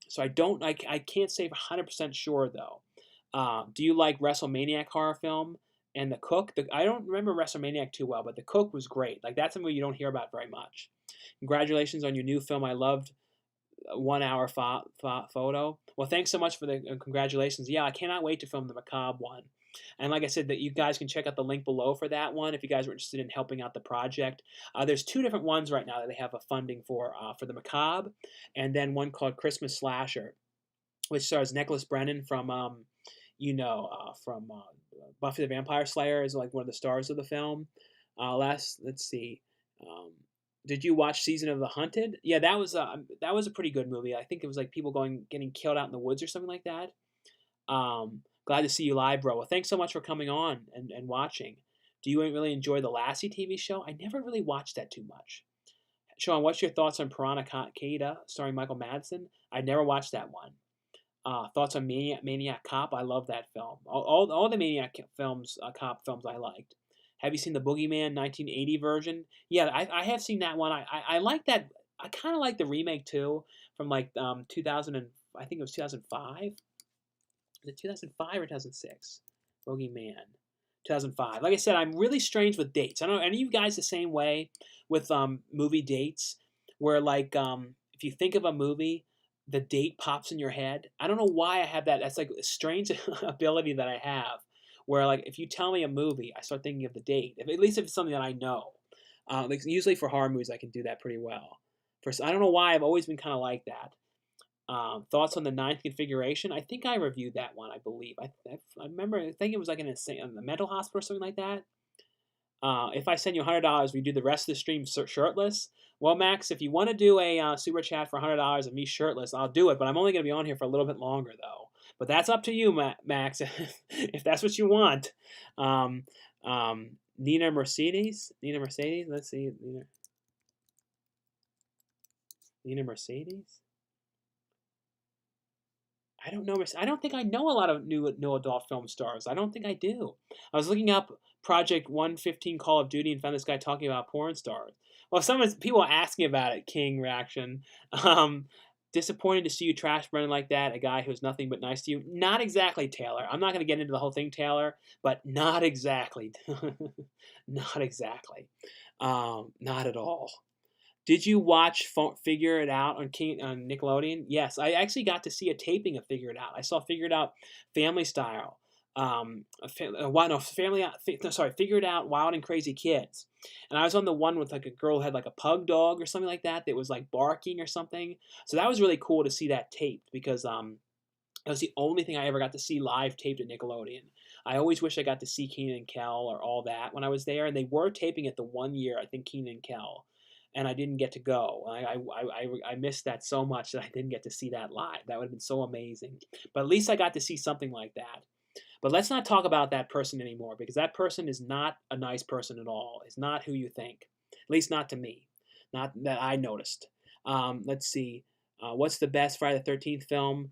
So I can't say 100% sure though. Do you like WrestleManiac horror film and The Cook? I don't remember WrestleManiac too well, but The Cook was great. Like that's something you don't hear about very much. Congratulations on your new film. I loved 1 hour photo. Well, thanks so much for the congratulations. Yeah, I cannot wait to film the Macabre one. And like I said, that you guys can check out the link below for that one if you guys are interested in helping out the project. There's 2 different ones right now that they have a funding for the Macabre, and then one called Christmas Slasher, which stars Nicholas Brennan from Buffy the Vampire Slayer, is like one of the stars of the film. Let's see. Did you watch Season of the Hunted? Yeah, that was a pretty good movie. I think it was like people getting killed out in the woods or something like that. Glad to see you live, bro. Well, thanks so much for coming on and watching. Do you really enjoy the Lassie TV show? I never really watched that too much. Sean, what's your thoughts on Piranha Queda starring Michael Madsen? I never watched that one. Thoughts on Maniac Cop? I love that film. All the Maniac films, cop films I liked. Have you seen the Boogeyman 1980 version? Yeah, I have seen that one. I like that. I kind of like the remake too, from like 2000 and I think it was 2005. Was it 2005 or 2006? Boogeyman 2005. Like I said, I'm really strange with dates. I don't know, any of you guys the same way with movie dates, where like if you think of a movie, the date pops in your head. I don't know why I have that. That's like a strange ability that I have, where like if you tell me a movie, I start thinking of the date. At least if it's something that I know. Like usually for horror movies, I can do that pretty well. I don't know why I've always been kind of like that. Thoughts on the ninth configuration? I think I reviewed that one. I believe. I remember. I think it was like in a mental hospital or something like that. If I send you $100, we do the rest of the stream shirtless. Well, Max, if you want to do a super chat for $100 of me shirtless, I'll do it. But I'm only going to be on here for a little bit longer, though. But that's up to you, Max, if that's what you want. Um, Nina Mercedes. Let's see. Nina Mercedes. I don't know. I don't think I know a lot of new adult film stars. I don't think I do. I was looking up Project 115 Call of Duty and found this guy talking about porn stars. Well, people asking about it. King reaction. Disappointed to see you trash Brennan like that. A guy who's nothing but nice to you. Not exactly, Taylor. I'm not going to get into the whole thing, Taylor. But not exactly. Not exactly. Not at all. Did you watch Figure It Out on Nickelodeon? Yes, I actually got to see a taping of Figure It Out. I saw Figure It Out Family Style. Figure It Out Wild and Crazy Kids. And I was on the one with like a girl who had like a pug dog or something like that was like barking or something. So that was really cool to see that taped because that was the only thing I ever got to see live taped at Nickelodeon. I always wish I got to see Kenan and Kel or all that when I was there, and they were taping it the one year, I think, Kenan and Kel, and I didn't get to go. I missed that so much that I didn't get to see that live. That would have been so amazing. But at least I got to see something like that. But let's not talk about that person anymore because that person is not a nice person at all. It's not who you think. At least not to me. Not that I noticed. Let's see. What's the best Friday the 13th film?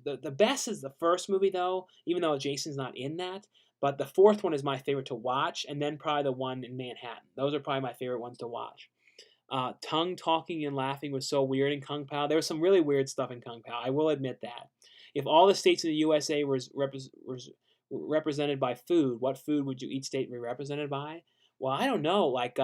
The best is the first movie, though, even though Jason's not in that. But the fourth one is my favorite to watch, and then probably the one in Manhattan. Those are probably my favorite ones to watch. Tongue talking and laughing was so weird in Kung Pao. There was some really weird stuff in Kung Pao. I will admit that. If all the states in the USA were represented by food, what food would each state be represented by? Well, I don't know. Like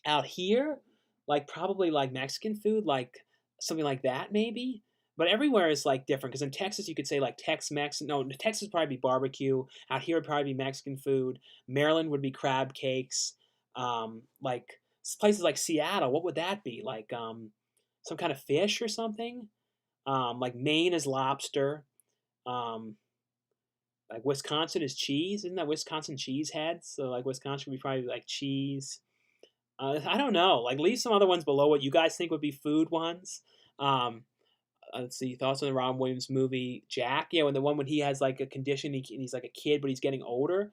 out here, like probably like Mexican food, like something like that maybe. But everywhere is like different because in Texas you could say like Tex-Mex. No, Texas would probably be barbecue. Out here would probably be Mexican food. Maryland would be crab cakes. Like places like Seattle, what would that be? Like some kind of fish or something. Like Maine is lobster. Like Wisconsin is cheese. Isn't that Wisconsin cheese heads? So like Wisconsin would be probably like cheese. I don't know. Like leave some other ones below what you guys think would be food ones. Um, let's see. Thoughts on the Robin Williams movie Jack? Yeah, when the one when he has like a condition, he's like a kid, but he's getting older.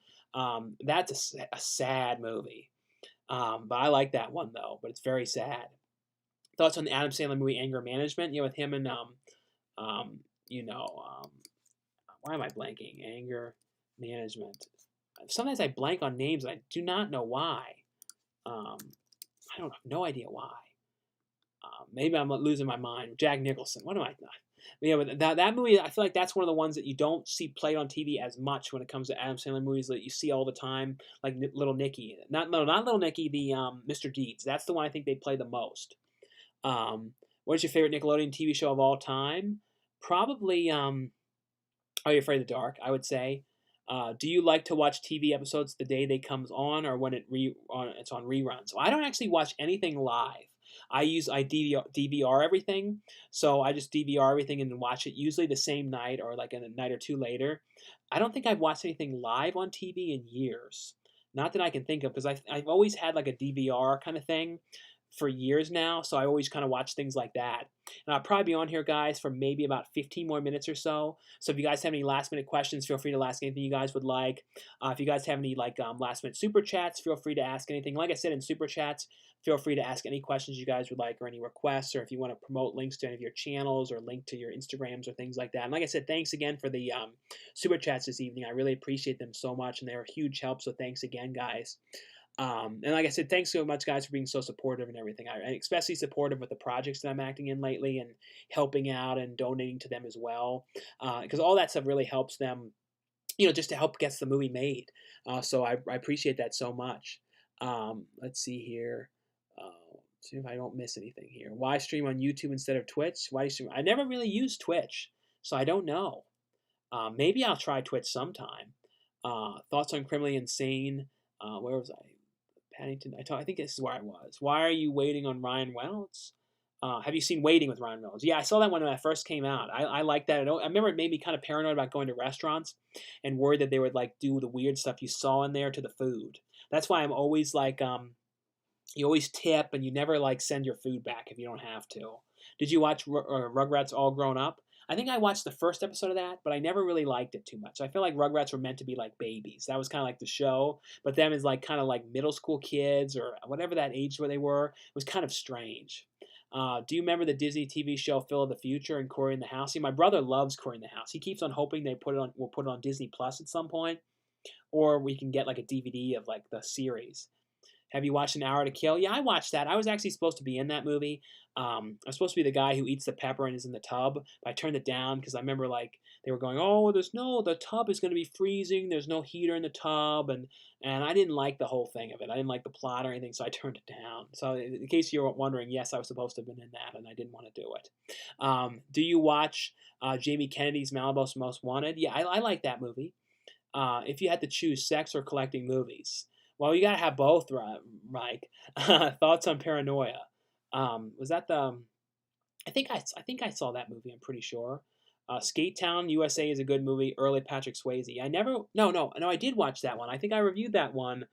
That's a sad movie. But I like that one though. But it's very sad. Thoughts on the Adam Sandler movie Anger Management? Yeah, with him and why am I blanking? Anger Management. Sometimes I blank on names and I do not know why. I don't have no idea why. Maybe I'm losing my mind. Jack Nicholson. What am I? Yeah, but that movie, I feel like that's one of the ones that you don't see played on TV as much when it comes to Adam Sandler movies that you see all the time, like Little Nicky. Not Little Nicky, the Mr. Deeds. That's the one I think they play the most. What is your favorite Nickelodeon TV show of all time? Probably Are You Afraid of the Dark? I would say. Do you like to watch TV episodes the day they comes on, or when it's on reruns? So I don't actually watch anything live. I DVR everything, so I just DVR everything and then watch it usually the same night or like a night or two later. I don't think I've watched anything live on TV in years. Not that I can think of, because I've always had like a DVR kind of thing for years now, so I always kind of watch things like that. And I'll probably be on here, guys, for maybe about 15 more minutes or so. So if you guys have any last minute questions, feel free to ask anything you guys would like. If you guys have any like last minute super chats, feel free to ask anything. Like I said in super chats, feel free to ask any questions you guys would like or any requests, or if you want to promote links to any of your channels or link to your Instagrams or things like that. And like I said, thanks again for the super chats this evening. I really appreciate them so much, and they're a huge help. So thanks again, guys. And like I said, thanks so much, guys, for being so supportive and everything. I'm especially supportive with the projects that I'm acting in lately and helping out and donating to them as well, because all that stuff really helps them, just to help get the movie made. So I appreciate that so much. Let's see here. See if I don't miss anything here. Why stream on YouTube instead of Twitch? Why do you stream? I never really used Twitch, so I don't know. Maybe I'll try Twitch sometime. Thoughts on Criminally Insane? Where was I? Paddington. I think this is where I was. Why are you waiting on Ryan Reynolds? Have you seen Waiting with Ryan Reynolds? Yeah, I saw that when that first came out. I liked that. I remember it made me kind of paranoid about going to restaurants and worried that they would like do the weird stuff you saw in there to the food. That's why I'm always like, you always tip and you never like send your food back if you don't have to. Did you watch Rugrats All Grown Up? I think I watched the first episode of that, but I never really liked it too much. I feel like Rugrats were meant to be like babies. That was kind of like the show, but them as like kind of like middle school kids or whatever that age where they were. It was kind of strange. Do you remember the Disney TV show Phil of the Future and Cory in the House? See, my brother loves Cory in the House. He keeps on hoping they will put it on Disney Plus at some point, or we can get like a DVD of like the series. Have you watched An Hour to Kill? Yeah, I watched that. I was actually supposed to be in that movie. I was supposed to be the guy who eats the pepper and is in the tub. But I turned it down because I remember like they were going, "Oh, the tub is going to be freezing. There's no heater in the tub," and I didn't like the whole thing of it. I didn't like the plot or anything, so I turned it down. So in case you're wondering, yes, I was supposed to have been in that, and I didn't want to do it. Do you watch Jamie Kennedy's Malibu's Most Wanted? Yeah, I like that movie. If you had to choose sex or collecting movies. Well, you gotta have both, Mike. Thoughts on Paranoia? Was that the? I think I saw that movie. I'm pretty sure. Skate Town USA is a good movie. Early Patrick Swayze. I never. No. I did watch that one. I think I reviewed that one.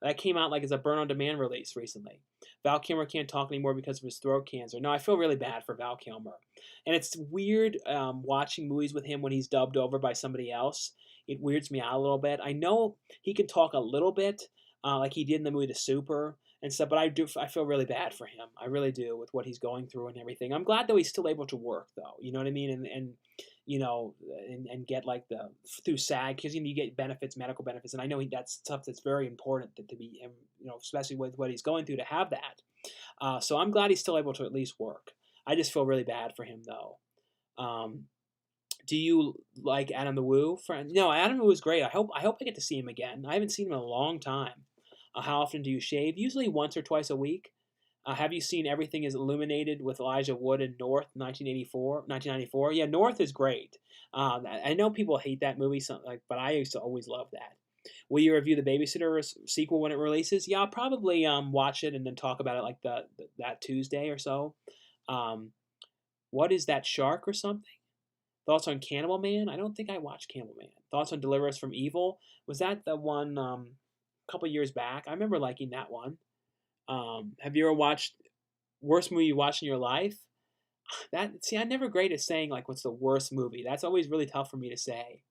That came out like as a burn on demand release recently. Val Kilmer can't talk anymore because of his throat cancer. No, I feel really bad for Val Kilmer, and it's weird watching movies with him when he's dubbed over by somebody else. It weirds me out a little bit. I know he can talk a little bit, like he did in the movie The Super and stuff. But I feel really bad for him. I really do with what he's going through and everything. I'm glad though he's still able to work though. You know what I mean? And you know, and get like the through SAG because you get benefits, medical benefits, and I know that's stuff that's very important to be, you know, especially with what he's going through to have that. So I'm glad he's still able to at least work. I just feel really bad for him though. Do you like Adam the Woo? Friend? No, Adam the Woo is great. I hope I get to see him again. I haven't seen him in a long time. How often do you shave? Usually once or twice a week. Have you seen Everything is Illuminated with Elijah Wood and North, 1994? Yeah, North is great. I know people hate that movie, but I used to always love that. Will you review the Babysitter sequel when it releases? Yeah, I'll probably watch it and then talk about it like that Tuesday or so. What is that, Shark or something? Thoughts on Cannibal Man? I don't think I watched Cannibal Man. Thoughts on Deliver Us from Evil? Was that the one a couple years back? I remember liking that one. Have you ever watched worst movie you watched in your life? I'm never great at saying like what's the worst movie. That's always really tough for me to say.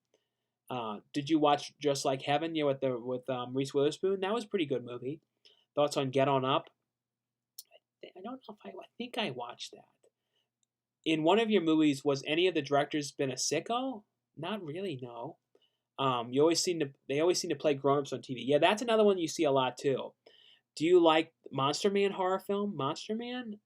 Did you watch Just Like Heaven? Yeah, with Reese Witherspoon. That was a pretty good movie. Thoughts on Get On Up? I don't know if I think I watched that. In one of your movies, was any of the directors been a sicko? Not really, no. They always seem to play grown-ups on TV. Yeah, that's another one you see a lot too. Do you like Monster Man horror film? Monster Man? I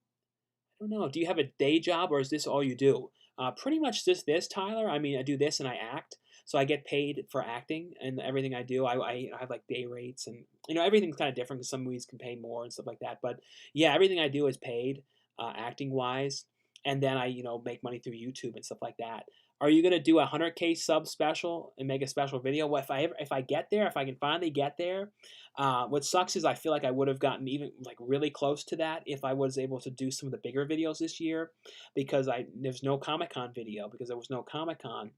don't know. Do you have a day job or is this all you do? Pretty much just this, Tyler. I mean, I do this and I act. So I get paid for acting and everything I do. I have like day rates and, you know, everything's kind of different because some movies can pay more and stuff like that. But yeah, everything I do is paid acting wise. And then I, you know, make money through YouTube and stuff like that. Are you gonna do a 100K sub special and make a special video? Well, if I get there, if I can finally get there, what sucks is I feel like I would have gotten even like really close to that if I was able to do some of the bigger videos this year, because there's no Comic-Con video because there was no Comic-Con.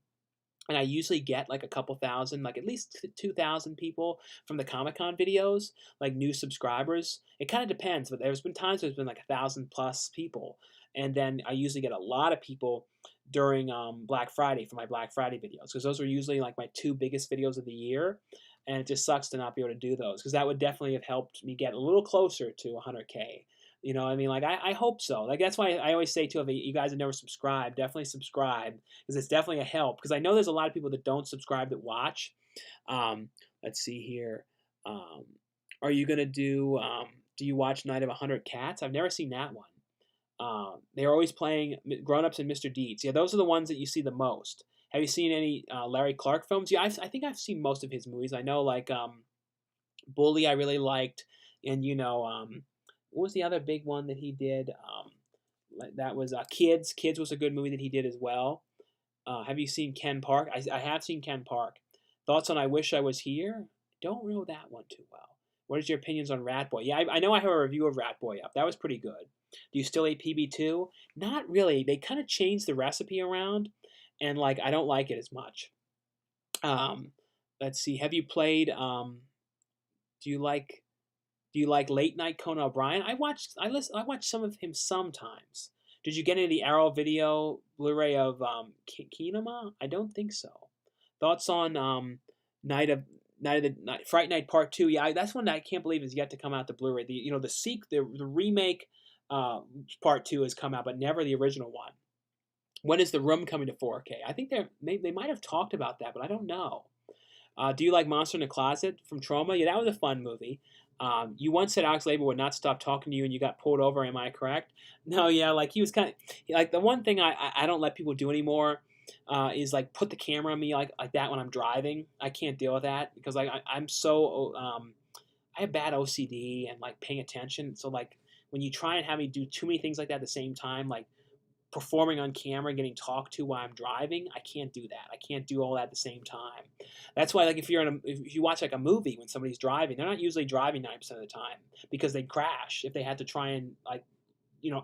And I usually get like a couple thousand, like at least 2,000 people from the Comic-Con videos, like new subscribers. It kind of depends, but there's been times there's been like 1,000 plus people. And then I usually get a lot of people during Black Friday for my Black Friday videos, because those are usually like my two biggest videos of the year. And it just sucks to not be able to do those, because that would definitely have helped me get a little closer to 100K. You know what I mean? Like, I hope so. Like, that's why I always say, too, if you guys have never subscribed, definitely subscribe, because it's definitely a help. Because I know there's a lot of people that don't subscribe that watch. Let's see here. Are you going to do you watch Night of 100 Cats? I've never seen that one. They're always playing Grown Ups and Mr. Deeds. Yeah, those are the ones that you see the most. Have you seen any Larry Clark films? Yeah, I think I've seen most of his movies. I know, like, Bully I really liked. And, you know, what was the other big one that he did? That was Kids. Kids was a good movie that he did as well. Have you seen Ken Park? I have seen Ken Park. Thoughts on I Wish I Was Here? Don't know that one too well. What is your opinions on Rat Boy? Yeah, I know I have a review of Rat Boy up. That was pretty good. Do you still eat PB2? Not really. They kind of changed the recipe around, and like I don't like it as much. Um, let's see. Have you played? Do you like Late Night Conan O'Brien? I watched some of him sometimes. Did you get into the Arrow Video Blu-ray of Kinema? I don't think so. Thoughts on Night of Fright Night Part 2? Yeah, that's one that I can't believe is yet to come out to Blu-ray. The remake Part 2 has come out, but never the original one. When is The Room coming to 4K? I think they might have talked about that, but I don't know. Do you like Monster in the Closet from Trauma? Yeah, that was a fun movie. You once said Alex Labor would not stop talking to you, and you got pulled over. Am I correct? No, yeah, like he was kind of like the one thing I don't let people do anymore is like put the camera on me like that when I'm driving. I can't deal with that because I'm so I have bad OCD and like paying attention. So like when you try and have me do too many things like that at the same time, like performing on camera, getting talked to while I'm driving, I can't do that. I can't do all that at the same time. That's why, like, if you watch like a movie when somebody's driving, they're not usually driving 9% of the time because they'd crash if they had to try and like,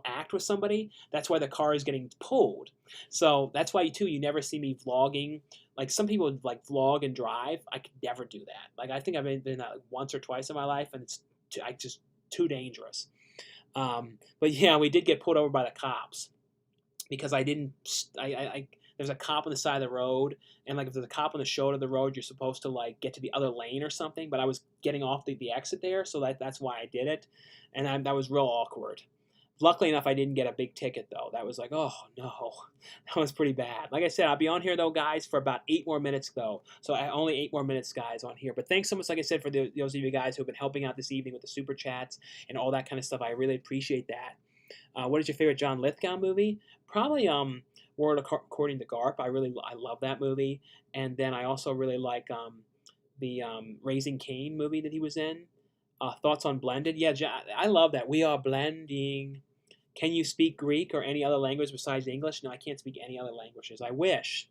act with somebody. That's why the car is getting pulled. So that's why you never see me vlogging. Like some people would like vlog and drive. I could never do that. Like I think I've been that like once or twice in my life, and it's just too dangerous. But yeah, we did get pulled over by the cops because I didn't. There's a cop on the side of the road, and like if there's a cop on the shoulder of the road, you're supposed to like get to the other lane or something. But I was getting off the exit there, so that's why I did it, and that was real awkward. Luckily enough, I didn't get a big ticket though. That was like, oh no, that was pretty bad. Like I said, I'll be on here though, guys, for about 8 more minutes though. So I only 8 more minutes, guys, on here. But thanks so much, like I said, for those of you guys who have been helping out this evening with the super chats and all that kind of stuff. I really appreciate that. What is your favorite John Lithgow movie? Probably World According to Garp. I love that movie. And then I also really like the Raising Cain movie that he was in. Thoughts on Blended? Yeah, I love that. We are blending. Can you speak Greek or any other language besides English? No, I can't speak any other languages. I wish.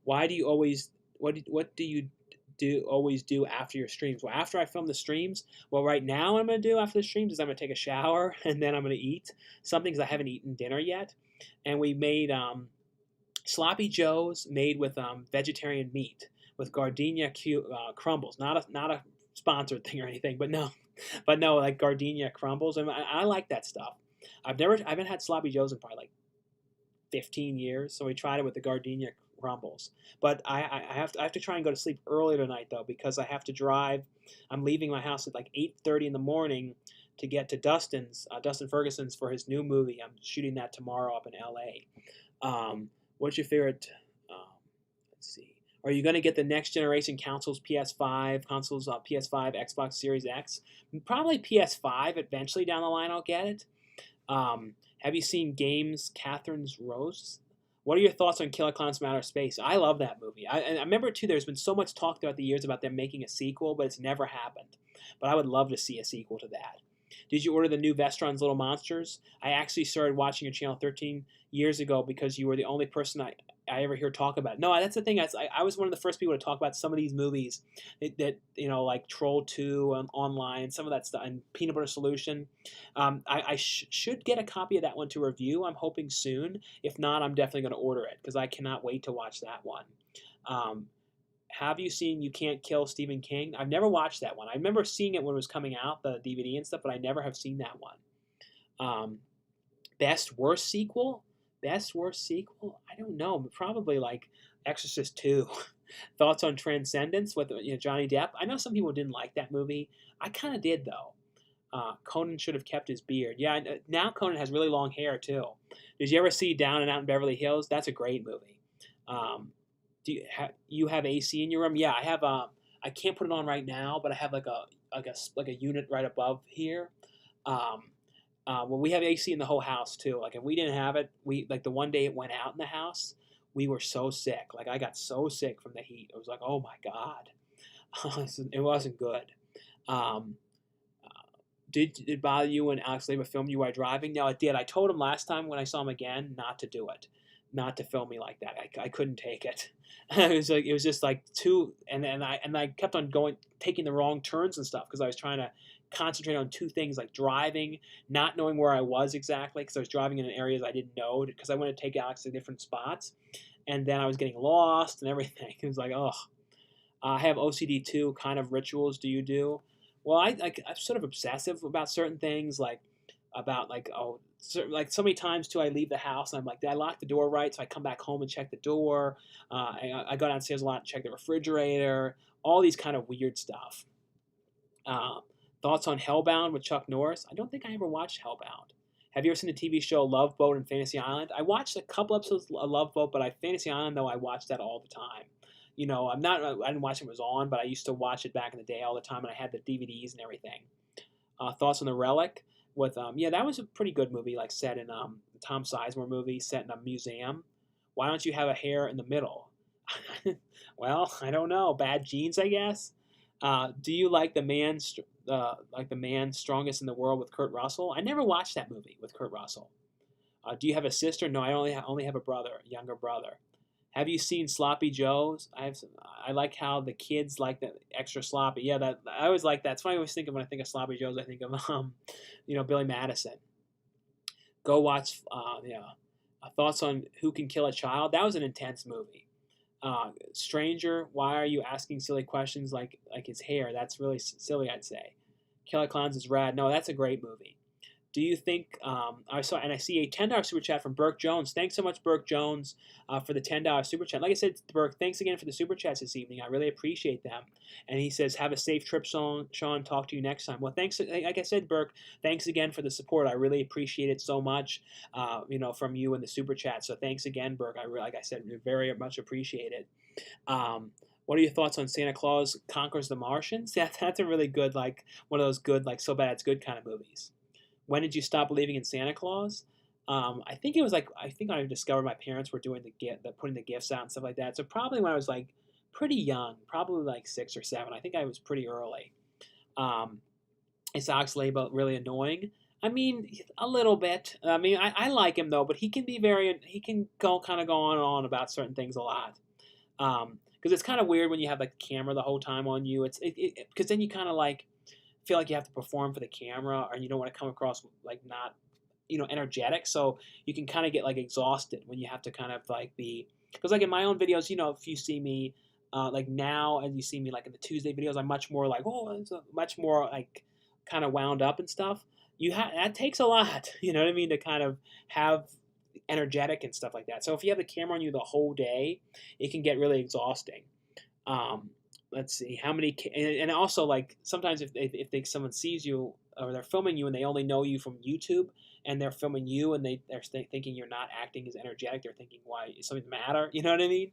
Why do you always what do you always do after your streams? Well, after I film the streams, well, right now what I'm going to do after the streams is I'm going to take a shower and then I'm going to eat something because I haven't eaten dinner yet. And we made sloppy joes made with vegetarian meat with gardenia crumbles. Not a sponsored thing or anything, but no, like gardenia crumbles, and I like that stuff. I haven't had sloppy joes in probably like 15 years, so we tried it with the gardenia crumbles. But I have to try and go to sleep early tonight though because I have to drive. I'm leaving my house at like 8:30 in the morning to get to Dustin Ferguson's for his new movie. I'm shooting that tomorrow up in LA. What's your favorite? Let's see. Are you going to get the next generation consoles, PS5, Xbox Series X? Probably PS5 eventually down the line. I'll get it. Have you seen Games Catherine's Rose? What are your thoughts on Killer Clowns from Outer Space? I love that movie. I remember too. There's been so much talk throughout the years about them making a sequel, but it's never happened. But I would love to see a sequel to that. Did you order the new Vestron's Little Monsters? I actually started watching your channel 13 years ago because you were the only person I ever hear talk about it. No, that's the thing. I was one of the first people to talk about some of these movies that like Troll 2 online, some of that stuff, and Peanut Butter Solution. I should get a copy of that one to review. I'm hoping soon. If not, I'm definitely going to order it because I cannot wait to watch that one. Have you seen You Can't Kill Stephen King? I've never watched that one. I remember seeing it when it was coming out, the DVD and stuff, but I never have seen that one. Best worst sequel? Best worst sequel? I don't know. Probably like Exorcist 2. Thoughts on Transcendence with Johnny Depp? I know some people didn't like that movie. I kind of did though. Conan should have kept his beard. Yeah, now Conan has really long hair too. Did you ever see Down and Out in Beverly Hills? That's a great movie. Do you have AC in your room? Yeah, I have. I can't put it on right now, but I have like a unit right above here. Well, we have AC in the whole house too. Like if we didn't have it, like the one day it went out in the house, we were so sick. Like I got so sick from the heat. It was like, oh my god, it wasn't good. Did it bother you when Alex Labor filmed you while driving? No, it did. I told him last time when I saw him again not to do it. not to film me like that. I couldn't take it. It was just like too, and I kept on going, taking the wrong turns and stuff because I was trying to concentrate on two things like driving, not knowing where I was exactly because I was driving in areas I didn't know because I wanted to take Alex to different spots, and then I was getting lost and everything. It was like, oh, I have OCD too. Kind of rituals do you do? Well, I'm sort of obsessive about certain things, like about like oh, like so many times too. I leave the house and I'm like, did I lock the door right? So I come back home and check the door. I go downstairs a lot and check the refrigerator. All these kind of weird stuff. Uh, Thoughts on Hellbound with Chuck Norris? I don't think I ever watched Hellbound. Have you ever seen the TV show Love Boat and Fantasy Island? I watched a couple episodes of Love Boat, but Fantasy Island though I watched that all the time. You know, I didn't watch it when it was on, but I used to watch it back in the day all the time, and I had the DVDs and everything. Thoughts on The Relic with yeah, that was a pretty good movie, like set in Tom Sizemore movie set in a museum. Why don't you have a hair in the middle? Well, I don't know. Bad genes, I guess. Do you like the man strongest in the world with Kurt Russell? I never watched that movie with Kurt Russell. Do you have a sister? No, I only have a brother, a younger brother. Have you seen Sloppy Joe's? I like how the kids like the extra sloppy. Yeah, that I always like that. It's funny. I always think of when I think of Sloppy Joe's, I think of Billy Madison. Go watch. Yeah. Thoughts on Who Can Kill a Child? That was an intense movie. Stranger, why are you asking silly questions like his hair? That's really silly, I'd say. Killer Clowns is rad. No, that's a great movie. Do you think I see a $10 super chat from Burke Jones. Thanks so much, Burke Jones, for the $10 super chat. Like I said, Burke, thanks again for the super chats this evening. I really appreciate them. And he says, "Have a safe trip, Sean. Talk to you next time." Well, thanks. Like I said, Burke, thanks again for the support. I really appreciate it so much. From you and the super chat. So thanks again, Burke. Like I said, very much appreciate it. What are your thoughts on Santa Claus Conquers the Martians? Yeah, that's a really good, like one of those good, like so bad it's good kind of movies. When did you stop believing in Santa Claus? I think I discovered my parents were doing putting the gifts out and stuff like that. So probably when I was like pretty young, probably like 6 or 7. I think I was pretty early. Is Alex Label really annoying? I mean, a little bit. I mean, I like him though, but he can go on and on about certain things a lot. Because it's kind of weird when you have like the camera the whole time on you. Because then you kind of like feel like you have to perform for the camera, or you don't want to come across like not, energetic. So you can kind of get like exhausted when you have to kind of like be. Because like in my own videos, if you see me like now and you see me like in the Tuesday videos, I'm much more like it's much more like kind of wound up and stuff. That takes a lot, you know what I mean, to kind of have energetic and stuff like that. So if you have the camera on you the whole day, it can get really exhausting. Let's see how many, and also like sometimes if someone sees you or they're filming you and they only know you from YouTube and they're filming you and they're thinking you're not acting as energetic, they're thinking why is something the matter? You know what I mean?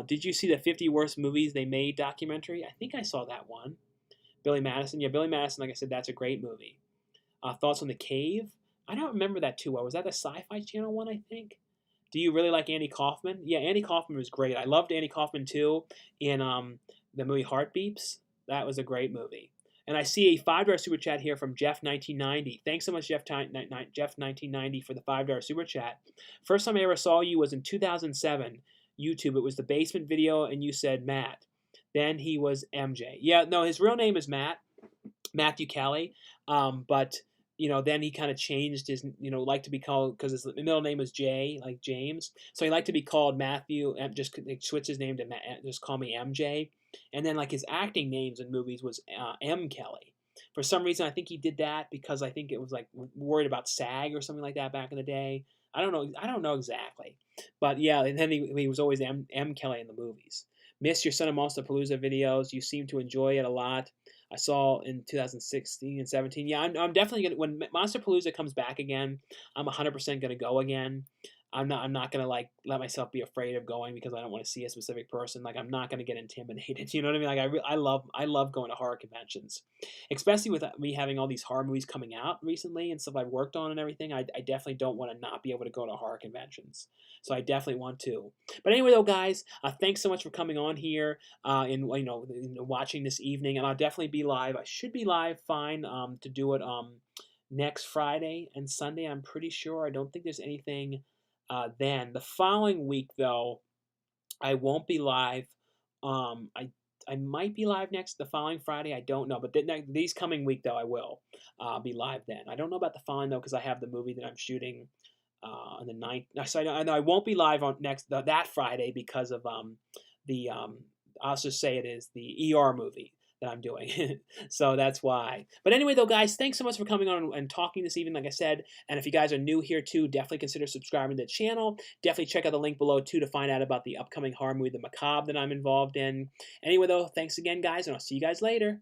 Did you see the 50 worst movies they made documentary? I think I saw that one. Billy Madison, yeah, Billy Madison. Like I said, that's a great movie. Thoughts on The Cave? I don't remember that too well. Was that the Sci-Fi Channel one? I think. Do you really like Andy Kaufman? Yeah, Andy Kaufman was great. I loved Andy Kaufman too in the movie Heartbeeps. That was a great movie. And I see a $5 super chat here from Jeff1990. Thanks so much, Jeff1990, for the $5 super chat. First time I ever saw you was in 2007, YouTube. It was the basement video, and you said Matt. Then he was MJ. Yeah, no, his real name is Matthew Kelly. But then he kind of changed his, liked to be called, because his middle name was Jay, like James. So he liked to be called Matthew, and just switch his name to just call me MJ. And then like his acting names in movies was M. Kelly. For some reason, I think he did that because I think it was like worried about SAG or something like that back in the day. I don't know exactly. But yeah, and then he was always M. Kelly in the movies. Miss your Son of Monsterpalooza videos. You seem to enjoy it a lot. I saw in 2016 and 17. Yeah, I'm definitely gonna, when Monsterpalooza comes back again, I'm 100% gonna go again. I'm not gonna like let myself be afraid of going because I don't want to see a specific person. Like I'm not gonna get intimidated. You know what I mean? Like I love going to horror conventions, especially with me having all these horror movies coming out recently and stuff I've worked on and everything. I definitely don't want to not be able to go to horror conventions. So I definitely want to. But anyway, though, guys, thanks so much for coming on here and watching this evening. And I'll definitely be live. I should be live fine to do it next Friday and Sunday. I'm pretty sure. I don't think there's anything then. The following week, though, I won't be live. I might be live the following Friday. I don't know, but these coming week though, I will be live then. I don't know about the following though, because I have the movie that I'm shooting on the 9th. So I know I won't be live on that Friday because of the I'll just say it is the ER movie that I'm doing. So that's why. But anyway, though, guys, thanks so much for coming on and talking this evening, like I said. And if you guys are new here, too, definitely consider subscribing to the channel. Definitely check out the link below, too, to find out about the upcoming horror movie, The Macabre, that I'm involved in. Anyway, though, thanks again, guys, and I'll see you guys later.